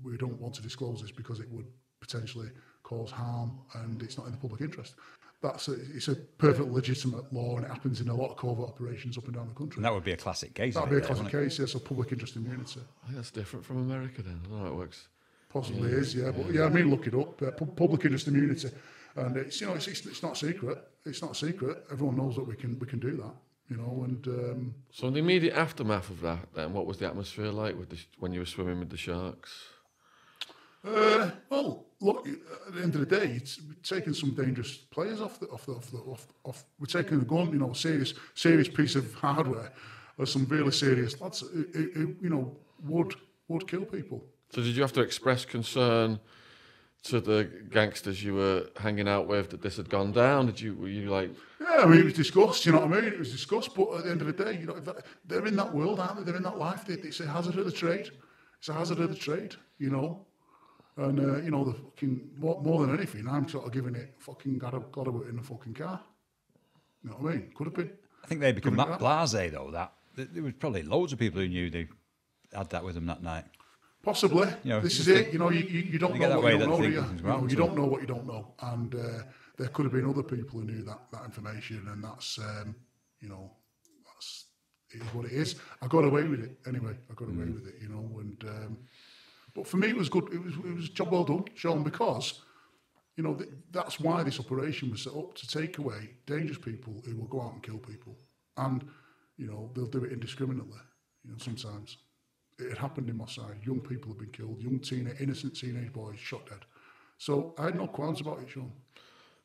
we don't want to disclose this because it would potentially cause harm and it's not in the public interest. It's a perfectly legitimate law, and it happens in a lot of covert operations up and down the country. And that would be a classic case. That would be a classic case, yes, of public interest immunity. I think that's different from America then. I don't know how it works. Possibly is, yeah. But yeah, I mean, look it up. Public interest immunity. And it's, you know, it's not secret. It's not secret. Everyone knows that we can do that, you know. And so in the immediate aftermath of that, then, what was the atmosphere like when you were swimming with the sharks? Well, look, at the end of the day, it's taking some dangerous players off. We're taking a gun, you know, serious piece of hardware, or some really serious lads who you know, would kill people. So did you have to express concern to the gangsters you were hanging out with that this had gone down? Were you like? Yeah, I mean, it was discussed, you know what I mean? It was discussed, but at the end of the day, you know, they're in that world, aren't they? They're in that life. It's a hazard of the trade. It's a hazard of the trade, you know. And, you know, the fucking, more than anything, I'm sort of giving it fucking got to work in the fucking car. You know what I mean? Could have been. I think they become that blasé, though, that there was probably loads of people who knew they had that with them that night. Possibly. You know, this is it. You know, you don't know what you don't know, do you? You don't know what you don't know. And there could have been other people who knew that information, and that's, you know, it is what it is. I got away with it anyway. I got away with it, you know, and... But for me, it was good. It was a job well done, Sean, because, you know, that's why this operation was set up, to take away dangerous people who will go out and kill people. And, you know, they'll do it indiscriminately, you know, sometimes. It had happened in my side. Young people have been killed, innocent teenage boys shot dead. So I had no qualms about it, Sean.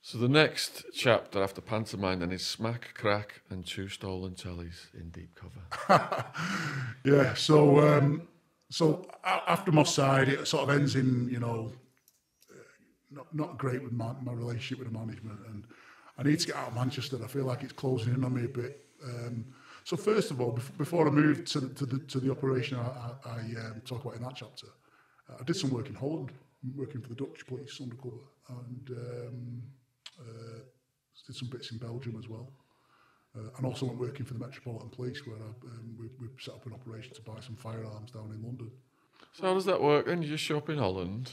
So the next chapter after Pantomime then is Smack, Crack and 2 Stolen Tellies in Deep Cover. Yeah, so after my side, it sort of ends in, you know, not great with my relationship with the management, and I need to get out of Manchester. I feel like it's closing in on me a bit. So first of all, before I moved to the operation I talk about in that chapter, I did some work in Holland, working for the Dutch police undercover, and did some bits in Belgium as well. And also went working for the Metropolitan Police, where we set up an operation to buy some firearms down in London. So how does that work then? You just show up in Holland?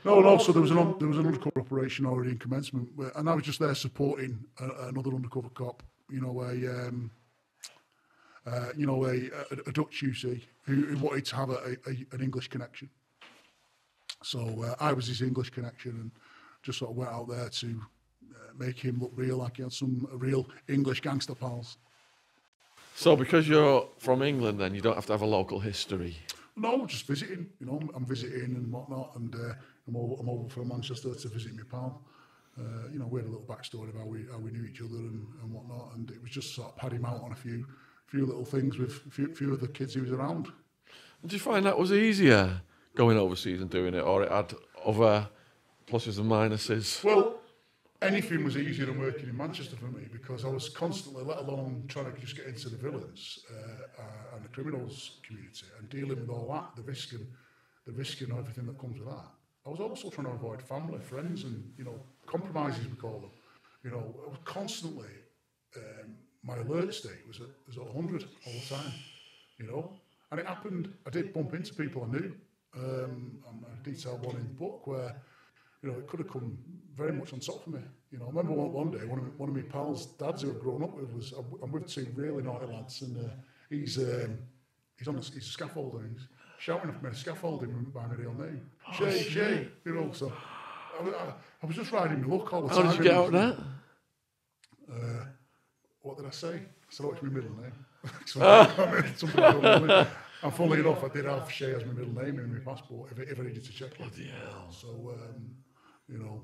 No. So there was an undercover operation already in commencement, and I was just there supporting another undercover cop. You know, you know, a Dutch UC who wanted to have an English connection. So I was his English connection and just sort of went out there to make him look real, like he had some real English gangster pals. So because you're from England, then you don't have to have a local history. No, just visiting. You know, I'm visiting and whatnot, and I'm over from Manchester to visit my pal. You know, we had a little backstory of how we knew each other and whatnot, and it was just sort of pad him out on a few little things with a few of the kids he was around. Did you find that was easier going overseas and doing it, or it had other pluses and minuses? Well, anything was easier than working in Manchester for me because I was constantly, let alone trying to just get into the villains and the criminals community and dealing with all that, the risk and everything that comes with that. I was also trying to avoid family, friends, and you know, compromises we call them. You know, I was constantly my alert state was at 100 all the time. You know, and it happened. I did bump into people I knew. I detailed one in the book where, you know, it could have come very much on top of me. You know, I remember one day one of my pals' dads who I'd grown up with was I'm with two really naughty lads, and he's a scaffolder. And he's shouting at me a scaffolding by my real name, Shay. You know, so I was just riding my luck all the time. How did you get out of that? What did I say? I said, "Oh, it's my middle name." And funnily enough, I did have Shay as my middle name in my passport if I needed to check it. Bloody hell. So, you know,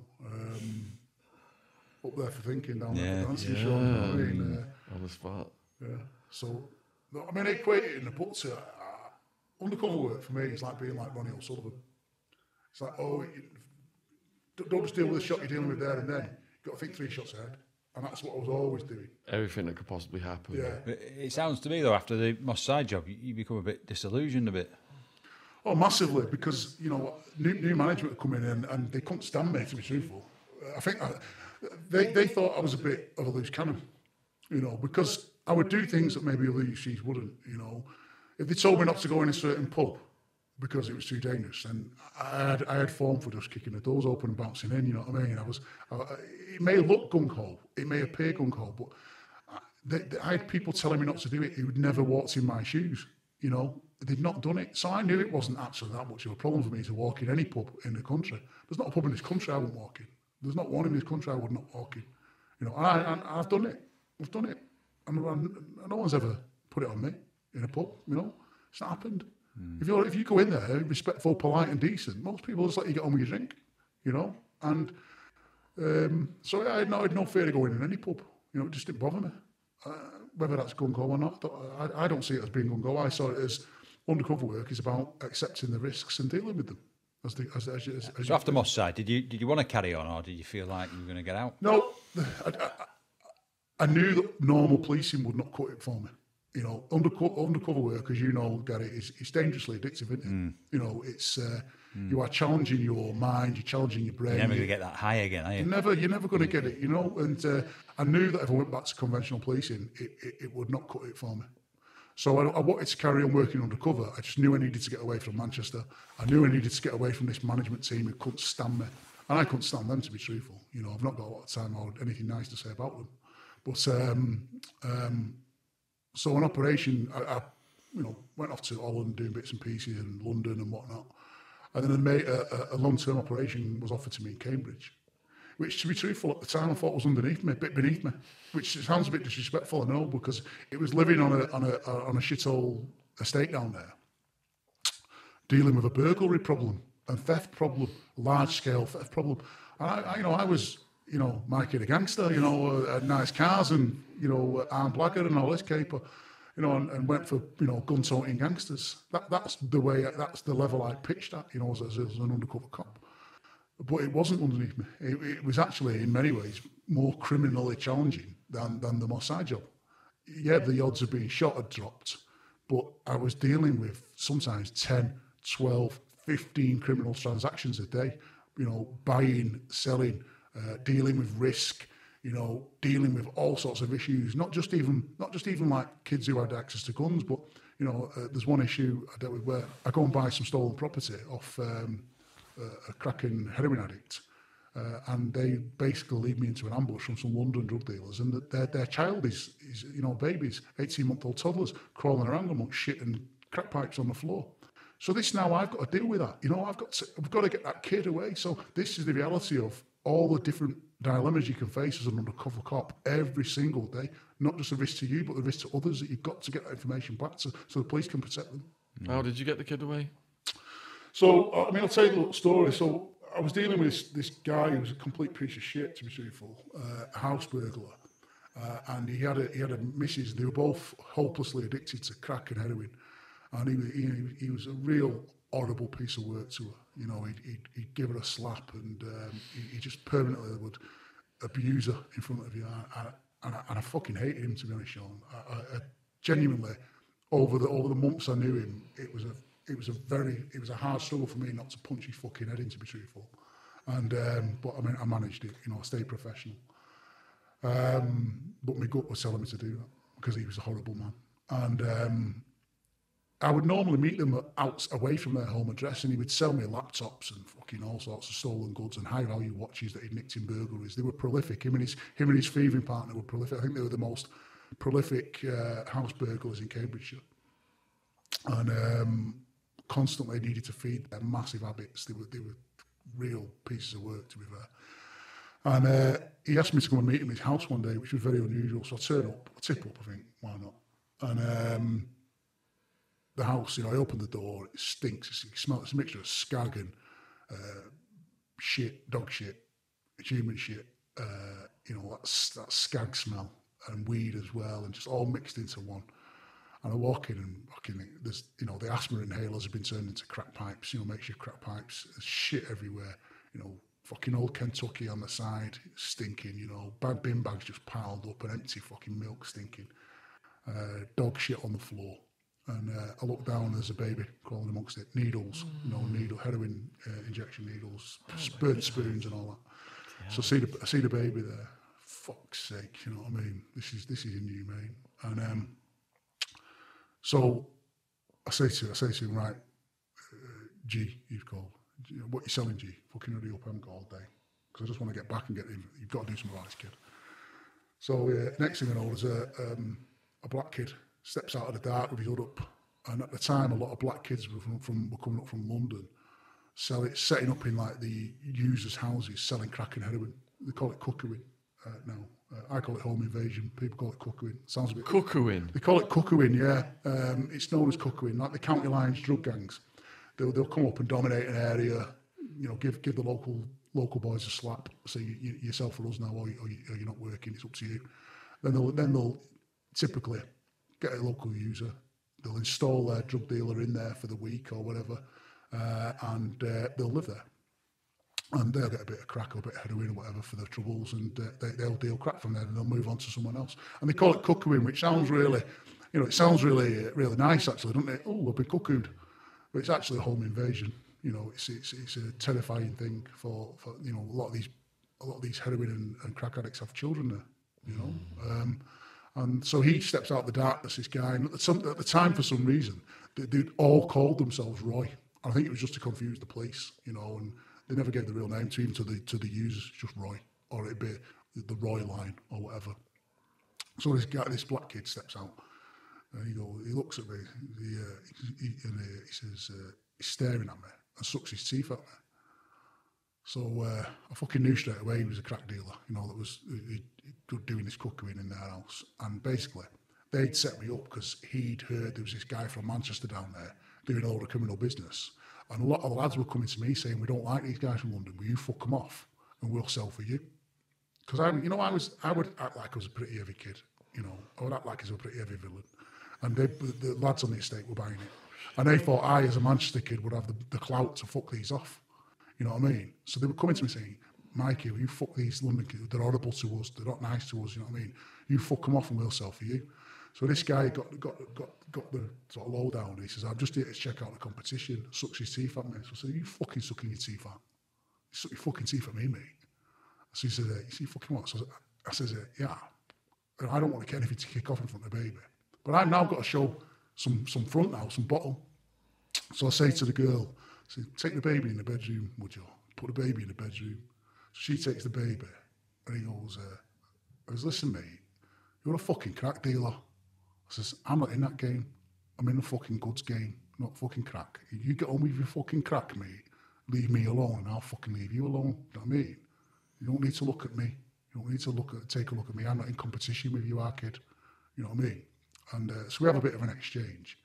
up there for thinking down there for dancing show. You know what I mean? On the spot. Yeah. So, I mean, I equate it in the book to undercover work for me is like being like Ronnie O'Sullivan. It's like, don't just deal with the shot you're dealing with there and then. You've got to think 3 shots ahead. And that's what I was always doing. Everything that could possibly happen. Yeah. But it sounds to me, though, after the Massey job, you become a bit disillusioned a bit. Oh, massively, because, you know, new management had come in and they couldn't stand me, to be truthful. I think they thought I was a bit of a loose cannon, you know, because I would do things that maybe other UCs wouldn't, you know. If they told me not to go in a certain pub because it was too dangerous, and I had form for just kicking the doors open and bouncing in, you know what I mean? It may look gung-ho, it may appear gung-ho, but I had people telling me not to do it who had never walked in my shoes, you know. They'd not done it. So I knew it wasn't actually that much of a problem for me to walk in any pub in the country. There's not a pub in this country I wouldn't walk in. There's not one in this country I would not walk in. You know, and I've done it. I've done it. And no one's ever put it on me in a pub, you know. It's not happened. If you go in there, respectful, polite and decent, most people just let you get on with your drink, you know. And so I had no fear of going in any pub. You know, it just didn't bother me. Whether that's gung-ho or not, I don't see it as being gung-ho. I saw it as undercover work is about accepting the risks and dealing with them. So after Massey, did you want to carry on, or did you feel like you were going to get out? No, I knew that normal policing would not cut it for me. You know, undercover work, as you know, Gary, it's dangerously addictive, isn't it? You know, it's you are challenging your mind, you're challenging your brain. You're never going to get that high again, are you? You're never going to get it, you know. And I knew that if I went back to conventional policing, it would not cut it for me. So I wanted to carry on working undercover. I just knew I needed to get away from Manchester. I knew I needed to get away from this management team who couldn't stand me. And I couldn't stand them, to be truthful. You know, I've not got a lot of time or anything nice to say about them. But so an operation, I you know, went off to Holland doing bits and pieces in London and whatnot. And then a long-term operation was offered to me in Cambridge, which, to be truthful, at the time I thought was underneath me, a bit beneath me, which sounds a bit disrespectful, I know, because it was living on a shithole estate down there, dealing with a burglary problem, a theft problem, large-scale theft problem. And I was, you know, Mikey the gangster, you know, had nice cars and, you know, armed blackguard and all this caper, you know, and went for, you know, gun-toting gangsters. That's the level I pitched at, you know, as an undercover cop. But it wasn't underneath me. It was actually, in many ways, more criminally challenging than the Massey job. Yeah, the odds of being shot had dropped, but I was dealing with sometimes 10, 12, 15 criminal transactions a day, you know, buying, selling, dealing with risk, you know, dealing with all sorts of issues, not just even like kids who had access to guns, but, you know, there's one issue I dealt with where I go and buy some stolen property off a cracking heroin addict, and they basically lead me into an ambush from some London drug dealers, and their child is babies, 18-month-old toddlers crawling around amongst shit and crack pipes on the floor. So this now I've got to deal with that. I've got to get that kid away. So this is the reality of all the different dilemmas you can face as an undercover cop every single day. Not just a risk to you, but the risk to others that you've got to get that information back so the police can protect them. How did you get the kid away? So, I'll tell you a little story. So I was dealing with this guy who was a complete piece of shit, to be truthful, a house burglar. And he had a missus. They were both hopelessly addicted to crack and heroin. And he was a real horrible piece of work to her. He'd give her a slap, and he just permanently would abuse her in front of you. And I fucking hated him, to be honest, Sean. I genuinely, over the months I knew him, it was a hard struggle for me not to punch his fucking head in, to be truthful. And but I mean, I managed it. I stayed professional. But my gut was telling me to do that because he was a horrible man. And I would normally meet them out away from their home address, and he would sell me laptops and fucking all sorts of stolen goods and high value watches that he'd nicked in burglaries. They were prolific. Him and his thieving partner were prolific. I think they were the most prolific house burglars in Cambridgeshire, and constantly needed to feed their massive habits. They were real pieces of work, to be fair. And he asked me to come and meet him at his house one day, which was very unusual. So I tip up, I think, why not? And the house, I opened the door, it stinks, it smells, it's a mixture of skag and shit, dog shit, human shit, that skag smell and weed as well, and just all mixed into one. And I walk in and fucking, there's, the asthma inhalers have been turned into crack pipes, makeshift crack pipes, there's shit everywhere, fucking old Kentucky on the side, stinking, bin bags just piled up and empty fucking milk stinking, dog shit on the floor. And I looked down, there's a baby crawling amongst it. Needles, heroin injection needles, burnt spoons and all that. Yeah. So I see the baby there. Fuck's sake, you know what I mean? This is inhumane. And so I say to him, right, G, you've called. What you selling, G? Fucking hurry up, I haven't got all day. Because I just want to get back and get in. You've got to do something about this kid. So next thing I know, there's a black kid steps out of the dark with his hood up, and at the time a lot of black kids were coming up from London, setting up in like the users' houses, selling crack and heroin. They call it cuckooing now. I call it home invasion. People call it cuckooing. Sounds a bit cuckooing. They call it cuckooing, yeah. It's known as cuckooing, like the county lines drug gangs. They'll come up and dominate an area, give the local boys a slap, say yourself for us now, or you're not working. It's up to you. Then they'll typically get a local user, they'll install their drug dealer in there for the week or whatever, and they'll live there. And they'll get a bit of crack or a bit of heroin or whatever for their troubles, and they'll deal crack from there, and they'll move on to someone else. And they call it cuckooing, which sounds really, it sounds really nice actually, doesn't it? Oh, we'll be cuckooed. But it's actually a home invasion. It's a terrifying thing for a lot of these heroin and crack addicts have children there, And so he steps out of the darkness, this guy, and at the time, for some reason, they all called themselves Roy. I think it was just to confuse the police, and they never gave the real name to him, to the users, just Roy, or it'd be the Roy line or whatever. So this black kid steps out, and he looks at me, he says, he's staring at me and sucks his teeth at me. So I fucking knew straight away he was a crack dealer, that was doing this cuckooing in their house. And basically, they'd set me up because he'd heard there was this guy from Manchester down there doing a lot of criminal business. And a lot of the lads were coming to me saying, we don't like these guys from London, will you fuck them off and we'll sell for you? Because I would act like I was a pretty heavy kid, I would act like I was a pretty heavy villain. And the lads on the estate were buying it. And they thought I, as a Manchester kid, would have the clout to fuck these off. You know what I mean? So they were coming to me saying, Mikey, will you fuck these London kids? They're horrible to us. They're not nice to us. You know what I mean? You fuck them off and we'll sell for you. So this guy got the sort of lowdown. He says, I'm just here to check out the competition. Sucks his teeth at me. So I said, you fucking sucking your teeth at? You suck your fucking teeth at me, mate. So he said, you see fucking what? So I says, yeah. And I don't want to get anything to kick off in front of the baby. But I've now got to show some front now, some bottle. So I say to the girl, take the baby in the bedroom, would you? Put the baby in the bedroom. She takes the baby, and he goes, listen, mate, you're a fucking crack dealer. I says, I'm not in that game. I'm in the fucking goods game, not fucking crack. You get on with your fucking crack, mate. Leave me alone, and I'll fucking leave you alone. You know what I mean? You don't need to look at me. You don't need to take a look at me. I'm not in competition with you, our kid. You know what I mean? And so we have a bit of an exchange.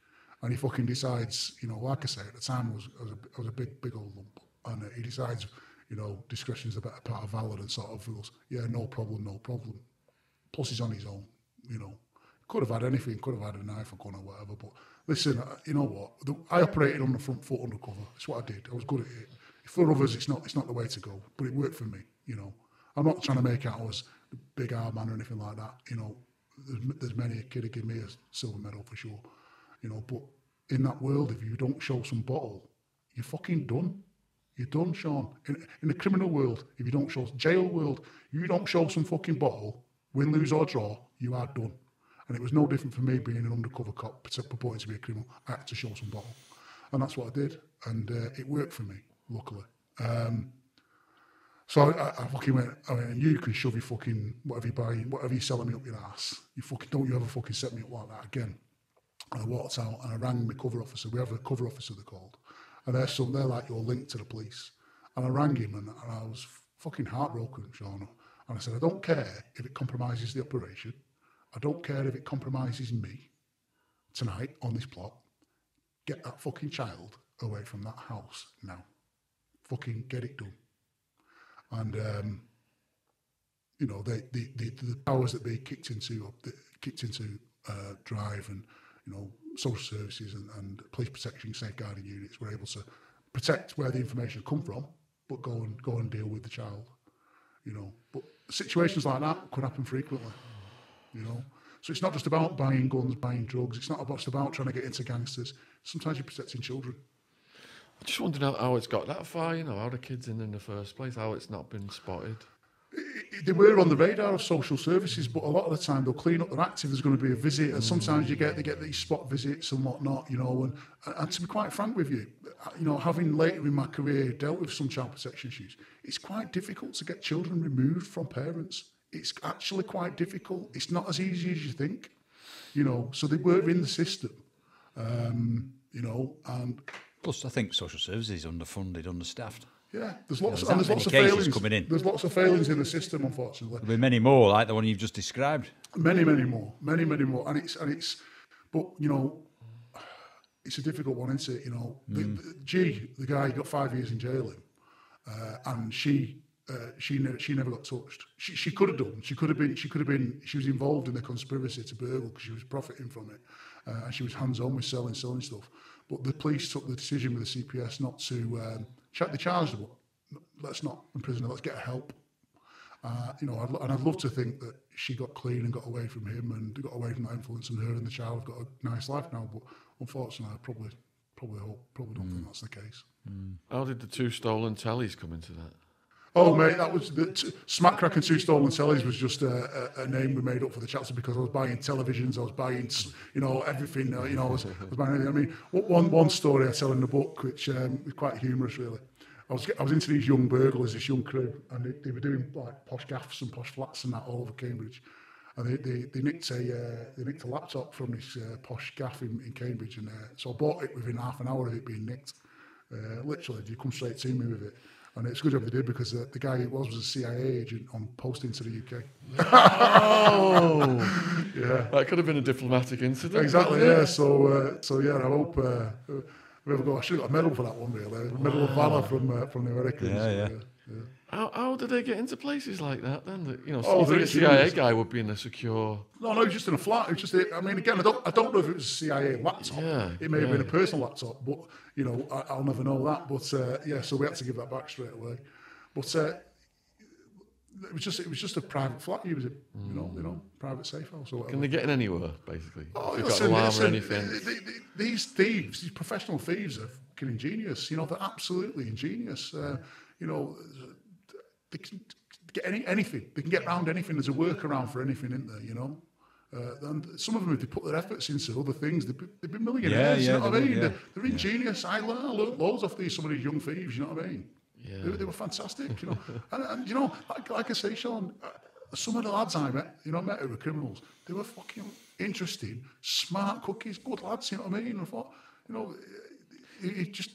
And he fucking decides, you know, like I say, at the time I was a big old lump. And he decides, you know, discretion's the better part of valor, and sort of goes, yeah, no problem. Plus he's on his own, you know. Could have had anything, could have had a knife or gun or whatever. But listen, you know what? I operated on the front foot undercover. That's what I did. I was good at it. For others, it's not the way to go. But it worked for me, you know. I'm not trying to make out I was the big R man or anything like that. You know, there's many a kid who give me a silver medal for sure. You know, but in that world, if you don't show some bottle, you're fucking done. You're done, Sean. In the criminal world, if you don't show, jail world, if you don't show some fucking bottle, win, lose or draw, you are done. And it was no different for me being an undercover cop purporting to be a criminal. I had to show some bottle. And that's what I did. And it worked for me, luckily. So I fucking went, you can shove your fucking, whatever you're buying, whatever you're selling me up your ass. You fucking, don't you ever fucking set me up like that again. And I walked out and I rang my cover officer. We have a cover officer, they're called. And they're like, you're linked to the police. And I rang him and I was fucking heartbroken, Sean. And I said, I don't care if it compromises the operation. I don't care if it compromises me tonight on this plot. Get that fucking child away from that house now. Fucking get it done. And, you know, the powers that be kicked into Drive and, you know, social services and police protection, safeguarding units were able to protect where the information come from, but go and deal with the child, you know. But situations like that could happen frequently. You know, so it's not just about buying guns, buying drugs. It's not just about trying to get into gangsters. Sometimes you're protecting children. I just wondered how it's got that far. You know, how the kids in the first place, how it's not been spotted. They were on the radar of social services, but a lot of the time they'll clean up their active. There's going to be a visit, and sometimes they get these spot visits and whatnot. You know, and to be quite frank with you, you know, having later in my career dealt with some child protection issues, it's quite difficult to get children removed from parents. It's actually quite difficult. It's not as easy as you think, you know. So they were in the system, you know. And plus, I think social services is underfunded, understaffed. Yeah, there's lots of failings coming in. There's lots of failings in the system, unfortunately. There'll be many more, like the one you've just described. Many more, and it's, but you know, it's a difficult one, isn't it? You know, the guy got 5 years in jail, and she never got touched. She could have done. She was involved in the conspiracy to burgle because she was profiting from it, and she was hands on with selling stuff. But the police took the decision with the CPS not to check the charge. Let's not imprison her. Let's get her help. You know, I'd love to think that she got clean and got away from him and got away from that influence, and her and the child have got a nice life now. But unfortunately, I probably don't think that's the case. How did the 2 stolen tellies come into that? Oh, mate, that was Smack Crack and 2 Stolen Tellies was just a name we made up for the chapter because I was buying televisions, I was buying, you know, everything. You know, I was buying everything. I mean, one story I tell in the book, which is quite humorous, really. I was into these young burglars, this young crew, and they were doing like posh gaffs and posh flats and that all over Cambridge. And they nicked a laptop from this posh gaff in Cambridge, and so I bought it within half an hour of it being nicked. Literally, they come straight to me with it. And it's a good job they did because the guy it was a CIA agent on posting to the UK. Oh, yeah, that could have been a diplomatic incident. Exactly, yeah. So yeah, I hope I should have got a medal for that one, really. A medal of valor from the Americans. Yeah. How did they get into places like that then? That, you know, Oh, you think a it's CIA serious. guy would be in a secure... No, it was just in a flat. It was just, I mean, again, I don't know if it was a CIA laptop. Yeah, It may have been a personal laptop, but, you know, I'll never know that. But, yeah, so we had to give that back straight away. But it was just a private flat. He was, you know, private safe house or whatever. Can they get in anywhere, basically? Oh, If you've listen, got an alarm or listen, anything? These thieves, these professional thieves are fucking ingenious. You know, they're absolutely ingenious. You know, they can get anything. They can get around anything. There's a workaround for anything, isn't there, you know? And some of them, if they put their efforts into other things, they'd be millionaires, you know what I mean? They're ingenious. I learned loads off some of these young thieves, you know what I mean? Yeah. They were fantastic, you know. And you know, like I say, Sean, some of the lads I met who were criminals, they were fucking interesting, smart cookies, good lads, you know what I mean? I thought, you know, it just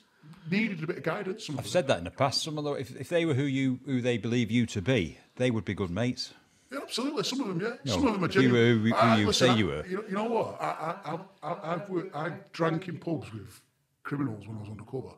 needed a bit of guidance. I've said that in the past. Some of them, if they were who they believe you to be, they would be good mates. Yeah, absolutely. Some of them, yeah. No, some of them are if you were genuine. who you say you were. You know what? I drank in pubs with criminals when I was undercover.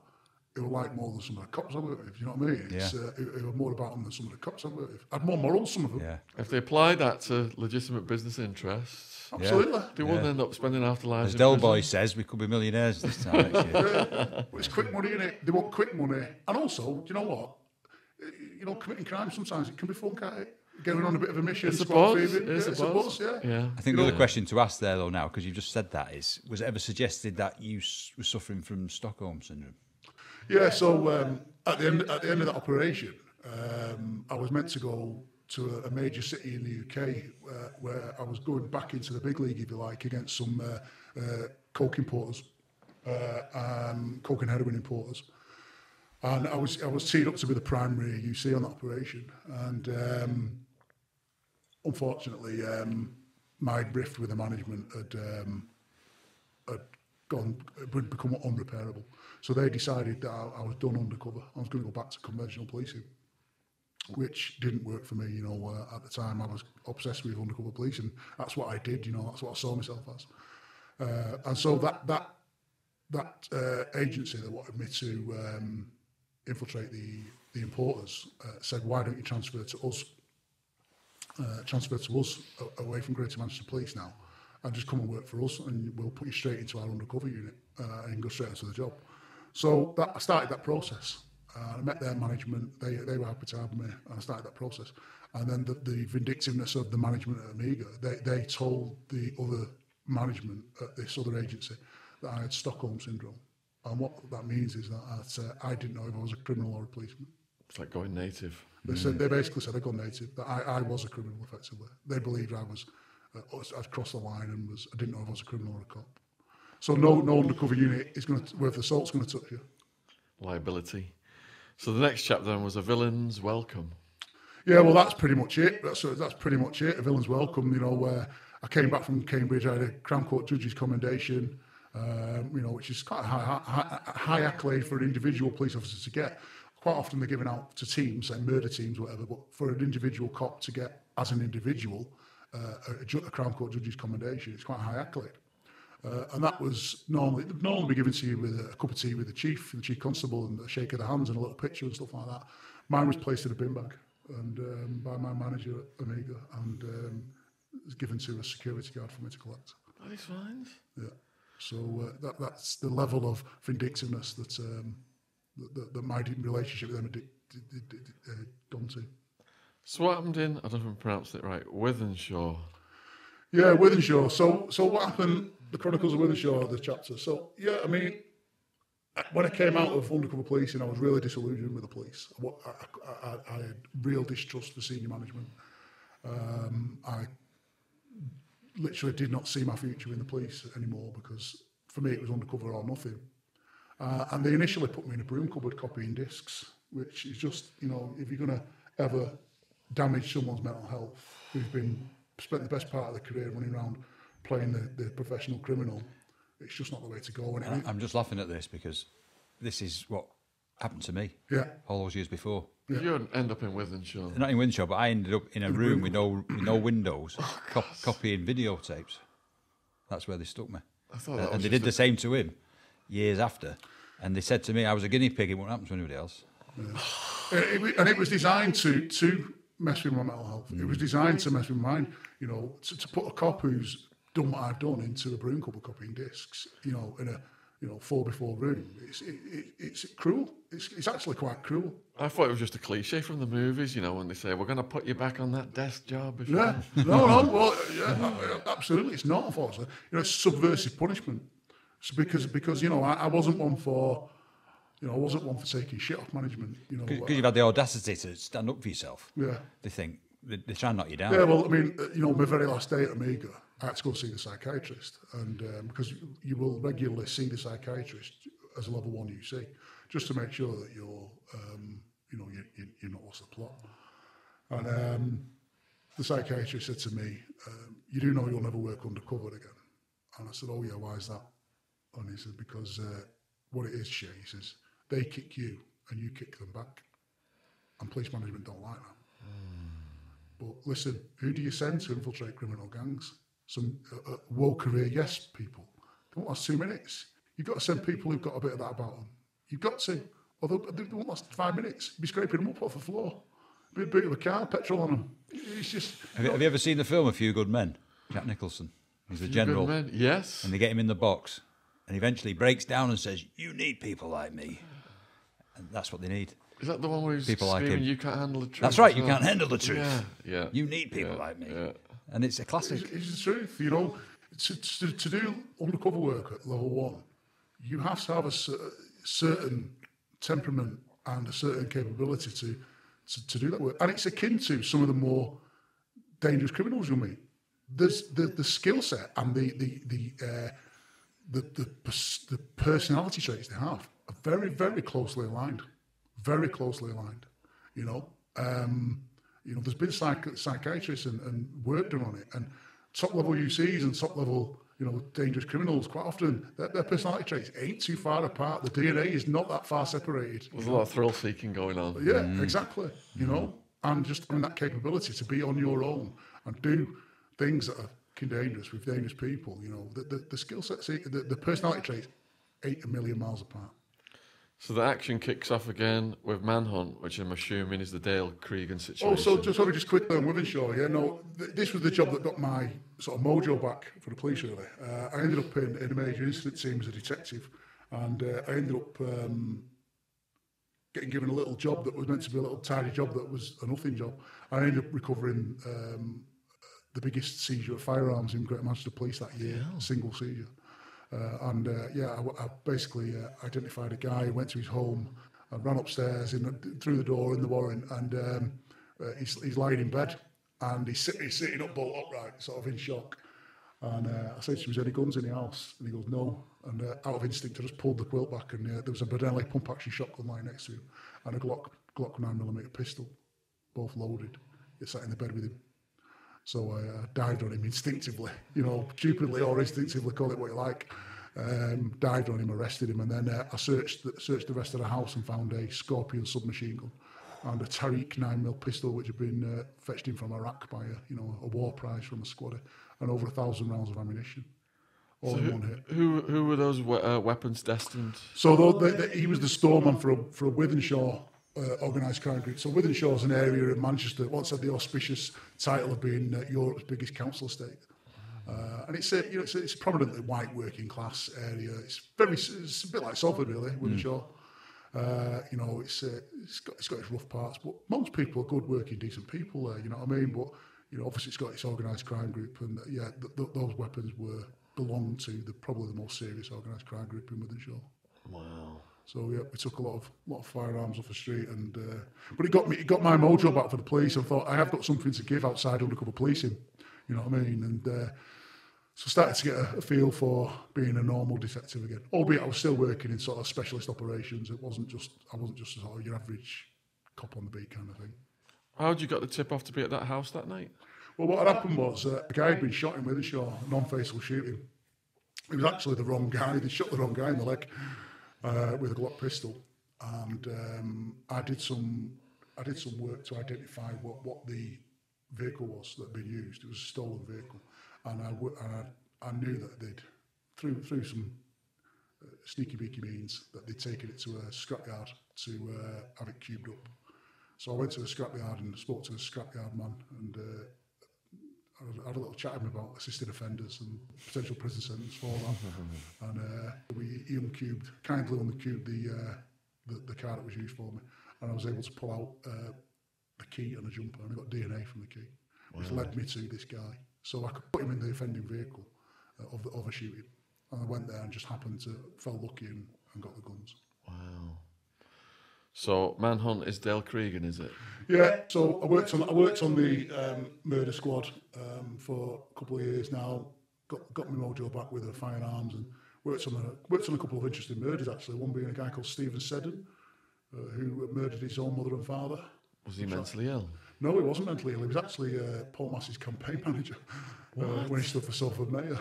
It was like more than some of the cops I worked with. You know what I mean? It's, it was more about them than some of the cops I worked with. I had more morals, some of them. Yeah. If they apply that to legitimate business interests, Absolutely. they wouldn't end up spending half their lives As in Del prison. Boy says, we could be millionaires this time next year. Well, it's quick money, innit? They want quick money. And also, do you know what? You know, committing crime sometimes, it can be fun, can't it? Going on a bit of a mission. It's a squad buzz. fever. It's a buzz. Yeah. I think the other question to ask there, though, now, because you've just said that, was it ever suggested that you were suffering from Stockholm Syndrome? Yeah, so at the end of that operation, I was meant to go to a major city in the UK where I was going back into the big league, if you like, against some coke importers, coke and heroin importers. And I was teed up to be the primary UC on that operation. And unfortunately, my rift with the management had become unrepairable. So they decided that I was done undercover. I was going to go back to conventional policing, which didn't work for me. You know, at the time I was obsessed with undercover policing. That's what I did. You know, that's what I saw myself as. And so that agency that wanted me to infiltrate the importers said, "Why don't you transfer to us away from Greater Manchester Police now, and just come and work for us, and we'll put you straight into our undercover unit and go straight into the job." So I started that process. I met their management. They were happy to have me, and I started that process. And then the vindictiveness of the management at Amiga, they told the other management at this other agency that I had Stockholm Syndrome. And what that means is that I didn't know if I was a criminal or a policeman. It's like going native. They basically said I'd gone native, that I was a criminal, effectively. They believed I'd crossed the line and I didn't know if I was a criminal or a cop. So no undercover unit is going to, worth the salt's going to touch you. Liability. So the next chapter then was A Villain's Welcome. Yeah, well, that's pretty much it. That's pretty much it. A villain's welcome. You know, where I came back from Cambridge, I had a Crown Court Judge's Commendation. You know, which is quite a high accolade for an individual police officer to get. Quite often they're given out to teams, say murder teams, whatever. But for an individual cop to get, as an individual, a Crown Court Judge's Commendation, it's quite a high accolade. And that was normally be given to you with a cup of tea with the chief constable, and a shake of the hands and a little picture and stuff like that. Mine was placed in a bin bag and by my manager at Amiga, and was given to a security guard for me to collect. That is fine. Yeah. So that's the level of vindictiveness that my relationship with them had gone to. So what happened in, I don't know if I pronounced it right, Wythenshawe? Yeah, Wythenshawe. So what happened, the Chronicles of Wythenshawe, the chapter. So, yeah, I mean, when I came out of undercover policing, I was really disillusioned with the police. I had real distrust for senior management. I literally did not see my future in the police anymore, because for me it was undercover or nothing. And they initially put me in a broom cupboard copying discs, which is just, you know, if you're going to ever damage someone's mental health, who's spent the best part of their career running around playing the professional criminal, it's just not the way to go. And I'm just laughing at this because this is what happened to me all those years before. Yeah. You end up in Wythenshawe. Not in Wythenshawe, but I ended up in a room with no windows, copying videotapes. That's where they stuck me. And they did the same to him years after. And they said to me, I was a guinea pig, it won't happen to anybody else. Yeah. And it was designed to mess with my mental health. It was designed to mess with mine, you know, to put a cop who's done what I've done into a broom cupboard copying discs, you know, in a 4x4 room. It's cruel. It's actually quite cruel. I thought it was just a cliche from the movies, you know, when they say, we're going to put you back on that desk job. Yeah, well, absolutely, it's not, unfortunately. You know, it's subversive punishment. So because you know, I wasn't one for, you know, I wasn't one for taking shit off management. You know, because you've had the audacity to stand up for yourself. Yeah, they think they try and knock you down. Yeah, well, I mean, you know, my very last day at Amiga, I had to go see the psychiatrist, and because you will regularly see the psychiatrist as a level 1 UC, just to make sure that you're what's the plot? And the psychiatrist said to me, you do know you'll never work undercover again? And I said, oh yeah, why is that? And he said, because what it is, Shay, he says, they kick you and you kick them back. And police management don't like that. But listen, who do you send to infiltrate criminal gangs? Some woke career yes people. They won't last 2 minutes. You've got to send people who've got a bit of that about them. You've got to. Although they won't last 5 minutes. You'd be scraping them up off the floor. Be a bit of a car, petrol on them. It's just... Have you ever seen the film A Few Good Men? Jack Nicholson. He's a general. Good men. Yes. And they get him in the box. And eventually breaks down and says, you need people like me. And that's what they need. Is that the one where he's People like screaming, him. you can't handle the truth? That's right, as you well? can't handle the truth. Yeah, yeah. You need people like me. Yeah. And it's a classic. It's the truth, you know. To do undercover work at level 1, you have to have a certain temperament and a certain capability to do that work. And it's akin to some of the more dangerous criminals you'll meet. There's the skill set and the personality traits they have are very, very closely aligned. Very closely aligned, you know. There's been psychiatrists and work done on it, and top level UCs and top level, dangerous criminals. Quite often, their personality traits ain't too far apart. The DNA is not that far separated. There's a lot of thrill seeking going on. Yeah, exactly. You know, and just having that capability to be on your own and do things that are dangerous with dangerous people. You know, the skill sets, the personality traits, ain't a million miles apart. So the action kicks off again with Manhunt, which I'm assuming is the Dale Cregan situation. Also, just quickly on Withenshaw, this was the job that got my sort of mojo back for the police, really. I ended up in a major incident team as a detective, and I ended up getting given a little job that was meant to be a little tiny job that was a nothing job. I ended up recovering the biggest seizure of firearms in Greater Manchester Police that year, single seizure. I basically identified a guy who went to his home and ran upstairs through the door in the warren, and he's lying in bed and he's sitting up bolt upright, sort of in shock. And I said to him, "Is there any guns in the house?" And he goes, "No." And out of instinct, I just pulled the quilt back, and there was a Benelli pump-action shotgun lying next to him, and a Glock 9mm pistol, both loaded. He sat in the bed with him. So I dived on him instinctively, stupidly or instinctively, call it what you like. Dived on him, arrested him, and then I searched the rest of the house and found a Scorpion submachine gun and a Tariq 9mm pistol, which had been fetched in from Iraq by a war prize from a squatter, and over 1,000 rounds of ammunition, all in one hit. Who were those weapons destined? So he was the storeman for a Withenshaw organised crime group. So Withenshaw is an area in Manchester that once had the auspicious title of being Europe's biggest council estate, and it's a prominently white working class area. It's a bit like Salford, really. Withenshaw. It's got its rough parts, but most people are good, working, decent people there. You know what I mean? But obviously it's got its organised crime group, and those weapons belonged to probably the most serious organised crime group in Withenshaw. Wow. So we took a lot of firearms off the street, and but it got my mojo back for the police. I thought I have got something to give outside undercover policing, you know what I mean? And so I started to get a feel for being a normal detective again. Albeit I was still working in sort of specialist operations. I wasn't just sort of your average cop on the beat kind of thing. How did you get the tip off to be at that house that night? Well, what had happened was a guy had been shot in Withenshaw, non-fatal shooting. It was actually the wrong guy. They shot the wrong guy in the leg. With a Glock pistol, and I did some work to identify what the vehicle was that had been used. It was a stolen vehicle, and I knew that they'd through some sneaky beaky means that they'd taken it to a scrapyard to have it cubed up. So I went to the scrapyard and spoke to the scrapyard man, and I had a little chat with him about assisted offenders and potential prison sentence for that. And he kindly uncubed the car that was used for me, and I was able to pull out a key and a jumper, and I got DNA from the key, which led me to this guy. So I could put him in the offending vehicle of a shooting, and I went there and just fell lucky and got the guns. Wow. So Manhunt is Dale Cregan, is it? Yeah. So I worked on the murder squad for a couple of years now. Got my mojo back with the firearms, and worked on a couple of interesting murders actually. One being a guy called Stephen Seddon, who murdered his own mother and father. Was he mentally ill? No, he wasn't mentally ill. He was actually Paul Massey's campaign manager when he stood for Salford Mayor.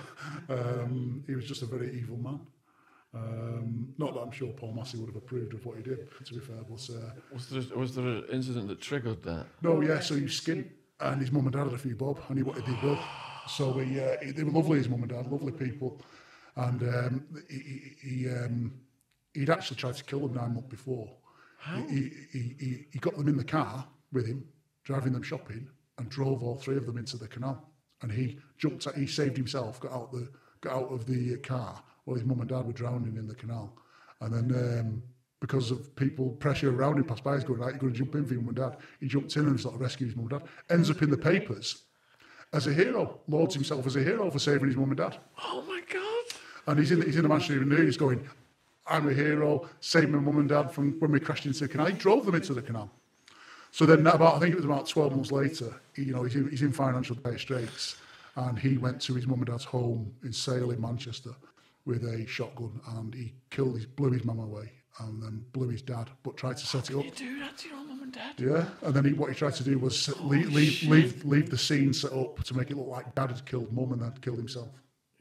He was just a very evil man. Not that I'm sure Paul Massey would have approved of what he did, to be fair. But Was there an incident that triggered that? no, yeah. So he was skint, and his mum and dad had a few bob, and he wanted the bill. So they were lovely, his mum and dad, lovely people, and he'd actually tried to kill them 9 months before. How? He got them in the car with him, driving them shopping, and drove all 3 of them into the canal. And he saved himself, got out of the car while his mum and dad were drowning in the canal. And then because of people pressure around him, passed by, he's going, right, you're going to jump in for your mum and dad. He jumped in and sort of rescued his mum and dad. Ends up in the papers as a hero, lauds himself as a hero for saving his mum and dad. Oh my God! And he's in the Manchester Evening News going, I'm a hero, saved my mum and dad from when we crashed into the canal. He drove them into the canal. So then I think it was about 12 months later, he's in financial dire straits, and he went to his mum and dad's home in Sale in Manchester with a shotgun, and he blew his mum away, and then blew his dad, but tried to set it up. You do that to your mum and dad? Yeah, and then what he tried to do was leave the scene set up to make it look like dad had killed mum and had killed himself.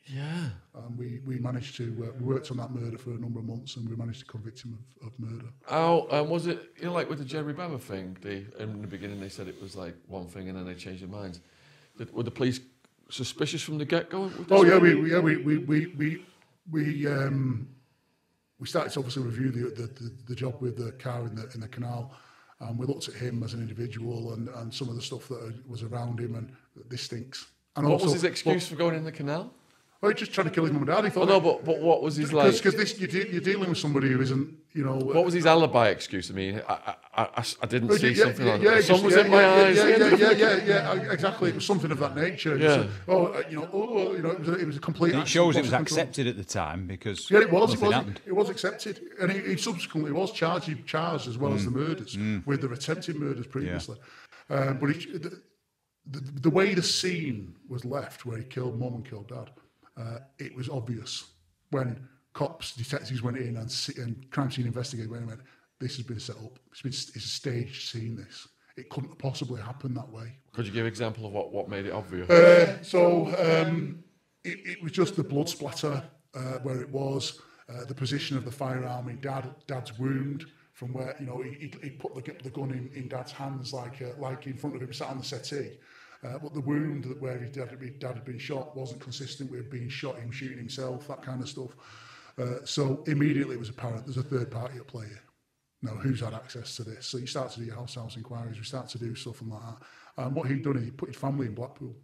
Yeah. And we managed to we worked on that murder for a number of months, and we managed to convict him of murder. How was it? Like with the Jerry Bammer thing, in the beginning they said it was like one thing, and then they changed their minds. Were the police suspicious from the get-go? Oh yeah, we started to obviously review the job with the car in the canal, and we looked at him as an individual and some of the stuff that was around him, and this stinks. And what was his excuse for going in the canal? Well, he's just trying to kill his mum and dad. He thought. Oh, no, but what was his like? Because you're dealing with somebody who isn't, What was his alibi excuse? I mean, I didn't see yeah, something yeah, like yeah, that. Sun was in my eyes. Yeah, exactly. It was something of that nature. Yeah. It was a complete. And it shows it was accepted at the time because yeah, it was. nothing happened. It was accepted, and he subsequently was charged as well as the murders with the attempted murders previously. Yeah. But the way the scene was left, where he killed mum and killed dad, it was obvious when detectives went in and crime scene investigators went in and went, this has been set up. It's a staged scene, this. It couldn't possibly happen that way. Could you give an example of what made it obvious? It was just the blood splatter where it was, the position of the firearm in dad's wound, from where he put the gun in dad's hands like in front of him, sat on the settee. But the wound where his dad had been shot wasn't consistent with being shot, him shooting himself, that kind of stuff. So immediately it was apparent there's a third party at play here. Now, who's had access to this? So you start to do your house inquiries, we start to do stuff and like that. And what he'd done is he put his family in Blackpool,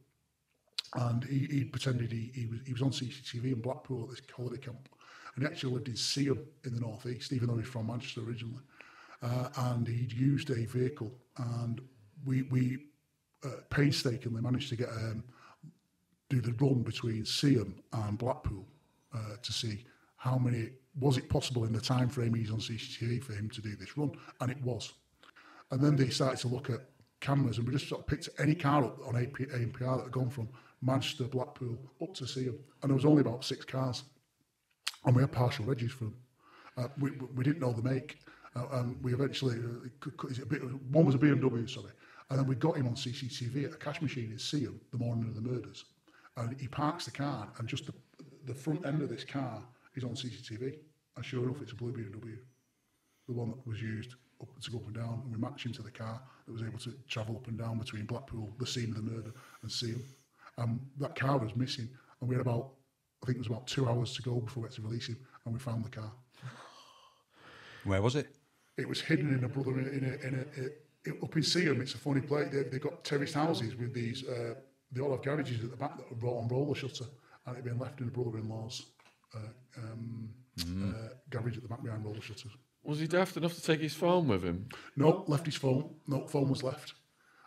and he pretended he was on CCTV in Blackpool at this holiday camp, and he actually lived in Seaham in the northeast, even though he's from Manchester originally. And he'd used a vehicle, and we painstakingly managed to get do the run between Seaham and Blackpool to see how many was it possible in the time frame he's on CCTV for him to do this run, and it was. And then they started to look at cameras, and we just sort of picked any car up on ANPR that had gone from Manchester, Blackpool up to Seaham, and there was only about 6 cars, and we had partial regis for them. We didn't know the make, and we eventually one was a BMW, sorry. And then we got him on CCTV at a cash machine in Seaham the morning of the murders. And he parks the car, and just the front end of this car is on CCTV. And sure enough, it's a blue BMW, the one that was used to go up and down. And we matched him to the car that was able to travel up and down between Blackpool, the scene of the murder, and Seaham. That car was missing, and we had I think it was about 2 hours to go before we had to release him, and we found the car. Where was it? It was hidden in up in Seaham. It's a funny place. They've got terraced houses with these. They all have garages at the back that are on roller shutter, and it'd been left in a brother-in-law's garage at the back behind roller shutters. Was he daft enough to take his phone with him? No, left his phone. No, phone was left,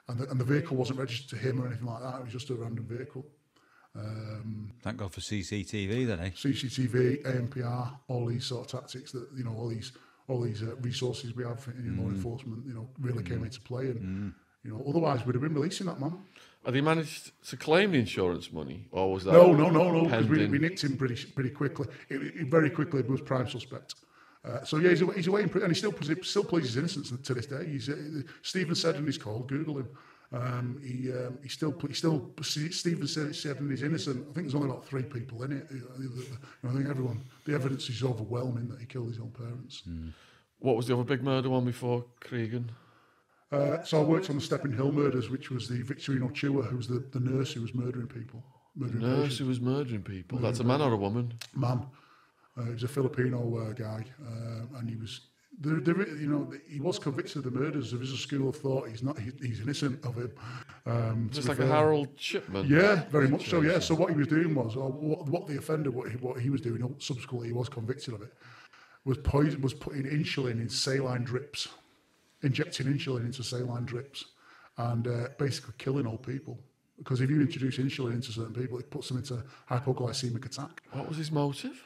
and the vehicle wasn't registered to him or anything like that. It was just a random vehicle. Thank God for CCTV then, eh? CCTV, ANPR, all these sort of tactics that all these resources we have in law enforcement, really came into play, and otherwise we'd have been releasing that man. Had he managed to claim the insurance money, or was that no? Because we nicked him pretty quickly. It very quickly was prime suspect. So yeah, he's away in prison, and he still pleads his innocence to this day. Stephen said in his call, Google him. Stephen said he's innocent. I think there's only about 3 people in it. I think the evidence is overwhelming that he killed his own parents. What was the other big murder one before Cregan? So I worked on the Stepping Hill murders, which was the Victorine Ochoa, who was the nurse who was murdering people. Nurse who was murdering people. That's a man or a woman? Man. He was a Filipino guy, and he was. He was convicted of the murders. There is a school of thought he's innocent of him. Just like a Harold Shipman. Yeah, very much so. Yeah. So what he was doing was, what the offender, what he was doing, subsequently he was convicted of it, was putting insulin in saline drips, injecting insulin into saline drips, and basically killing old people. Because if you introduce insulin into certain people, it puts them into hypoglycemic attack. What was his motive?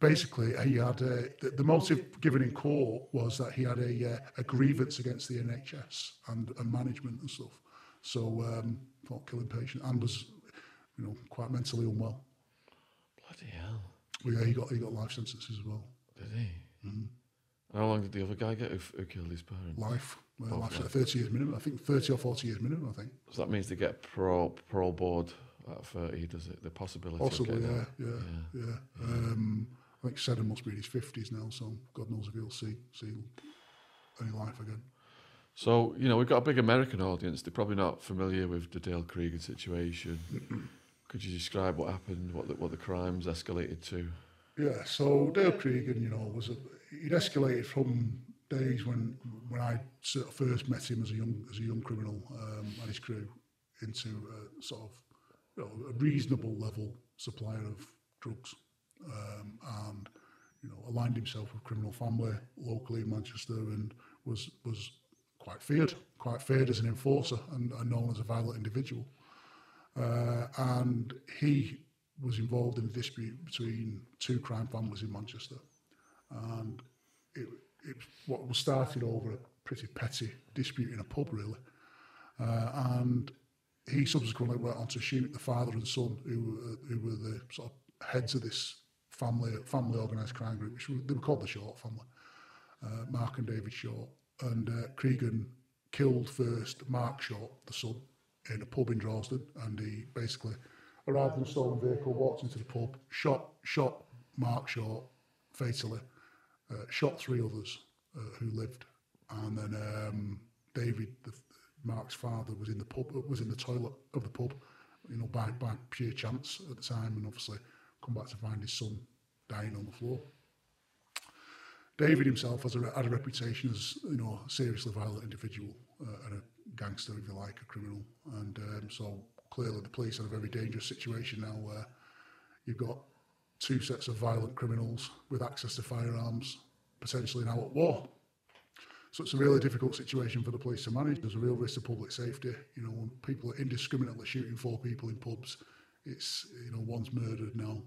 Basically, he had the motive given in court was that he had a grievance against the NHS and management and stuff. So thought killing patient and was, quite mentally unwell. Bloody hell! Well, yeah, he got life sentences as well. Did he? Mm-hmm. How long did the other guy get who killed his parents? Life. Life. 30 years minimum. I think 30 or 40 years minimum. I think. So that means they get parole board at 30. Does it? The possibility. Possibly. Of Yeah. I think Seddon must be in his 50s now, so God knows if he'll see any life again. So, we've got a big American audience. They're probably not familiar with the Dale Cregan situation. Could you describe what happened, what the crimes escalated to? Yeah, so Dale Cregan, he'd escalated from days when I sort of first met him as a young criminal and his crew into a sort of a reasonable level supplier of drugs. And aligned himself with criminal family locally in Manchester, and was quite feared as an enforcer and known as a violent individual. And he was involved in a dispute between 2 crime families in Manchester, and it what was started over a pretty petty dispute in a pub, really. And he subsequently went on to shoot the father and son, who were the sort of heads of this family organised crime group, which they were called the Short family, Mark and David Short. And Cregan killed first Mark Short, the son, in a pub in Droylsden, and he basically arrived in a stolen vehicle, walked into the pub, shot Mark Short fatally, shot 3 others who lived, and then David, Mark's father, was in the toilet of the pub, by pure chance at the time, and obviously come back to find his son dying on the floor. David himself had a reputation as a seriously violent individual and a gangster, if you like, a criminal, and so clearly the police are in a very dangerous situation now, where you've got 2 sets of violent criminals with access to firearms, potentially now at war. So it's a really difficult situation for the police to manage. There's a real risk to public safety. When people are indiscriminately shooting 4 people in pubs, it's, one's murdered now.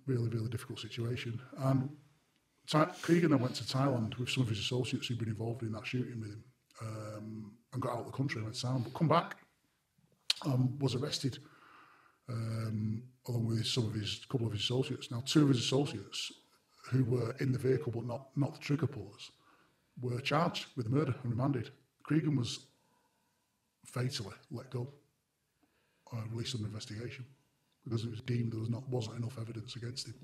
Really, really difficult situation. And Cregan then went to Thailand with some of his associates who'd been involved in that shooting with him, and got out of the country and went to Thailand, but come back, was arrested, along with a couple of his associates. Now, 2 of his associates, who were in the vehicle but not the trigger pullers, were charged with murder and remanded. Cregan was fatally let go, released under investigation, because it was deemed there wasn't enough evidence against him.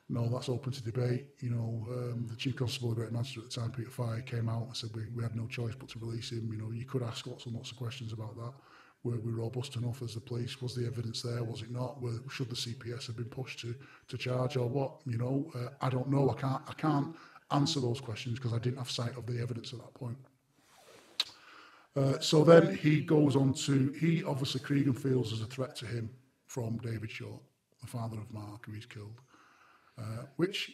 No, that's open to debate. The Chief Constable of Greater Manchester at the time, Peter Fye, came out and said we had no choice but to release him. You could ask lots and lots of questions about that. Were we robust enough as the police? Was the evidence there? Was it not? Should the CPS have been pushed to charge or what? I don't know. I can't answer those questions because I didn't have sight of the evidence at that point. So then he goes on to, obviously Cregan feels there's a threat to him from David Short, the father of Mark, who he's killed, which,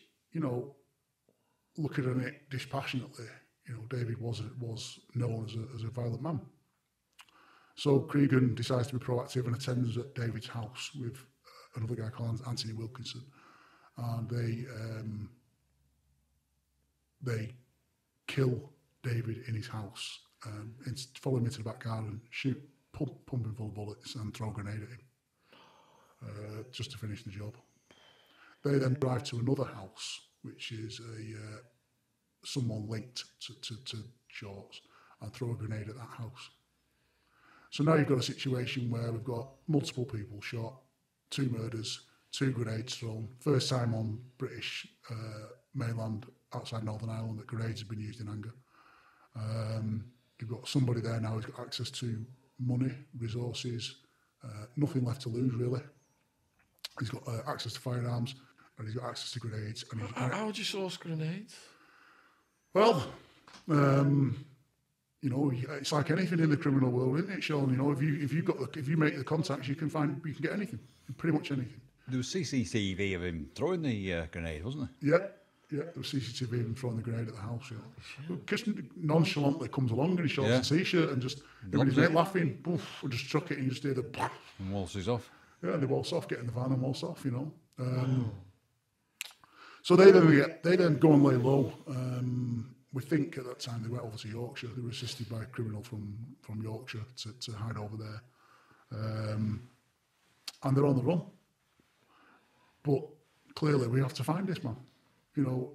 looking at it dispassionately, David was known as a violent man. So Cregan decides to be proactive and attends at David's house with another guy called Anthony Wilkinson, and they kill David in his house, follow him into the back garden, pump him full of bullets and throw a grenade at him, just to finish the job. They then drive to another house, which is someone linked to Shorts, and throw a grenade at that house. So now you've got a situation where we've got multiple people shot, 2 murders, 2 grenades thrown. First time on British mainland outside Northern Ireland that grenades have been used in anger. You've got somebody there now who's got access to money, resources, nothing left to lose really. He's got access to firearms and he's got access to grenades. And how would you source grenades? Well, you know, it's like anything in the criminal world, isn't it, Sean? You know, if you make the contacts, you can get anything, pretty much anything. There was CCTV of him throwing the grenade, wasn't there? Yeah, there was CCTV of him throwing the grenade at the house. Yeah. Just nonchalantly comes along in his shorts and t-shirt and just, when he's laughing, poof, and just struck it and you just hear the... And waltzes off. Yeah, and they waltz off, get in the van and waltz off, you know. So they then go and lay low. We think at that time they went over to Yorkshire. They were assisted by a criminal from Yorkshire to hide over there. And they're on the run. But clearly we have to find this man. You know,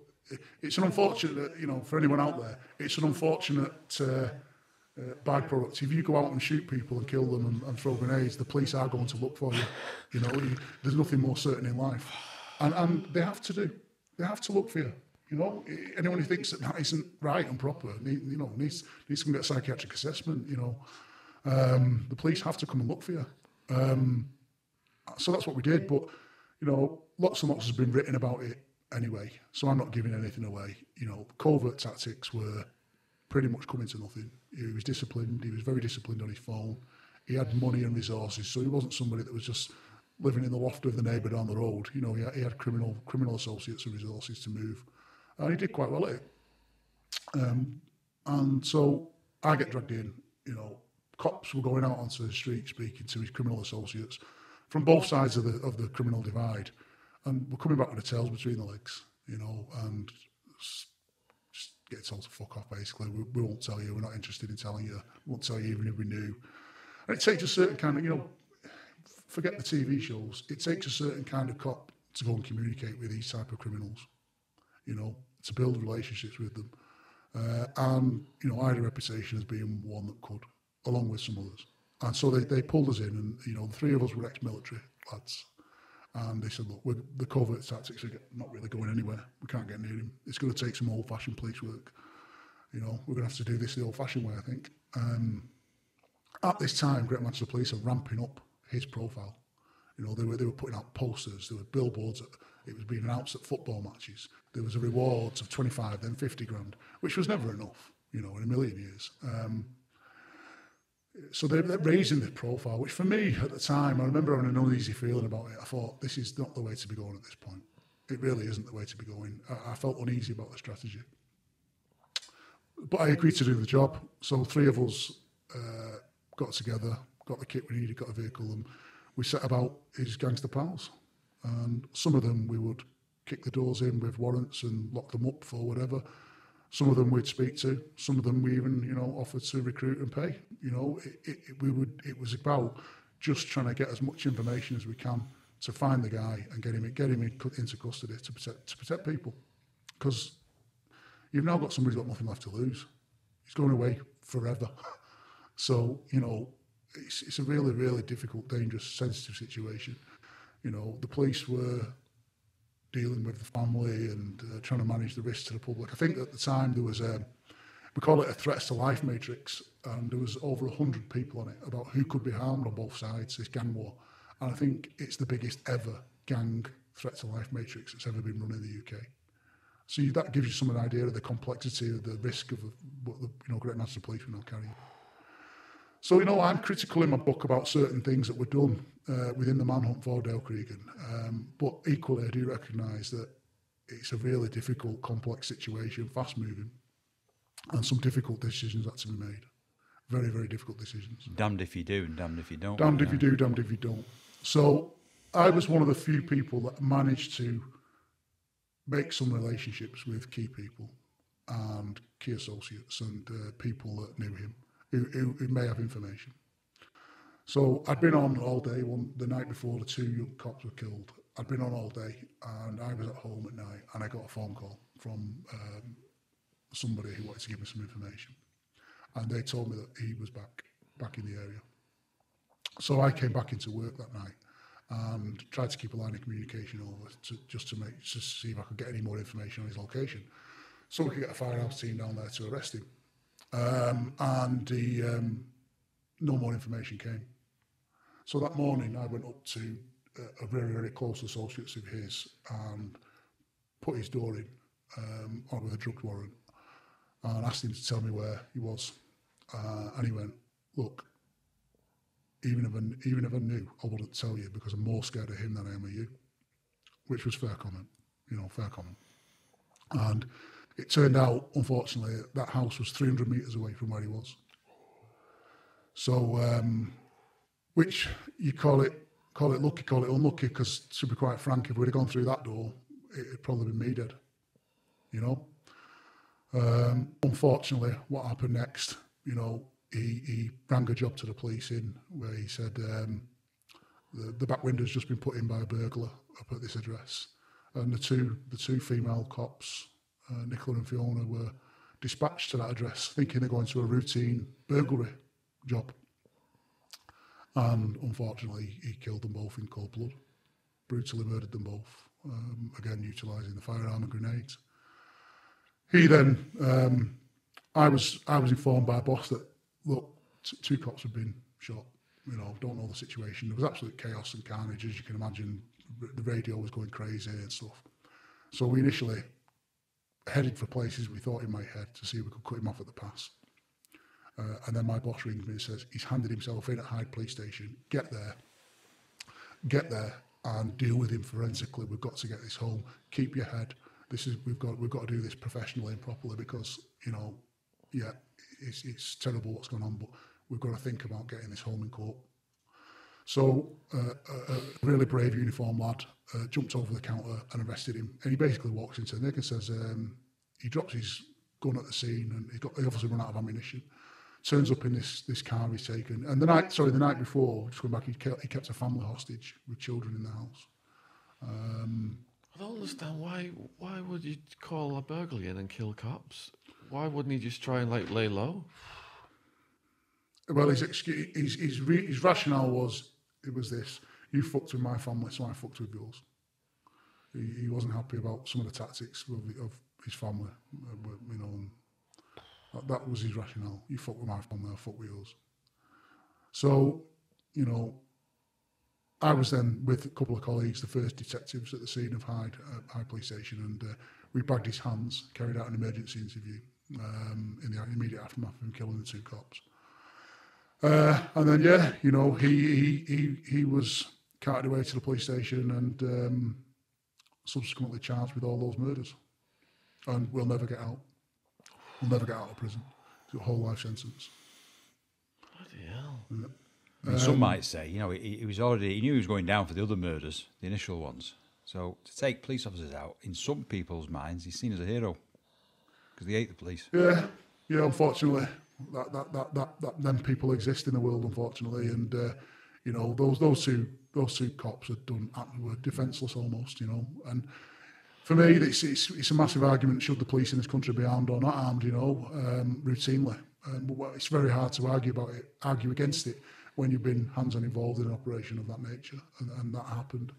it's an unfortunate, you know, for anyone out there, it's an unfortunate byproduct. If you go out and shoot people and kill them and throw grenades, the police are going to look for you. You know, there's nothing more certain in life. And they have to do. They have to look for you. You know, anyone who thinks that isn't right and proper, needs to get a psychiatric assessment. You know, the police have to come and look for you. So that's what we did. But you know, lots and lots has been written about it anyway. So I'm not giving anything away. You know, covert tactics were pretty much coming to nothing. He was disciplined. He was very disciplined on his phone. He had money and resources, so he wasn't somebody that was just living in the loft of the neighbour down the road. You know, he had criminal associates and resources to move. And he did quite well at it. And so I get dragged in, you know, cops were going out onto the street speaking to his criminal associates from both sides of the criminal divide. And we're coming back with the tails between the legs, you know, and just get told to fuck off, basically. We won't tell you, we're not interested in telling you, we won't tell you even if we knew. And it takes a certain kind of, you know, forget the TV shows, it takes a certain kind of cop to go and communicate with these type of criminals, you know, to build relationships with them. And, you know, I had a reputation as being one that could, along with some others. And so they pulled us in and, you know, the 3 of us were ex-military lads. And they said, look, the covert tactics are not really going anywhere. We can't get near him. It's going to take some old-fashioned police work. You know, we're going to have to do this the old-fashioned way, I think. At this time, Greater Manchester Police are ramping up his profile. You know, they were putting out posters, there were billboards, it was being announced at football matches. There was a rewards of 25, then 50 grand, which was never enough, you know, in a million years. So they're raising the profile, which for me at the time, I remember having an uneasy feeling about it. I thought, this is not the way to be going at this point. It really isn't the way to be going. I felt uneasy about the strategy. But I agreed to do the job. So 3 of us got together, got the kit we needed, got a vehicle, and we set about his gangster pals. And some of them we would kick the doors in with warrants and lock them up for whatever. Some of them we'd speak to. Some of them we even, you know, offered to recruit and pay. You know, it was about just trying to get as much information as we can to find the guy and get him into custody to protect people. Because you've now got somebody who's got nothing left to lose. He's going away forever. So, you know, it's a really, really difficult, dangerous, sensitive situation. You know, the police were dealing with the family and trying to manage the risk to the public. I think at the time there was we call it a threats to life matrix, and there was over 100 people on it about who could be harmed on both sides, this gang war. And I think it's the biggest ever gang threat to life matrix that's ever been run in the UK. So that gives you some idea of the complexity of the risk of what the Greater Manchester Police were now carrying. So, you know, I'm critical in my book about certain things that were done within the manhunt for Dale Cregan. But equally, I do recognise that it's a really difficult, complex situation, fast-moving, and some difficult decisions had to be made. Very, very difficult decisions. Damned if you do and damned if you don't. Damned if you do, damned if you don't. So I was one of the few people that managed to make some relationships with key people and key associates and people that knew him. Who may have information. So I'd been on all day. The night before the 2 young cops were killed, I'd been on all day, and I was at home at night, and I got a phone call from somebody who wanted to give me some information, and they told me that he was back in the area. So I came back into work that night and tried to keep a line of communication over just to see if I could get any more information on his location, so we could get a firehouse team down there to arrest him. No more information came. So that morning I went up to a very, very close associate of his and put his door in on with a drug warrant and asked him to tell me where he was. And he went, look, even if I knew, I wouldn't tell you because I'm more scared of him than I am of you, which was fair comment, fair comment. And it turned out, unfortunately, that house was 300 metres away from where he was. So, which you call it lucky, call it unlucky, because to be quite frank, if we'd have gone through that door, it'd probably been me dead, Unfortunately, what happened next, he rang a job to the police in where he said the back window's just been put in by a burglar up at this address, and the two female cops, Nicola and Fiona, were dispatched to that address thinking they're going to a routine burglary job. And unfortunately, he killed them both in cold blood, brutally murdered them both, again utilising the firearm and grenades. He then, I was informed by a boss that, look, two cops had been shot, don't know the situation. There was absolute chaos and carnage, as you can imagine. The radio was going crazy and stuff. So we initially headed for places we thought he might head to see if we could cut him off at the pass. And then my boss rings me and says, he's handed himself in at Hyde Police Station. Get there and deal with him forensically. We've got to get this home. Keep your head. We've got to do this professionally and properly because, it's terrible what's going on, but we've got to think about getting this home in court. So a really brave uniformed lad jumped over the counter and arrested him. And he basically walks into the nick and says, he drops his gun at the scene and he obviously run out of ammunition. Turns up in this car he's taken. And the night before, just going back, he kept a family hostage with children in the house. I don't understand why would you call a burglary in and kill cops? Why wouldn't he just try and lay low? Well, his rationale was this: you fucked with my family, so I fucked with yours. He wasn't happy about some of the tactics of his family, and that was his rationale. You fuck with my family, I fuck with yours. So, I was then with a couple of colleagues, the first detectives at the scene of Hyde Police Station, and we bagged his hands, carried out an emergency interview in the immediate aftermath of him killing the two cops. And then, he was carted away to the police station and subsequently charged with all those murders. And we'll never get out. We'll never get out of prison. It's a whole life sentence. Bloody hell. Yeah. I mean, some might say, he knew he was going down for the other murders, the initial ones. So to take police officers out, in some people's minds, he's seen as a hero because they hate the police. Yeah, unfortunately, that them people exist in the world, unfortunately, and those two cops were defenceless almost, and for me, it's a massive argument. Should the police in this country be armed or not armed? Routinely, but it's very hard to argue against it when you've been hands-on involved in an operation of that nature, and that happened.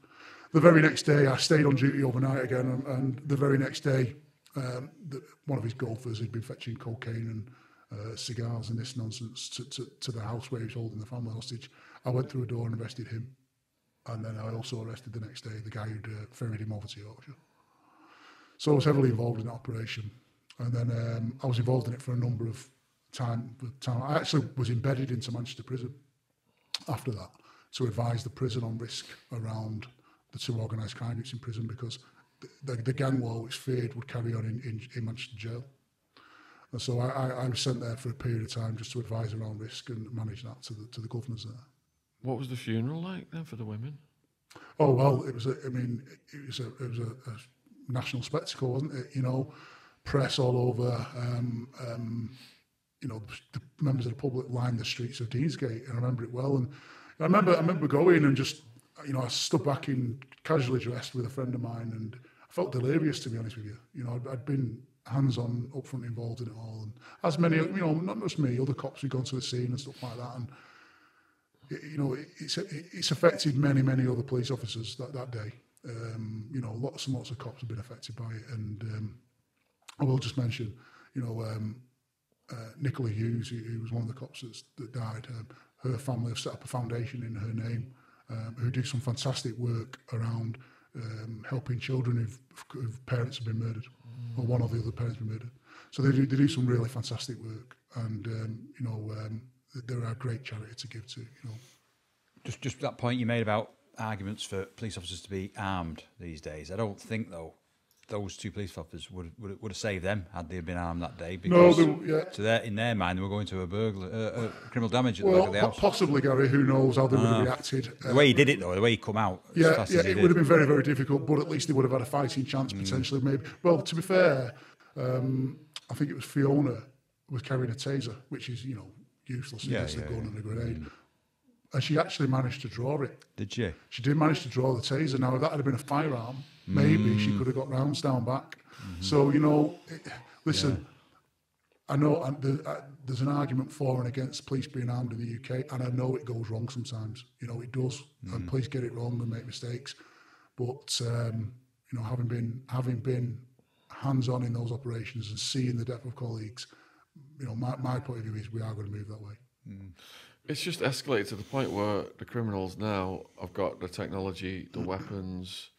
The very next day, I stayed on duty overnight again, and the very next day, one of his golfers had been fetching cocaine and cigars and this nonsense to the house where he was holding the family hostage. I went through a door and arrested him, and then I also arrested the next day the guy who'd ferried him over to Yorkshire. So I was heavily involved in that operation, and then I was involved in it for a number of time. I actually was embedded into Manchester Prison after that to advise the prison on risk around the two organised crime groups in prison, because the gang war, which feared would carry on in Manchester Jail. And so I was sent there for a period of time just to advise around risk and manage that to the governors there. What was the funeral like then for the women? Oh well, it was a national spectacle, wasn't it? Press all over. The members of the public lined the streets of Deansgate, and I remember it well. And I remember going and just, I stood back in casually dressed with a friend of mine, and I felt delirious, to be honest with you. You know, I'd been hands-on, upfront involved in it all, and as many, you know, not just me, other cops who'd gone to the scene and stuff like that, and you know, it's affected many other police officers that day. You know, lots and lots of cops have been affected by it, and I will just mention, you know, Nicola Hughes, who was one of the cops that died. Her family have set up a foundation in her name, who do some fantastic work around helping children whose parents have been murdered, or one of the other parents have been murdered. So they do some really fantastic work, and you know, they're a great charity to give to. You know, just that point you made about arguments for police officers to be armed these days. I don't think though those two police officers would have saved them had they been armed that day, because in their mind they were going to a criminal damage at the back of the house. Possibly, Gary. Who knows how they would have reacted? The way he did it, though, the way he come out, it would have been very difficult. But at least they would have had a fighting chance potentially. Maybe. Well, to be fair, I think it was Fiona was carrying a taser, which is, you know, useless against a gun and a grenade. And she actually managed to draw it. Did she? She did manage to draw the taser. Now, if that had been a firearm, maybe she could have got rounds down back. So, you know, listen, I know there's an argument for and against police being armed in the UK, and I know it goes wrong sometimes. You know, it does. And police get it wrong and make mistakes. But, you know, having been hands-on in those operations and seeing the death of colleagues, you know, my point of view is we are going to move that way. It's just escalated to the point where the criminals now have got the technology, the weapons,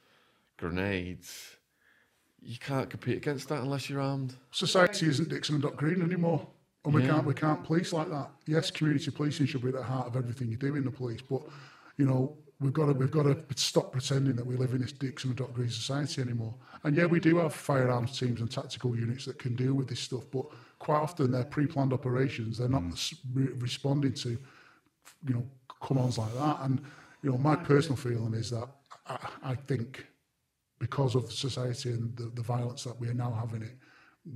grenades. You can't compete against that unless you're armed. Society isn't Dixon and Dock Green anymore, and we can't police like that. Yes, community policing should be at the heart of everything you do in the police, but you know, we've got to stop pretending that we live in this Dixon and Dock Green society anymore. And yeah, we do have firearms teams and tactical units that can deal with this stuff, but quite often they're pre-planned operations. They're not responding to, you know, come-ons like that. And you know, my personal feeling is that I think because of society and the violence that we are now having it,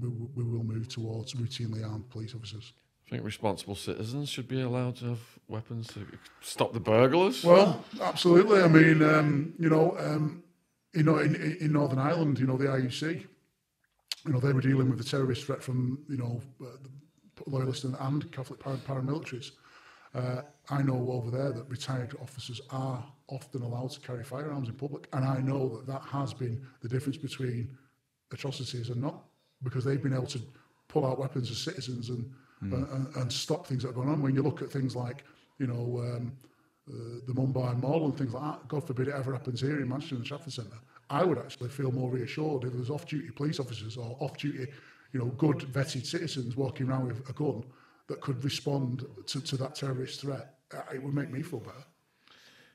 we will move towards routinely armed police officers. I think responsible citizens should be allowed to have weapons to stop the burglars. Well, absolutely. I mean, you know, in Northern Ireland, you know, the IUC, you know, they were dealing with the terrorist threat from, you know, loyalist and Catholic paramilitaries. I know over there that retired officers are often allowed to carry firearms in public, and I know that has been the difference between atrocities and not, because they've been able to pull out weapons as citizens and stop things that are going on. When you look at things like, you know, the Mumbai Mall and things like that, God forbid it ever happens here in Manchester in the Trafford Centre, I would actually feel more reassured if there was off-duty police officers or off-duty, you know, good vetted citizens walking around with a gun that could respond to that terrorist threat. It would make me feel better.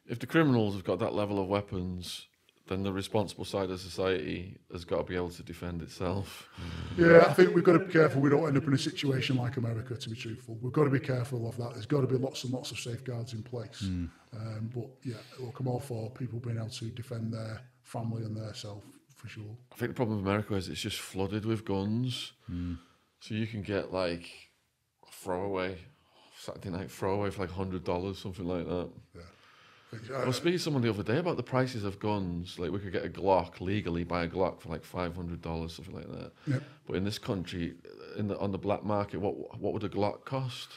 If the criminals have got that level of weapons, then the responsible side of society has got to be able to defend itself. Yeah, I think we've got to be careful we don't end up in a situation like America, to be truthful. We've got to be careful of that. There's got to be lots and lots of safeguards in place. But yeah, look, I'm all for people being able to defend their family and their self, for sure. I think the problem with America is it's just flooded with guns. So you can get like Saturday night throwaway for like $100, something like that. Yeah. I was speaking to someone the other day about the prices of guns. Like, we could get a Glock legally, buy a Glock for like $500, something like that. Yep. But in this country, on the black market, what would a Glock cost?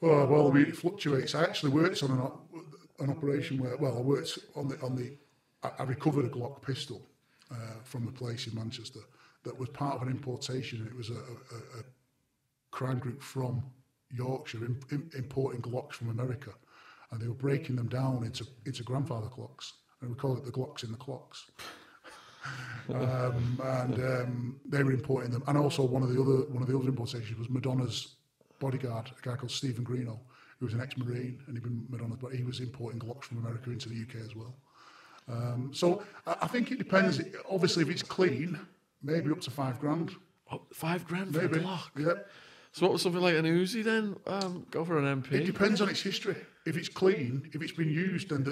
Well, I mean, it fluctuates. I actually worked on an operation where, I worked I recovered a Glock pistol from a place in Manchester that was part of an importation. It was a crime group from Yorkshire importing Glocks from America. And they were breaking them down into grandfather clocks, and we call it the Glocks in the clocks. They were importing them, and also one of the other importations was Madonna's bodyguard, a guy called Stephen Greeno, who was an ex-Marine, and he'd been Madonna's, but he was importing Glocks from America into the UK as well. So I think it depends. Obviously, if it's clean, maybe up to $5,000. Oh, $5,000 for maybe. a Glock? Yep. So what was something like an Uzi then? Go for an MP? It depends on its history. If it's clean, if it's been used, then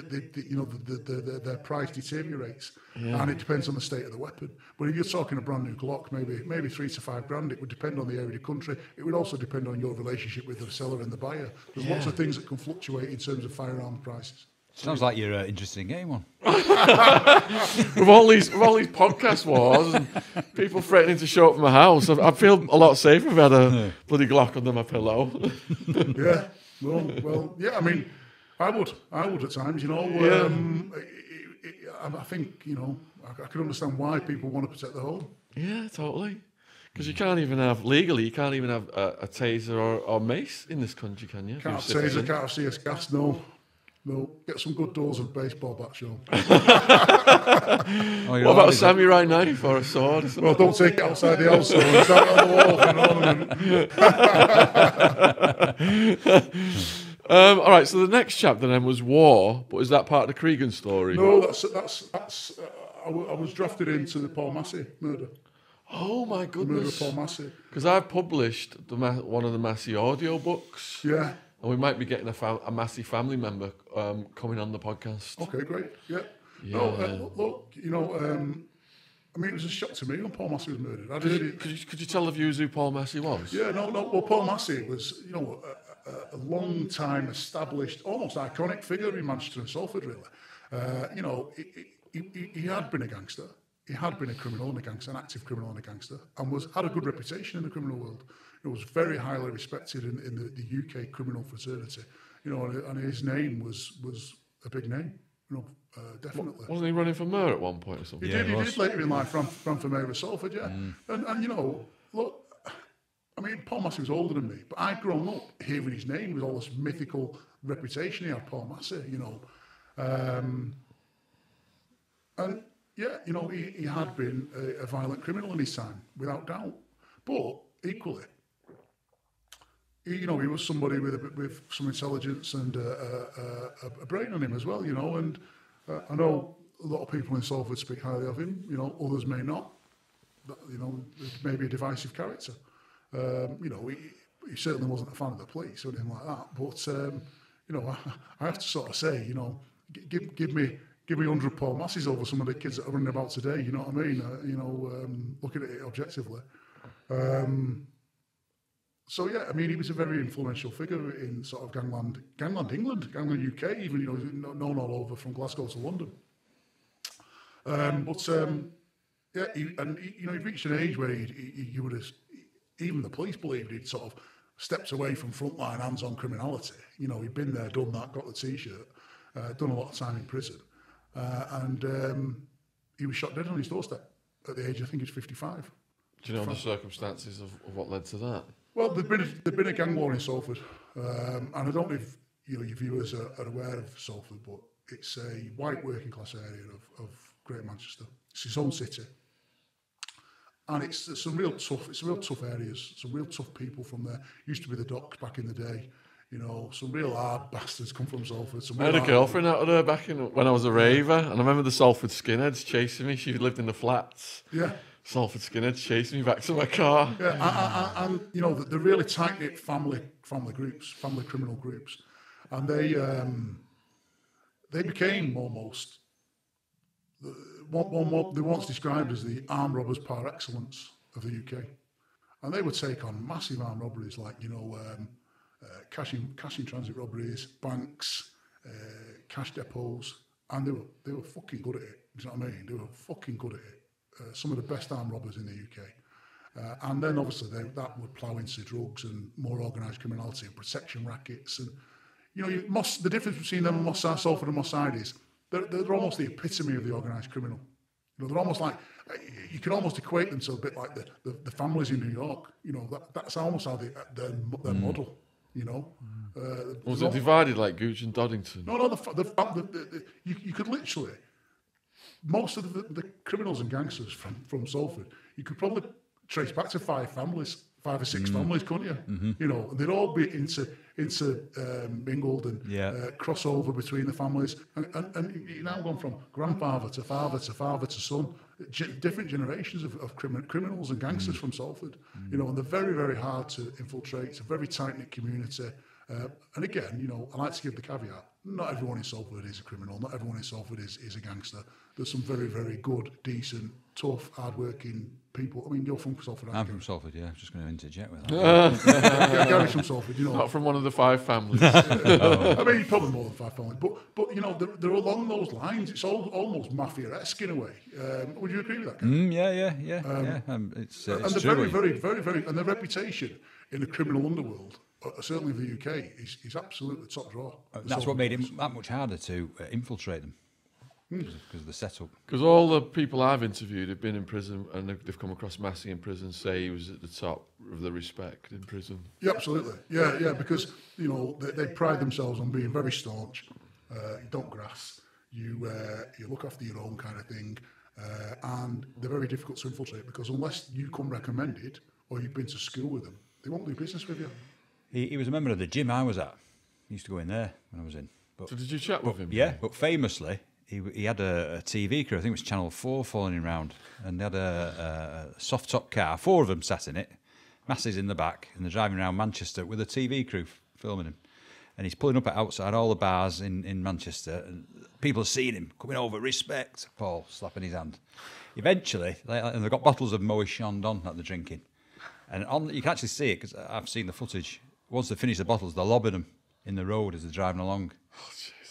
their price deteriorates, and it depends on the state of the weapon. But if you're talking a brand new Glock, maybe $3,000 to $5,000. It would depend on the area of the country. It would also depend on your relationship with the seller and the buyer. There's lots of things that can fluctuate in terms of firearm prices. Sounds like you're interested in getting one. with all these podcast wars and people threatening to show up at my house, I feel a lot safer if I had a bloody Glock under my pillow. Yeah. Well, yeah. I mean, I would at times. You know. I think I can understand why people want to protect the home. Yeah, totally. Because you can't even have a taser or mace in this country, can you? Can't have taser, can't have CS gas. No. Get some good doors and baseball bats, Sean. What about a samurai knife or a sword? Well, don't take it outside the house. It's out on the wall. All right, so the next chapter then was war, but is that part of the Cregan story? No, that's. I was drafted into the Paul Massey murder. Oh my The murder of goodness! Paul Massey. Because I've published one of the Massey audio books. Yeah. And we might be getting a Massey family member coming on the podcast. Okay, great. Yeah. No, look, I mean, it was a shock to me when Paul Massey was murdered. Could you tell the viewers who Paul Massey was? Yeah, no. Well, Paul Massey was, a long time established, almost iconic figure in Manchester and Salford, really. He had been a gangster. He had been a criminal and a gangster, an active criminal and a gangster, and had a good reputation in the criminal world. He was very highly respected in the UK criminal fraternity. And his name was a big name. Definitely. Wasn't he running for mayor at one point or something? He did later in life run for mayor of Salford, yeah. And look, I mean, Paul Massey was older than me, but I'd grown up hearing his name with all this mythical reputation he had, Paul Massey, and yeah, he had been a violent criminal in his time, without doubt. But equally, he was somebody with some intelligence and a brain on him as well, And I know a lot of people in Salford speak highly of him. Others may not. Maybe a divisive character. He certainly wasn't a fan of the police or anything like that. But I have to sort of say, give me 100 Paul Masseys over some of the kids that are running about today. You know what I mean? Looking at it objectively. So yeah, I mean, he was a very influential figure in sort of gangland England, gangland UK, even known all over from Glasgow to London. Yeah, he reached an age where he would have, even the police believed he'd sort of stepped away from frontline hands-on criminality. He'd been there, done that, got the T-shirt, done a lot of time in prison, and he was shot dead on his doorstep at the age, I think he's 55. Do you know the circumstances of what led to that? Well, there'd been a gang war in Salford, and I don't know if your viewers are aware of Salford, but it's a white working class area of Greater Manchester. It's its own city, and it's some real tough areas, some real tough people from there. Used to be the docks back in the day. Some real hard bastards come from Salford. I had a girlfriend out of there back when I was a raver, and I remember the Salford skinheads chasing me. She lived in the flats. Yeah. Salford skinheads chasing me back to my car. Yeah, and the really tight-knit family groups, family criminal groups, and they became almost they once described as the armed robbers par excellence of the UK, and they would take on massive armed robberies like cash in transit robberies, banks, cash depots, and they were fucking good at it. Do you know what I mean? They were fucking good at it. Some of the best armed robbers in the UK. And then obviously that would plough into drugs and more organised criminality and protection rackets. And, the difference between them and Moss Salford and Moss Side is they're almost the epitome of the organised criminal. They're almost like, you could almost equate them to a bit like the families in New York. That's almost how their model, Was it divided like Gooch and Doddington? No, you could literally... Most of the criminals and gangsters from Salford, you could probably trace back to 5 or 6 families, couldn't you? Mm-hmm. And they'd all be mingled and crossover between the families. And you now gone from grandfather to father to father to son, different generations of criminals and gangsters from Salford. And they're very, very hard to infiltrate. It's a very tight-knit community. And again, I like to give the caveat, not everyone in Salford is a criminal, not everyone in Salford is a gangster. There's some very, very good, decent, tough, hard-working people. I mean, you're from Salford. I'm from Salford, yeah. I'm just going to interject with that. Gary's from Salford, you know. Not from one of the 5 families. I mean, probably more than 5 families. But you know, they're along those lines. It's almost mafia-esque in a way. Would you agree with that, Gary? Yeah. It's and they're true. very, and their reputation in the criminal underworld, certainly in the UK, is absolutely top draw. That's what made it that much harder to infiltrate them. Because of the setup. Because all the people I've interviewed have been in prison, and they've come across Massey in prison, say he was at the top of the respect in prison. Yeah, absolutely. Yeah, because, you know, they pride themselves on being very staunch. You don't grass. You look after your own kind of thing. And they're very difficult to infiltrate because unless you come recommended or you've been to school with them, they won't do business with you. He was a member of the gym I was at. He used to go in there when I was in. So did you chat with him? Yeah, but famously, he had a TV crew, I think it was Channel 4 following him around, and they had a soft-top car, 4 of them sat in it, Massey's in the back, and they're driving around Manchester with a TV crew filming him. And he's pulling up outside all the bars in Manchester, and people are seeing him, coming over, respect, Paul, slapping his hand. Eventually, and they've got bottles of Moet Chandon that they're drinking. And you can actually see it, because I've seen the footage. Once they finish the bottles, they're lobbing them in the road as they're driving along,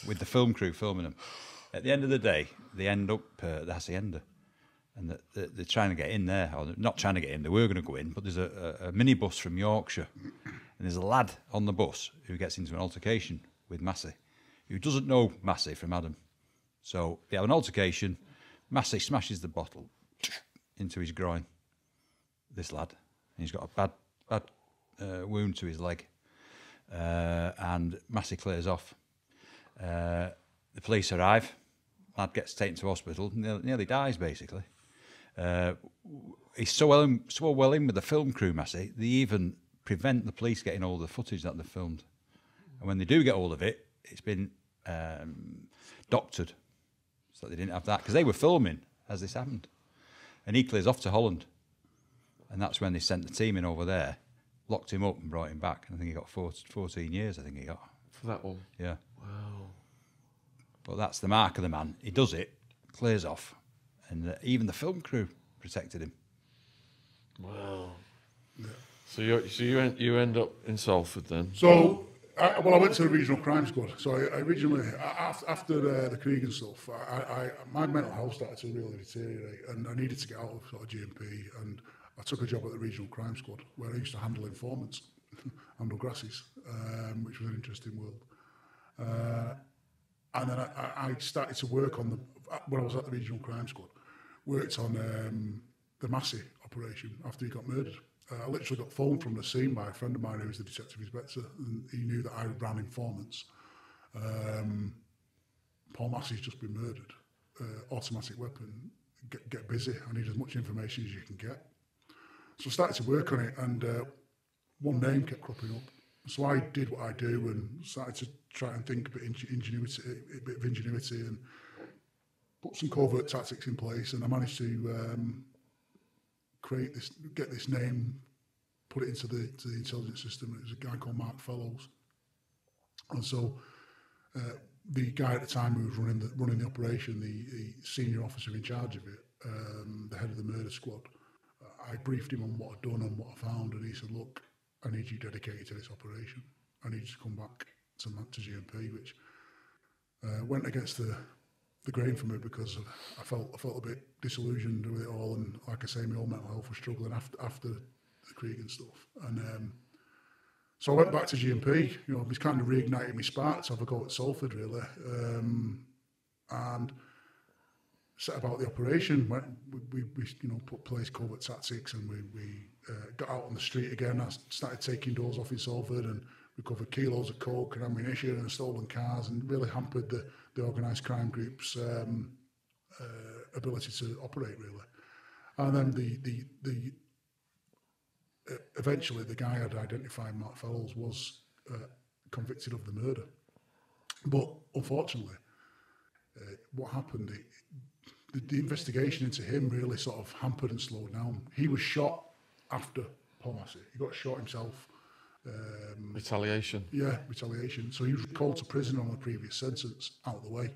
with the film crew filming them. At the end of the day, they end up at the Hacienda, and they're trying to get in there, or they're not trying to get in, they were going to go in, but there's a minibus from Yorkshire, and there's a lad on the bus who gets into an altercation with Massey, who doesn't know Massey from Adam. So they have an altercation, Massey smashes the bottle into his groin, this lad, and he's got a bad wound to his leg, and Massey clears off. The police arrive. Lad gets taken to hospital, nearly dies basically. He's so well in with the film crew, Massey, they even prevent the police getting all the footage that they've filmed. And when they do get hold of it, it's been doctored, so they didn't have that, because they were filming as this happened. And he clears off to Holland, and that's when they sent the team in over there, locked him up and brought him back. And I think he got 14 years, I think he got. For that one? Yeah. Wow. But that's the mark of the man. He does it, clears off, and even the film crew protected him. Wow. Yeah. So you end up in Salford then? So, I went to the regional crime squad. So I originally, after the Cregan stuff, my mental health started to really deteriorate, and I needed to get out of sort of GMP, and I took a job at the regional crime squad where I used to handle informants, handle grasses, which was an interesting world. And then I started to work on when I was at the regional crime squad, worked on the Massey operation after he got murdered. I literally got phoned from the scene by a friend of mine who was the detective inspector, and he knew that I ran informants. Paul Massey's just been murdered. Automatic weapon. Get busy. I need as much information as you can get. So I started to work on it, and one name kept cropping up. So I did what I do and started to try and think a bit of ingenuity and put some covert tactics in place, and I managed to get this name, put it into the intelligence system. It was a guy called Mark Fellows, and so the guy at the time who was running the operation, the senior officer in charge of it, the head of the murder squad, I briefed him on what I'd done and what I found, and he said, "Look, I need you dedicated to this operation. I need you to come back to GMP," which went against the grain for me because I felt a bit disillusioned with it all, and like I say, my own mental health was struggling after the Cregan stuff, and so I went back to GMP. You know, it was kind of reigniting my spark to have a go at Salford, really, and set about the operation. We put place covert tactics, and we got out on the street again. I started taking doors off in Salford and recovered kilos of coke and ammunition and stolen cars, and really hampered the organised crime group's ability to operate, really. And then eventually the guy I'd identified, Mark Fellows, was convicted of the murder. But unfortunately, what happened, the investigation into him really sort of hampered and slowed down. He was shot after Paul Massey. He got shot himself. Retaliation. Yeah, retaliation. So he was called to prison on a previous sentence, out of the way.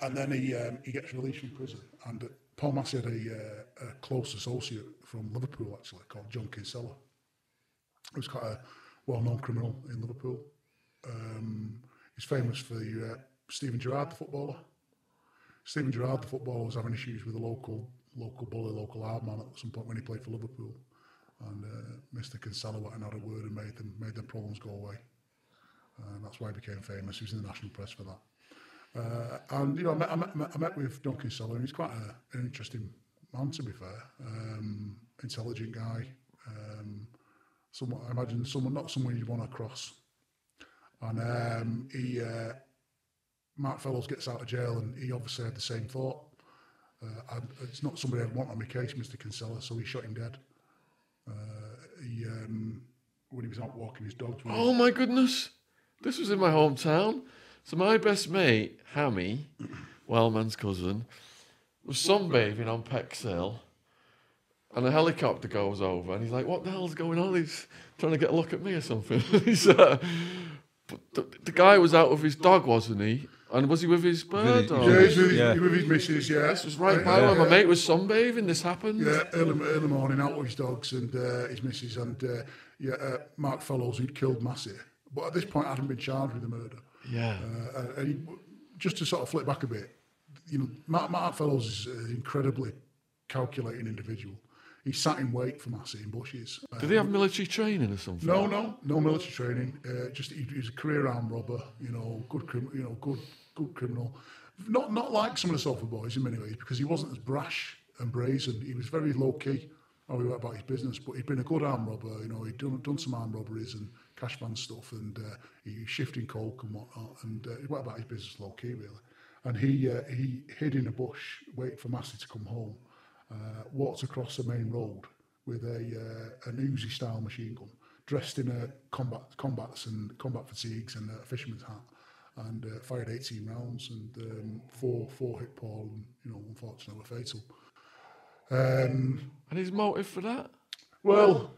And then he gets released from prison. And Paul Massey had a close associate from Liverpool, actually, called John Kinsella. He was quite a well-known criminal in Liverpool. He's famous for Steven Gerrard, the footballer. Steven Gerrard, the footballer, was having issues with a local bully, local hard man at some point when he played for Liverpool. And Mr. Kinsella went and had a word and made them problems go away. And that's why he became famous. He was in the national press for that. And, you know, I met with John Kinsella, and he's quite an interesting man, to be fair. Intelligent guy. I imagine not someone you'd want to cross. And Mark Fellows gets out of jail, and he obviously had the same thought. It's not somebody I'd want on my case, Mr. Kinsella, so he shot him dead. When he was out walking his dogs. Oh my goodness! This was in my hometown. So my best mate, Hammy, Wellman's cousin, was sunbathing on Pexhill, and a helicopter goes over, and he's like, "What the hell's going on?" He's trying to get a look at me or something. But the guy was out with his dog, wasn't he? And was he with his bird? Yeah, he's with his missus, yeah. This was right by where my mate was sunbathing. This happened. Yeah, early morning, out with his dogs and his missus, and Mark Fellows, who'd killed Massey. But at this point, hadn't been charged with the murder. Yeah. And just to sort of flip back a bit, you know, Mark Fellows is an incredibly calculating individual. He sat in wait for Massey in bushes. Did he have military training or something? No military training. He was a career armed robber. You know, good criminal. Not like some of the Salford boys in many ways, because he wasn't as brash and brazen. He was very low key how he went about his business. But he'd been a good armed robber. You know, he'd done some armed robberies and cash van stuff, and he was shifting coke and whatnot. And he went about his business low key really. And he hid in a bush, waiting for Massey to come home. Walked across the main road with an Uzi style machine gun, dressed in a combat fatigues and a fisherman's hat, and fired 18 rounds, and four hit Paul, and you know, unfortunately were fatal. And his motive for that? Well,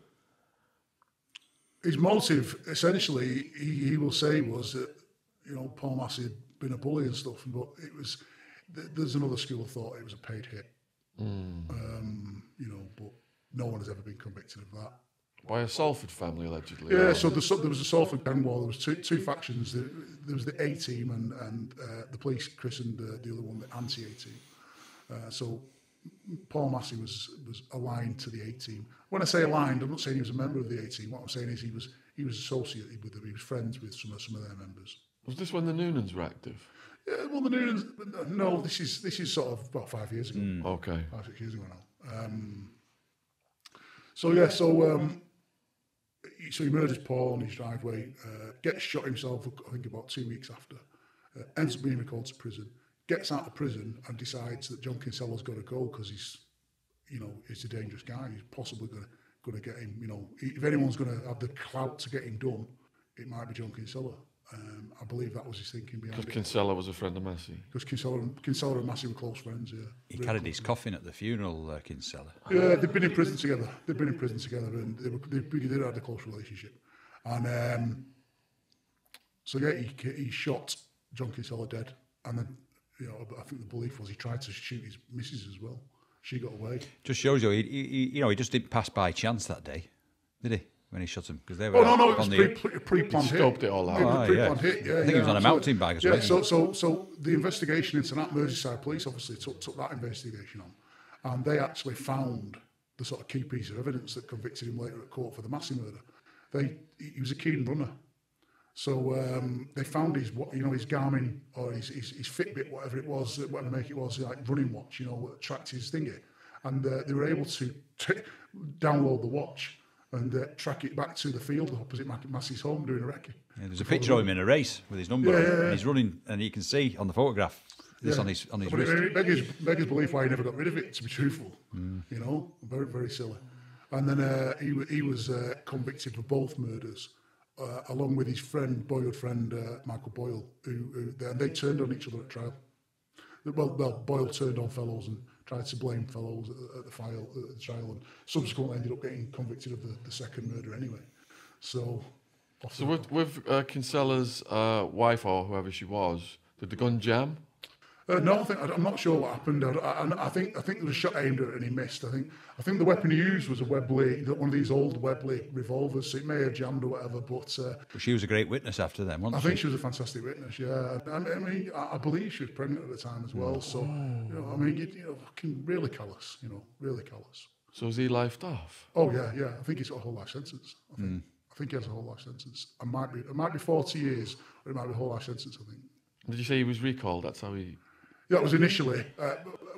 his motive essentially, he will say, was that, you know, Paul Massey had been a bully and stuff, but it was, there's another school of thought, it was a paid hit. You know, but no one has ever been convicted of that. By a Salford family, allegedly. Yeah, so there was a Salford gang war. There was two factions. There was the A team, and the police christened the other one the anti-A team. So Paul Massey was aligned to the A team. When I say aligned, I'm not saying he was a member of the A team. What I'm saying is he was associated with them. He was friends with some of their members. Was this when the Noonans were active? Yeah, well, the Noonans. No, this is sort of about 5 years ago. Okay. 5-6 years ago now. So he murders Paul on his driveway, gets shot himself, I think about 2 weeks after, ends up being recalled to prison, gets out of prison and decides that John Kinsella's got to go because he's a dangerous guy. He's possibly going to get him, you know, if anyone's going to have the clout to get him done, it might be John Kinsella. I believe that was his thinking behind it. Because Kinsella was a friend of Massey. Because Kinsella and Massey were close friends, yeah. He carried his coffin at the funeral, Kinsella. Yeah, they've been in prison together. And they really did have a close relationship. And he shot John Kinsella dead. And then, you know, I think the belief was he tried to shoot his missus as well. She got away. Just shows you, he just didn't pass by chance that day, did he? When he shot him, because they were. No, it was pre-planned hit. Scoped it all out. It was pre-planned hit. Yeah, I think he was on a mountain bike. Yeah, so the investigation into that, Merseyside police obviously took that investigation on, and they actually found the sort of key piece of evidence that convicted him later at court for the Massey murder. He was a keen runner, so they found his Garmin or his Fitbit, whatever it was, whatever make it was, like running watch, you know, what tracked his thingy, and they were able to download the watch and track it back to the field opposite Massey's home doing a recce. Yeah, there's a picture of him in a race with his number on, and he's running, and you can see on the photograph this on his but wrist. It beggars belief why he never got rid of it, to be truthful. You know, very, very silly. And then he was convicted for both murders, along with his boyhood friend, Michael Boyle, who they turned on each other at trial. Well, Boyle turned on Fellows and tried to blame Fellows at the trial, and subsequently ended up getting convicted of the second murder anyway. So with Kinsella's wife or whoever she was, did the gun jam? No, I'm not sure what happened. I think there was a shot aimed at it and he missed. I think the weapon he used was a Webley, one of these old Webley revolvers. So it may have jammed or whatever. But she was a great witness after them, wasn't she? I think she was a fantastic witness. Yeah, I mean, I believe she was pregnant at the time as well. So I mean, fucking really callous. Really callous. So is he lifed off? Oh yeah. I think he's got a whole life sentence. I think he has a whole life sentence. It might be 40 years, or it might be a whole life sentence. I think. Did you say he was recalled? That's how he. Yeah, it was initially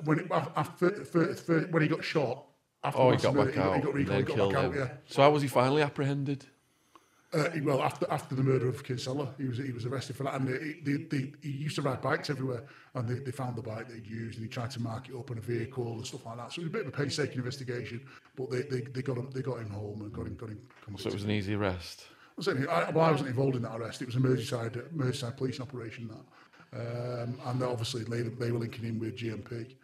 when he got shot. He got back out. He got back out. Yeah. So how was he finally apprehended? Well, after the murder of Kinsella, he was arrested for that, and he used to ride bikes everywhere, and they found the bike they'd used, and he tried to mark it up in a vehicle and stuff like that. So it was a bit of a painstaking investigation, but they got him home and got him convicted. So it was an easy arrest. I wasn't involved in that arrest. It was a Merseyside policing operation that. And obviously they were linking in with GMP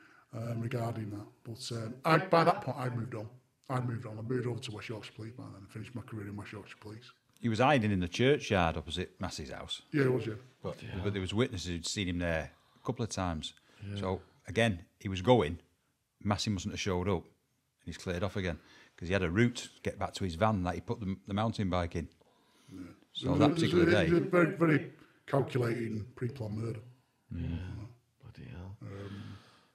regarding that. But by that point, I'd moved on. I moved over to West Yorkshire Police by then and finished my career in West Yorkshire Police. He was hiding in the churchyard opposite Massey's house. Yeah, he was, yeah. But there was witnesses who'd seen him there a couple of times. Yeah. So, again, he was going. Massey mustn't have showed up. And he's cleared off again. Because he had a route to get back to his van that he put the mountain bike in. Yeah. So that particular day... It was a very, very calculating, pre-planned murder. Yeah, bloody hell.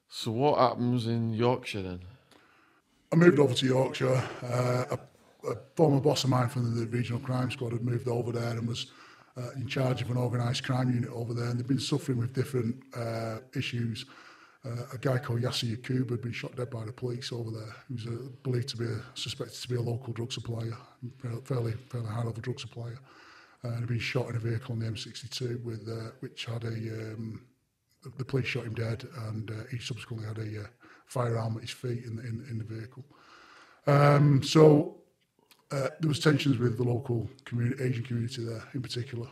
So what happens in Yorkshire then? I moved over to Yorkshire. A former boss of mine from the regional crime squad had moved over there and was in charge of an organised crime unit over there, and they'd been suffering with different issues. A guy called Yasser Yaqub had been shot dead by the police over there. He was believed to be suspected to be a local drug supplier, fairly high-level drug supplier. And had been shot in a vehicle on the M62 which had the police shot him dead, and he subsequently had a firearm at his feet in the vehicle. So there was tensions with the local Asian community there in particular,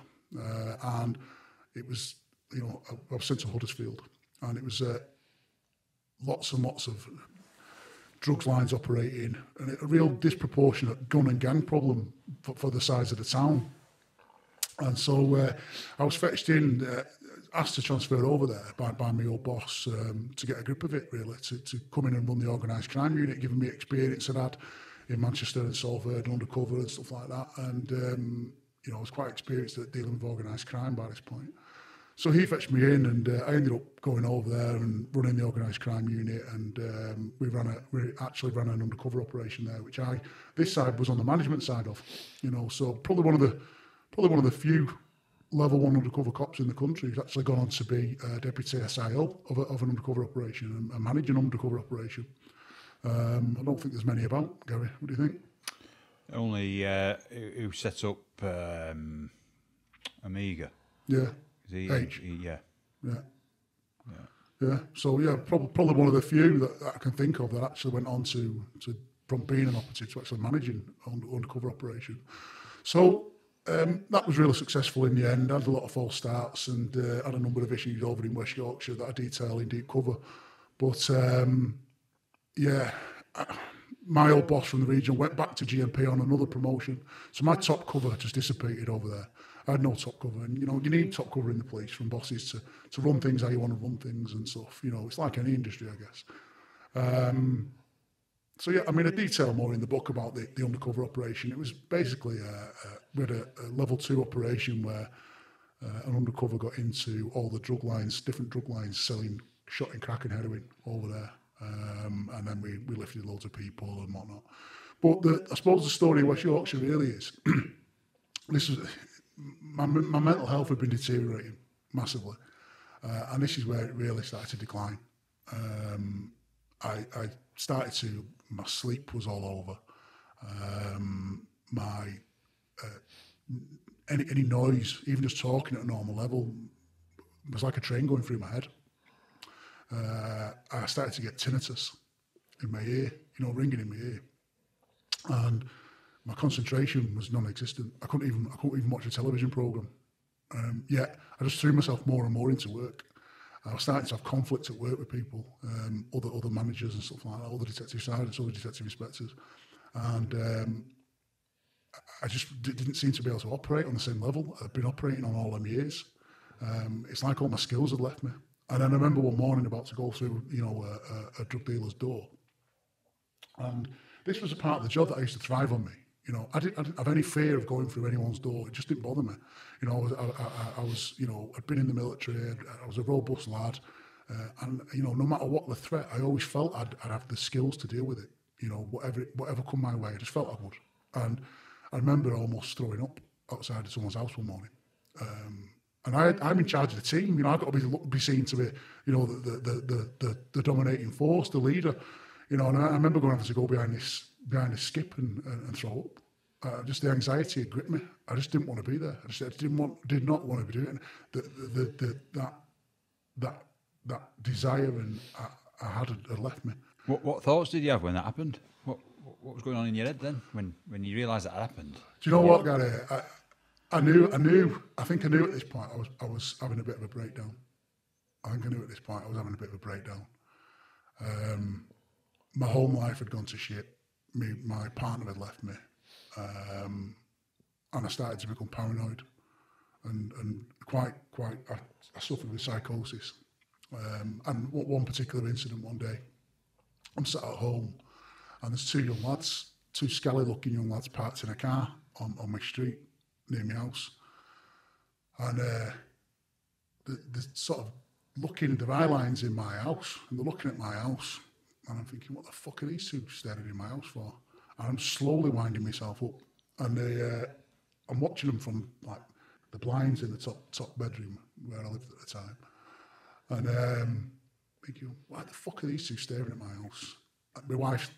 and it was, I was sent to Huddersfield, and it was lots and lots of drugs lines operating, and a real disproportionate gun and gang problem for the size of the town. And so I was fetched in, asked to transfer over there by my old boss to get a grip of it, really, to come in and run the organised crime unit, giving me experience I'd had in Manchester and Salford and Undercover and stuff like that. And, I was quite experienced at dealing with organised crime by this point. So he fetched me in, and I ended up going over there and running the organised crime unit, and we actually ran an undercover operation there, which this side was on the management side of, so probably one of the few level 1 undercover cops in the country who's actually gone on to be deputy SIO of an undercover operation and manage an undercover operation. I don't think there's many about, Gary. What do you think? Only who set up Amiga. Yeah. H. Yeah. So probably one of the few that I can think of that actually went on to from being an operative to actually managing an undercover operation. So that was really successful in the end. I had a lot of false starts and had a number of issues over in West Yorkshire that I detail in deep cover. But my old boss from the region went back to GMP on another promotion. So my top cover just dissipated over there. I had no top cover, and you need top cover in the police from bosses to run things how you want to run things and stuff. It's like any industry, I guess. So yeah, I mean, I detail more in the book about the undercover operation. It was basically we had a level 2 operation where an undercover got into all the different drug lines selling shot and crack and heroin over there, and then we lifted loads of people and whatnot. But I suppose the story of West Yorkshire really is my mental health had been deteriorating massively, and this is where it really started to decline. I started to, my sleep was all over. Any noise, even just talking at a normal level, was like a train going through my head. I started to get tinnitus in my ear, ringing in my ear, and my concentration was non-existent. I couldn't even watch a television program. Yet I just threw myself more and more into work. I was starting to have conflicts at work with people, other managers and stuff like that, other detective sergeants, other detective inspectors, and I just didn't seem to be able to operate on the same level I've been operating on all them years. It's like all my skills had left me, And then I remember one morning about to go through, a drug dealer's door. And this was a part of the job that I used to thrive on me. I didn't have any fear of going through anyone's door. It just didn't bother me. I was, I'd been in the military. I was a robust lad. And no matter what the threat, I always felt I'd have the skills to deal with it. Whatever come my way, I just felt I would. And I remember almost throwing up outside of someone's house one morning. And I'm in charge of the team. I've got to be seen to be, the dominating force, the leader. And I remember going having to go behind this skip and throw up. Just the anxiety had gripped me. I just didn't want to be there. I did not want to be doing it. That desire and I had left me. What thoughts did you have when that happened? What was going on in your head then when you realised that happened? Do you know what, Gary? I knew. I think I knew at this point I was having a bit of a breakdown. I think I knew at this point I was having a bit of a breakdown. My home life had gone to shit. My partner had left me, and I started to become paranoid, and quite. I suffered with psychosis. And one particular incident one day, I'm sat at home, and there's two scally-looking young lads parked in a car on my street near my house, and they're sort of looking, their eye lines in my house, and they're looking at my house, and I'm thinking, what the fuck are these two staring in my house for? And I'm slowly winding myself up, and I'm watching them from like the blinds in the top bedroom where I lived at the time, and thinking, why the fuck are these two staring at my house? My wife's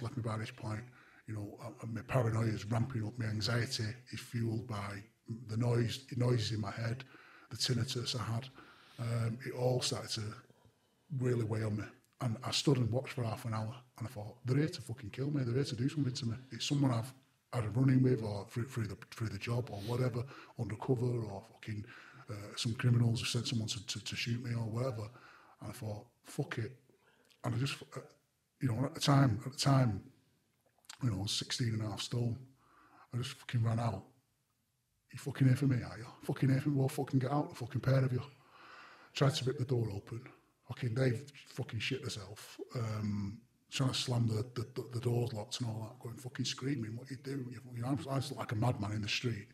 left me by this point. My paranoia is ramping up. My anxiety is fueled by the noises in my head, the tinnitus I had. It all started to really weigh on me. And I stood and watched for half an hour, and I thought, they're here to fucking kill me. They're here to do something to me. It's someone I've had a run-in with, or through the job, or whatever, undercover, or fucking some criminals have sent someone to shoot me, or whatever. And I thought, fuck it. And I just, at the time, I was 16 and a half stone. I just fucking ran out. You fucking here for me, are you? Fucking here for me? Well, fucking get out, the fucking pair of you. Tried to rip the door open. Fucking Dave fucking shit herself. Trying to slam the doors locked and all that, going fucking screaming, what you do? I was like a madman in the street.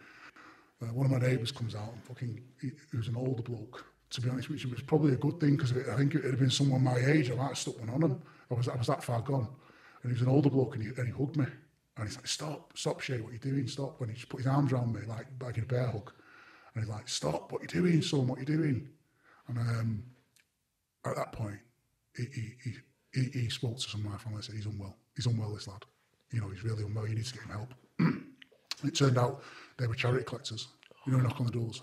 One of my neighbours comes out and fucking, he was an older bloke, to be honest, which was probably a good thing, because I think it had been someone my age, I might have stuck one on him. I was that far gone. And he was an older bloke, and he hugged me. And he's like, stop, Shay, what are you doing? Stop. And he just put his arms around me, like in a bear hug. And he's like, stop, what are you doing, son? What are you doing? And at that point, he spoke to some of my family and said, he's unwell, this lad. He's really unwell, you need to get him help. It turned out they were charity collectors. Knock on the doors.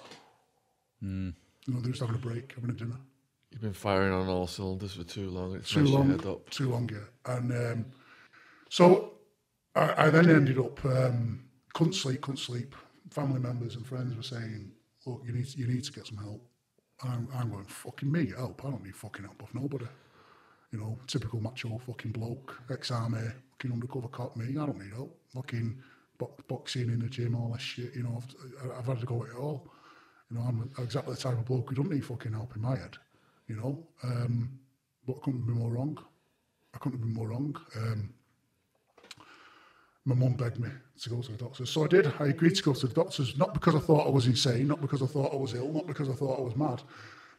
They were just having a break, having a dinner. You've been firing on all cylinders for too long. It's too long, yeah. And so I then ended up, couldn't sleep. Family members and friends were saying, look, you need to get some help. And I'm going, fucking me, help? I don't need fucking help off nobody. Typical macho fucking bloke, ex-army, fucking undercover cop me, I don't need help. Fucking boxing in the gym, all that shit, I've had to go at it all. I'm exactly the type of bloke who don't need fucking help in my head. But I couldn't be more wrong. My mum begged me to go to the doctors. So I did. I agreed to go to the doctors, not because I thought I was insane, not because I thought I was ill, not because I thought I was mad,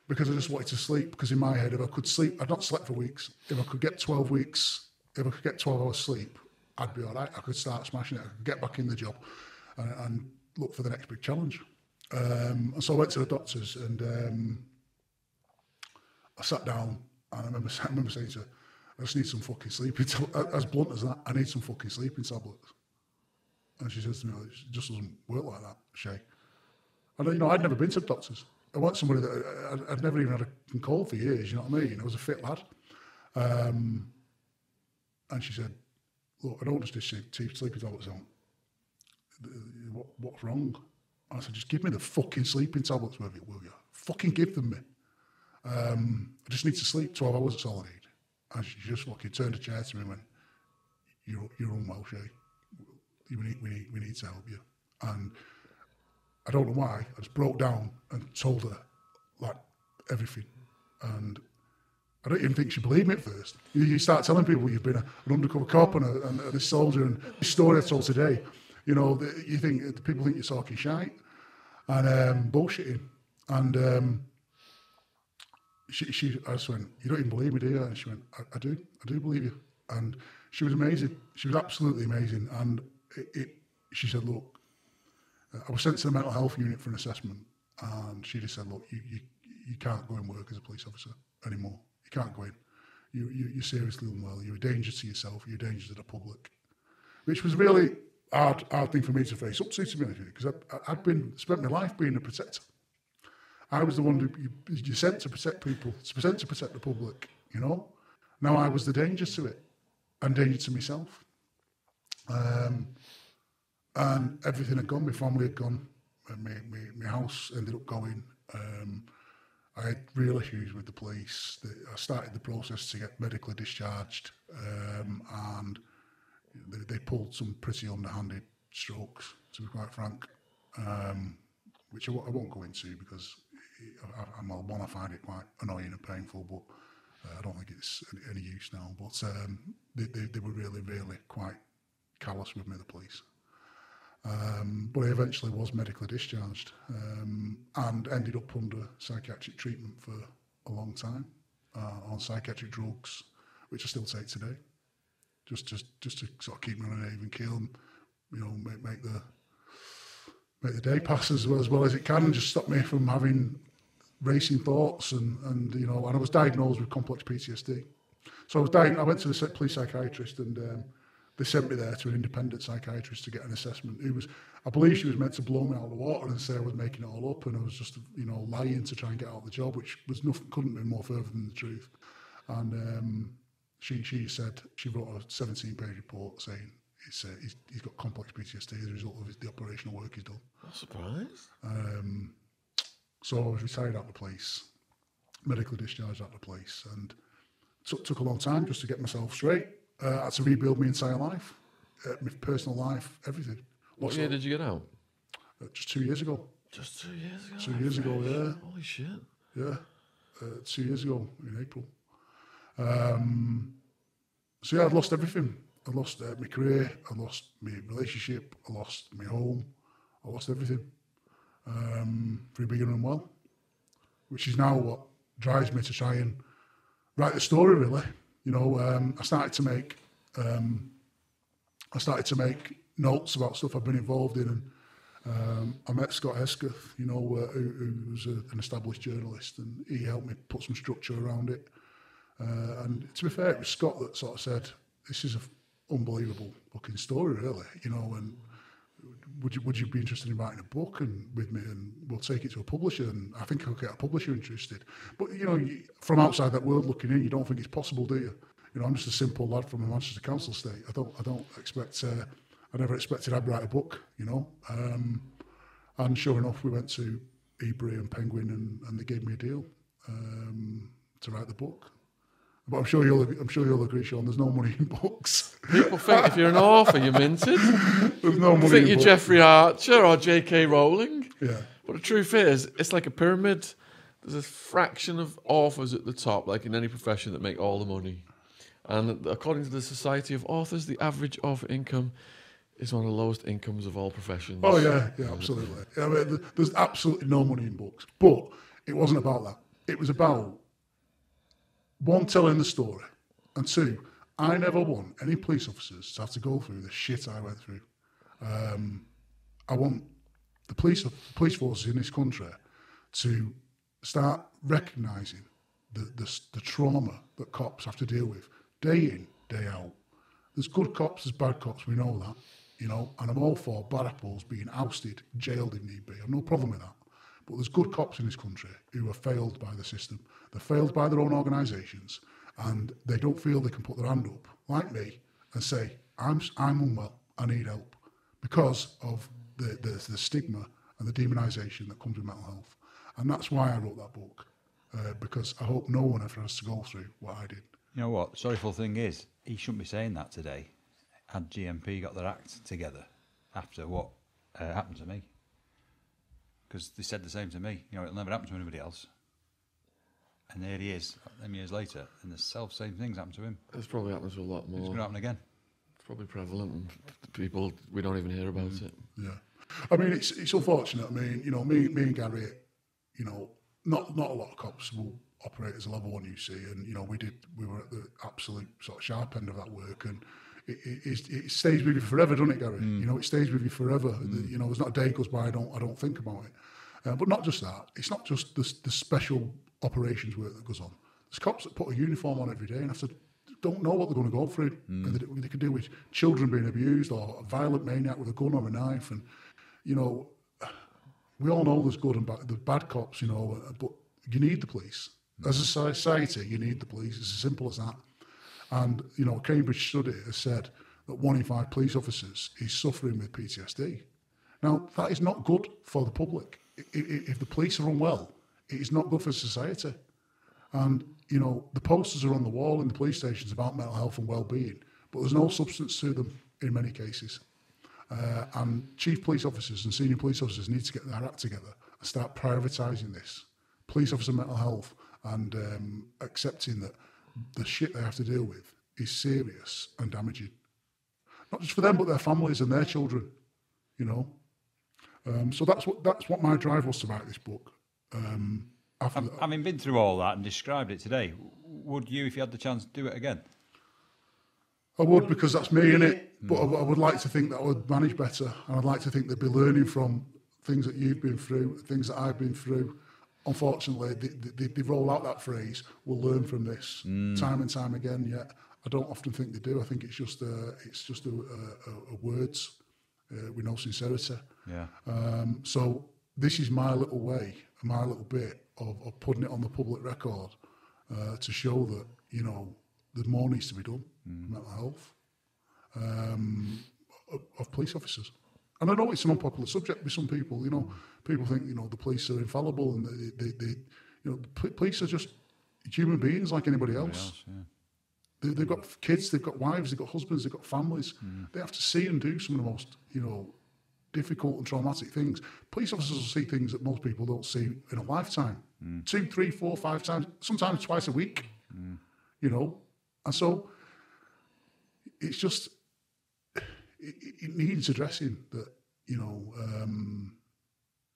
because I just wanted to sleep. Because in my head, if I could sleep, I'd not slept for weeks. If I could get 12 hours sleep, I'd be all right. I could start smashing it. I could get back in the job and look for the next big challenge. And so I went to the doctors, and I sat down, and I remember saying to her, I just need some fucking sleeping tablets. As blunt as that, I need some fucking sleeping tablets. And she says to me, it just doesn't work like that, Shay. And I'd never been to the doctors. I want somebody that I'd never even had a cold for years, you know what I mean? I was a fit lad. And she said, look, I don't just do sleeping tablets on. What's wrong? And I said, just give me the fucking sleeping tablets, will you? Fucking give them me. I just need to sleep 12 hours, that's all I need. And she just fucking turned a chair to me and went, you're unwell, Shay. We need to help you. And I don't know why, I just broke down and told her, like, everything. And I don't even think she believed me at first. You start telling people you've been an undercover cop and a soldier, and this story I told today, you know, you think people think you're talking shite and bullshitting. And I just went, you don't even believe me, do you? And she went, I do believe you. And she was amazing. She was absolutely amazing. And she said, look, I was sent to the mental health unit for an assessment, and she just said, look, you can't go and work as a police officer anymore. You can't go in. You're seriously unwell. You're a danger to yourself. You're a danger to the public. Which was really hard thing for me to face up to be honest with you, because I'd spent my life being a protector. I was the one who you sent to protect people, sent to protect the public, you know. Now I was the danger to it, and danger to myself. And everything had gone. My family had gone. My house ended up going. I had real issues with the police. I started the process to get medically discharged, and they pulled some pretty underhanded strokes, to be quite frank, which I won't go into because I find it quite annoying and painful, but I don't think it's any use now. But they were really, really quite callous with me, the police. But I eventually was medically discharged and ended up under psychiatric treatment for a long time on psychiatric drugs, which I still take today, just to sort of keep me on an even keel and, you know, make the day pass as well as it can, and just stop me from having racing thoughts and you know. And I was diagnosed with complex PTSD, so I went to the police psychiatrist, and they sent me there to an independent psychiatrist to get an assessment. I believe she was meant to blow me out of the water and say I was making it all up and I was just, you know, lying to try and get out of the job, which was nothing, couldn't be more further than the truth. And she said, she wrote a 17-page report saying he's got complex PTSD as a result of the operational work he's done. I'm surprised. So I was retired out of the police, medically discharged out of the police, and took a long time just to get myself straight. I had to rebuild my entire life, my personal life, everything. What year did you get out? Just 2 years ago. Just 2 years ago? 2 years ago, yeah. Holy shit. Yeah, 2 years ago in April. So yeah, I'd lost everything. I lost my career, I lost my relationship, I lost my home, I lost everything through being unwell, which is now what drives me to try and write the story, really. You know, I started to make notes about stuff I've been involved in, and I met Scott Hesketh, you know, who's an established journalist, and he helped me put some structure around it. And to be fair, it was Scott that sort of said, "This is an unbelievable fucking story, really, you know, and would you be interested in writing a book and with me, and we'll take it to a publisher?" And I think I'll get a publisher interested. But, you know, from outside that world looking in, you don't think it's possible, do you? You know, I'm just a simple lad from a Manchester council estate. I don't expect, I never expected I'd write a book, you know. And sure enough, we went to Ebury and Penguin, and they gave me a deal to write the book. But I'm sure you'll agree, Sean, there's no money in books. People think if you're an author, you're minted. There's no money You think in you're books. Jeffrey Archer or J.K. Rowling. Yeah. But the truth is, it's like a pyramid. There's a fraction of authors at the top, like in any profession, that make all the money. And according to the Society of Authors, the average author income is one of the lowest incomes of all professions. Oh, yeah, absolutely. I mean, there's absolutely no money in books. But it wasn't about that. It was about, one, telling the story, and two, I never want any police officers to have to go through the shit I went through. I want the police forces in this country to start recognising the trauma that cops have to deal with day in, day out. There's good cops, there's bad cops, we know that, you know, and I'm all for bad apples being ousted, jailed if need be. I've no problem with that. But there's good cops in this country who are failed by the system. They're failed by their own organisations, and they don't feel they can put their hand up, like me, and say, I'm unwell, I need help, because of the stigma and the demonisation that comes with mental health. And that's why I wrote that book, because I hope no one ever has to go through what I did. You know what? Sorrowful thing is, he shouldn't be saying that today. Had GMP got their act together after what happened to me? Because they said the same to me. You know, it'll never happen to anybody else. And there he is, them years later, and the same things happened to him. It's probably happened to a lot more. It's going to happen again. It's probably prevalent, and people, we don't even hear about it. Yeah. I mean, it's unfortunate. I mean, you know, me and Gary, you know, not a lot of cops will operate as a level 1 UC, and, you know, we were at the absolute sort of sharp end of that work, and it stays with you forever, doesn't it, Gary? You know, it stays with you forever. You know, there's not a day goes by I don't think about it. But not just that. It's not just the special operations work that goes on. There's cops that put a uniform on every day and don't know what they're going to go through. And they could do with children being abused, or a violent maniac with a gun or a knife. And, you know, we all know there's good and bad, the bad cops, you know, but you need the police. As a society, you need the police. It's as simple as that. And, you know, a Cambridge study has said that 1 in 5 police officers is suffering with PTSD. Now, that is not good for the public. If the police are unwell, it is not good for society. And, you know, the posters are on the wall in the police stations about mental health and well-being, but there's no substance to them in many cases. And chief police officers and senior police officers need to get their act together and start prioritising this. Police officer mental health, and accepting that the shit they have to deal with is serious and damaging. Not just for them, but their families and their children, you know. So that's what my drive was to write this book. Having been through all that and described it today, would you, if you had the chance, do it again? I would, because that's me, innit? But I would like to think that I would manage better, and I'd like to think they'd be learning from things that you've been through, things that I've been through. Unfortunately, they roll out that phrase, we'll learn from this, time and time again, yet I don't often think they do. I think it's just a words with no sincerity. Yeah. So this is my little way, my little bit of putting it on the public record to show that, you know, there's more needs to be done, mental health, of police officers. And I know it's an unpopular subject with some people. You know, people think, you know, the police are infallible, and they you know, the police are just human beings like anybody else. They've got kids, they've got wives, they've got husbands, they've got families. They have to see and do some of the most, you know, difficult and traumatic things. Police officers will see things that most people don't see in a lifetime. 2, 3, 4, 5 times, sometimes twice a week. You know, and so it's just. It needs addressing that, you know,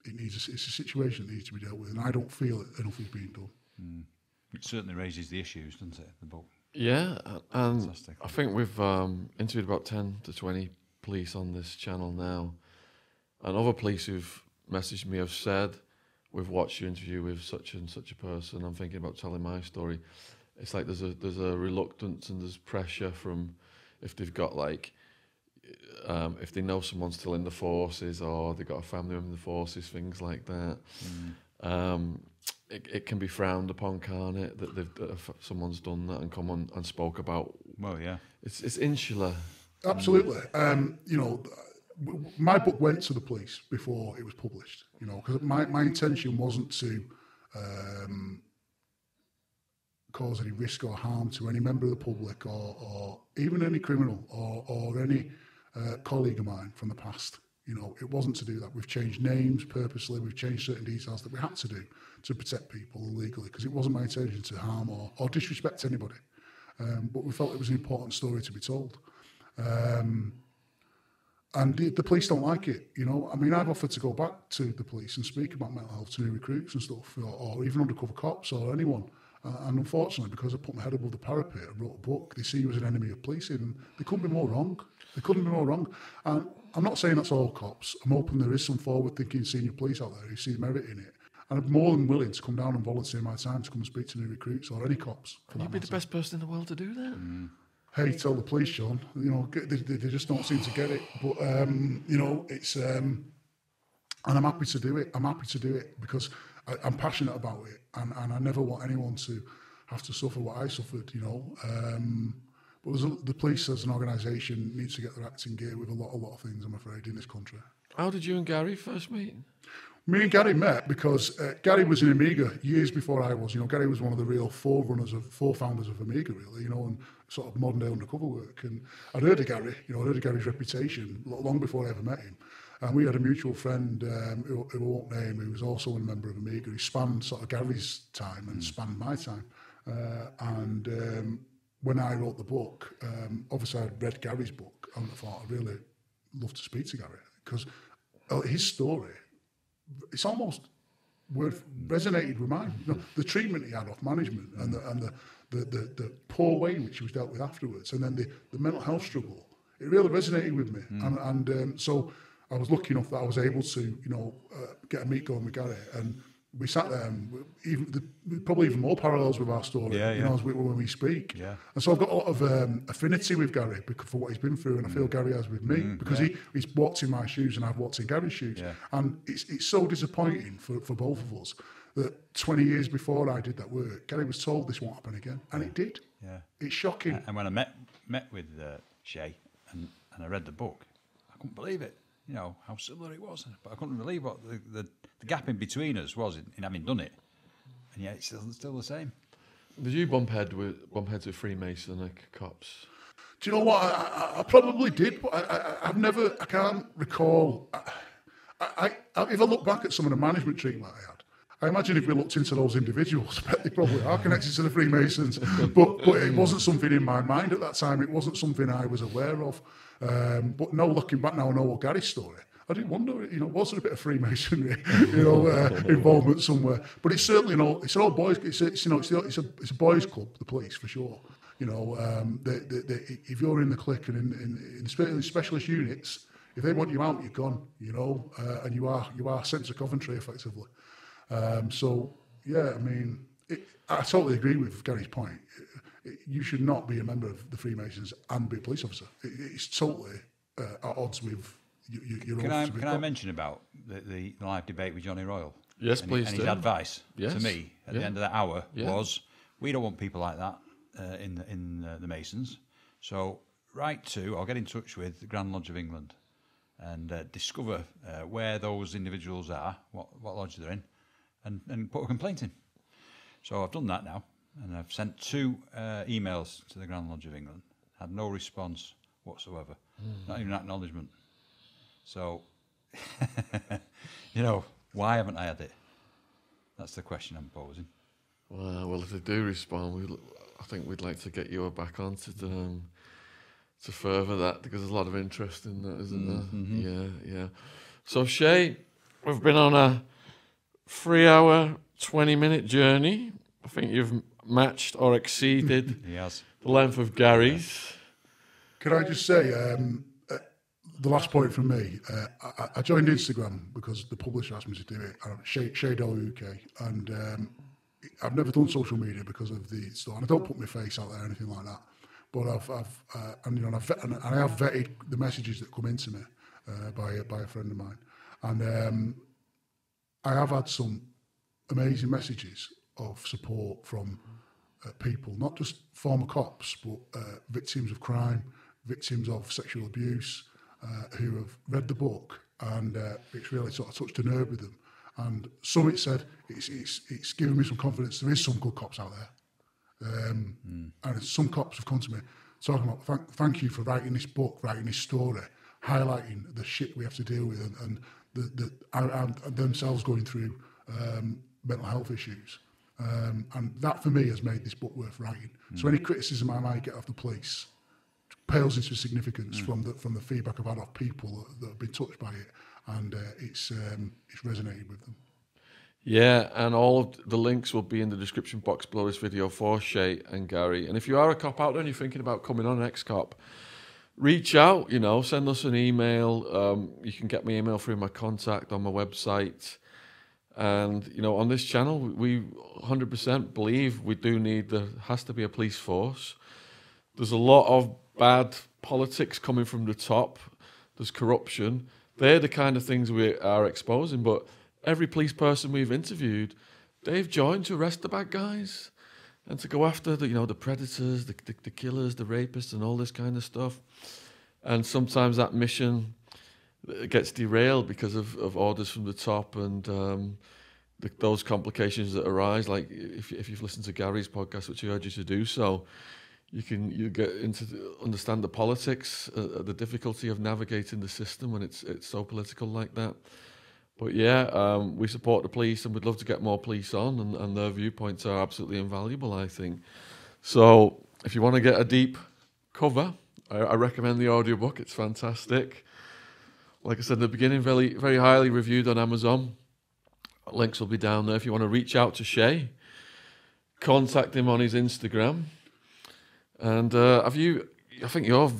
it's a situation that needs to be dealt with, and I don't feel enough is being done. It certainly raises the issues, doesn't it, the book? Yeah, and fantastic. I think we've interviewed about 10 to 20 police on this channel now, and other police who've messaged me have said, we've watched your interview with such and such a person, I'm thinking about telling my story. It's like there's a reluctance and there's pressure from, if they've got like, if they know someone's still in the forces, or they've got a family member in the forces, things like that. It can be frowned upon, can't it? That someone's done that and come on and spoke about. Well, yeah, it's insular. Absolutely. You know, my book went to the police before it was published. You know, because my intention wasn't to cause any risk or harm to any member of the public, or even any criminal, or any colleague of mine from the past. You know, it wasn't to do that. We've changed names purposely. We've changed certain details that we had to do to protect people legally, because it wasn't my intention to harm or disrespect anybody. But we felt it was an important story to be told. And the police don't like it, you know. I mean, I've offered to go back to the police and speak about mental health to new recruits and stuff, or even undercover cops or anyone. And unfortunately, because I put my head above the parapet and wrote a book, they see you as an enemy of policing, and they couldn't be more wrong. They couldn't be more wrong. And I'm not saying that's all cops. I'm hoping there is some forward-thinking senior police out there who see merit in it. And I'm more than willing to come down and volunteer my time to come and speak to new recruits or any cops. You'd be the best person in the world to do that. Hey, tell the police, Sean. You know, they just don't seem to get it. But, you know, it's... and I'm happy to do it. I'm happy to do it because I'm passionate about it. And I never want anyone to have to suffer what I suffered, you know. But the police as an organisation needs to get their act in gear with a lot of things, I'm afraid, in this country. How did you and Gary first meet? Me and Gary met because Gary was in Amiga years before I was. You know, Gary was one of the real forefounders of Amiga, really, you know, and sort of modern day undercover work. And I'd heard of Gary, you know, I'd heard of Gary's reputation long before I ever met him. And we had a mutual friend who I won't name, who was also a member of Amiga, who spanned sort of Gary's time and spanned my time. When I wrote the book, obviously I'd read Gary's book and I thought I'd really love to speak to Gary because his story, it's almost resonated with mine. You know, the treatment he had off management and the poor way in which he was dealt with afterwards, and then the mental health struggle, it really resonated with me. So I was lucky enough that I was able to, get a meet going with Gary, and we sat there, and probably even more parallels with our story, as when we speak. Yeah. And so I've got a lot of affinity with Gary for what he's been through, and I feel Gary has with me because he's walked in my shoes and I've walked in Gary's shoes. Yeah. And it's so disappointing for both of us that 20 years before I did that work, Gary was told this won't happen again, and it did. Yeah. It's shocking. And when I met with Shay and I read the book, I couldn't believe it. How similar it was, but I couldn't believe what the gap in between us was in having done it, and yet it's still the same. Did you bump heads with Freemasonic cops? Do you know what? I probably did, but I can't recall. If I look back at some of the management treatment I had, I imagine if we looked into those individuals, they probably are connected to the Freemasons, but it wasn't something in my mind at that time. It wasn't something I was aware of. But no, looking back now, I know Gary's story. I did wonder, was there a bit of Freemasonry, involvement somewhere? But it's certainly it's an old boys. It's a boys' club, the police for sure. If you're in the clique and in specialist units, if they want you out, you're gone. And you are sent to Coventry effectively. I totally agree with Gary's point. You should not be a member of the Freemasons and be a police officer. It's totally at odds with your own. Can I mention about the live debate with Johnny Royal? Yes, please. And his advice to me at the end of that hour was, we don't want people like that in the Masons. So write to or get in touch with the Grand Lodge of England and discover where those individuals are, what lodge they're in, and put a complaint in. So I've done that now. And I've sent 2 emails to the Grand Lodge of England. Had no response whatsoever. Not even acknowledgement. So, why haven't I had it? That's the question I'm posing. Well, if they do respond, I think we'd like to get you back on to further that, because there's a lot of interest in that, isn't there? Mm-hmm. Yeah. So, Shay, we've been on a 3-hour, 20-minute journey. I think you've matched or exceeded the length of Gary's. Can I just say, the last point from me, I joined Instagram because the publisher asked me to do it, Shay Doyle UK, and I've never done social media because of the store, and I don't put my face out there or anything like that, but I have vetted the messages that come into me by a friend of mine, and I have had some amazing messages of support from people, not just former cops, but victims of crime, victims of sexual abuse, who have read the book, and it's really sort of touched a nerve with them. And some it said it's given me some confidence. There is some good cops out there, and some cops have come to me talking about thank you for writing this book, writing this story, highlighting the shit we have to deal with, and themselves going through mental health issues. And that for me has made this book worth writing. So any criticism I might get of the police pales into significance from the feedback I've had off people that have been touched by it, and it's resonated with them. Yeah, and all of the links will be in the description box below this video for Shay and Gary. And if you are a cop out there and you're thinking about coming on ex-cop, reach out, send us an email. You can get my email through my contact on my website. And, on this channel, we 100% believe there has to be a police force. There's a lot of bad politics coming from the top. There's corruption. They're the kind of things we are exposing. But every police person we've interviewed, they've joined to arrest the bad guys and to go after the predators, the killers, the rapists, and all this kind of stuff. And sometimes that mission gets derailed because of orders from the top and those complications that arise. Like if you've listened to Gary's podcast, which I urge you to do so, you get into understand the politics, the difficulty of navigating the system when it's so political like that. But yeah, we support the police, and we'd love to get more police on, and their viewpoints are absolutely invaluable, I think. So if you want to get a deep cover, I recommend the audiobook. It's fantastic. Like I said in the beginning, very, very highly reviewed on Amazon. Links will be down there. If you want to reach out to Shay, contact him on his Instagram. And I think your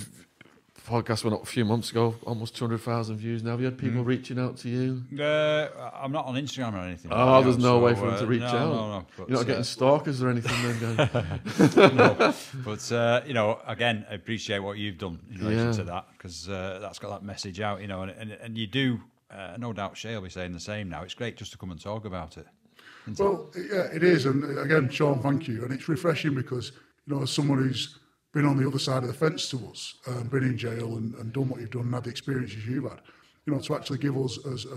podcast went up a few months ago, almost 200,000 views now. Have you had people reaching out to you? I'm not on Instagram or anything. Oh, there's no way for them to reach out. No. You're not getting stalkers or anything then, No. But, again, I appreciate what you've done in relation to that, because that's got that message out, and you do, no doubt Shay will be saying the same now. It's great just to come and talk about it. Well, yeah, it is. And again, Sean, thank you. And it's refreshing because, as someone who's been on the other side of the fence to us, been in jail and done what you've done and had the experiences you've had, to actually give us as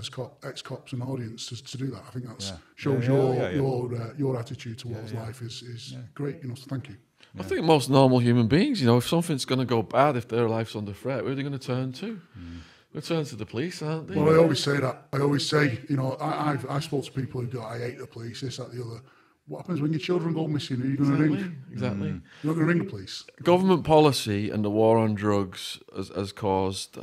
ex-cops an audience to do that, I think that shows your attitude towards life is great. So thank you. I think most normal human beings, if something's going to go bad, if their life's under threat, where are they going to turn to? They turn to the police, aren't they? Well, I always say that. I always say, I spoke to people who go, I hate the police, this, that, the other. What happens when your children go missing? Are you going to ring? Exactly. You're not going to ring the police. Government policy and the war on drugs has caused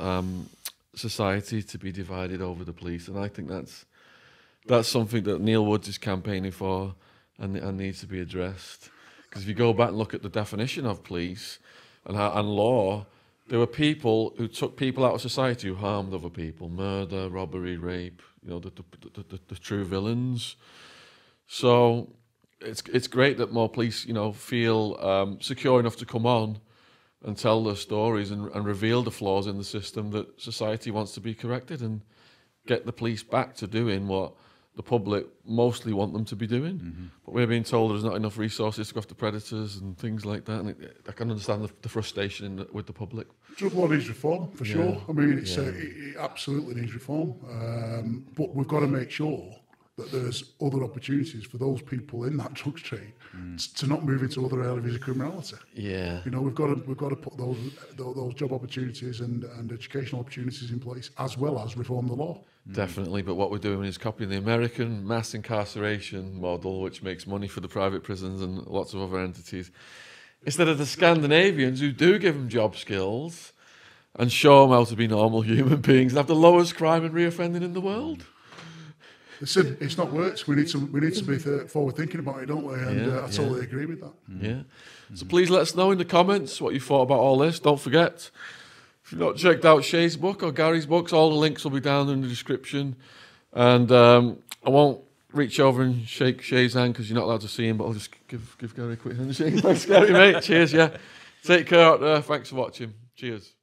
society to be divided over the police, and I think that's something that Neil Woods is campaigning for and needs to be addressed. Because if you go back and look at the definition of police and law, there were people who took people out of society who harmed other people, murder, robbery, rape, the true villains. So it's great that more police, feel secure enough to come on and tell their stories and reveal the flaws in the system that society wants to be corrected and get the police back to doing what the public mostly want them to be doing. But we're being told there's not enough resources to go after predators and things like that. And I can understand the frustration with the public. Drug law needs reform, for sure. I mean, it absolutely needs reform. But we've got to make sure that there's other opportunities for those people in that drugs trade to not move into other areas of criminality. Yeah. We've got to put those job opportunities and educational opportunities in place, as well as reform the law. Definitely, but what we're doing is copying the American mass incarceration model, which makes money for the private prisons and lots of other entities, instead of the Scandinavians who do give them job skills and show them how to be normal human beings and have the lowest crime and reoffending in the world. Listen, it's not worked. We need to be forward thinking about it, don't we? And I totally agree with that. Yeah. So please let us know in the comments what you thought about all this. Don't forget, if you've not checked out Shay's book or Gary's books, all the links will be down in the description. And I won't reach over and shake Shay's hand because you're not allowed to see him, but I'll just give Gary a quick handshake. Thanks, Gary, mate. Cheers, yeah. Take care out there. Thanks for watching. Cheers.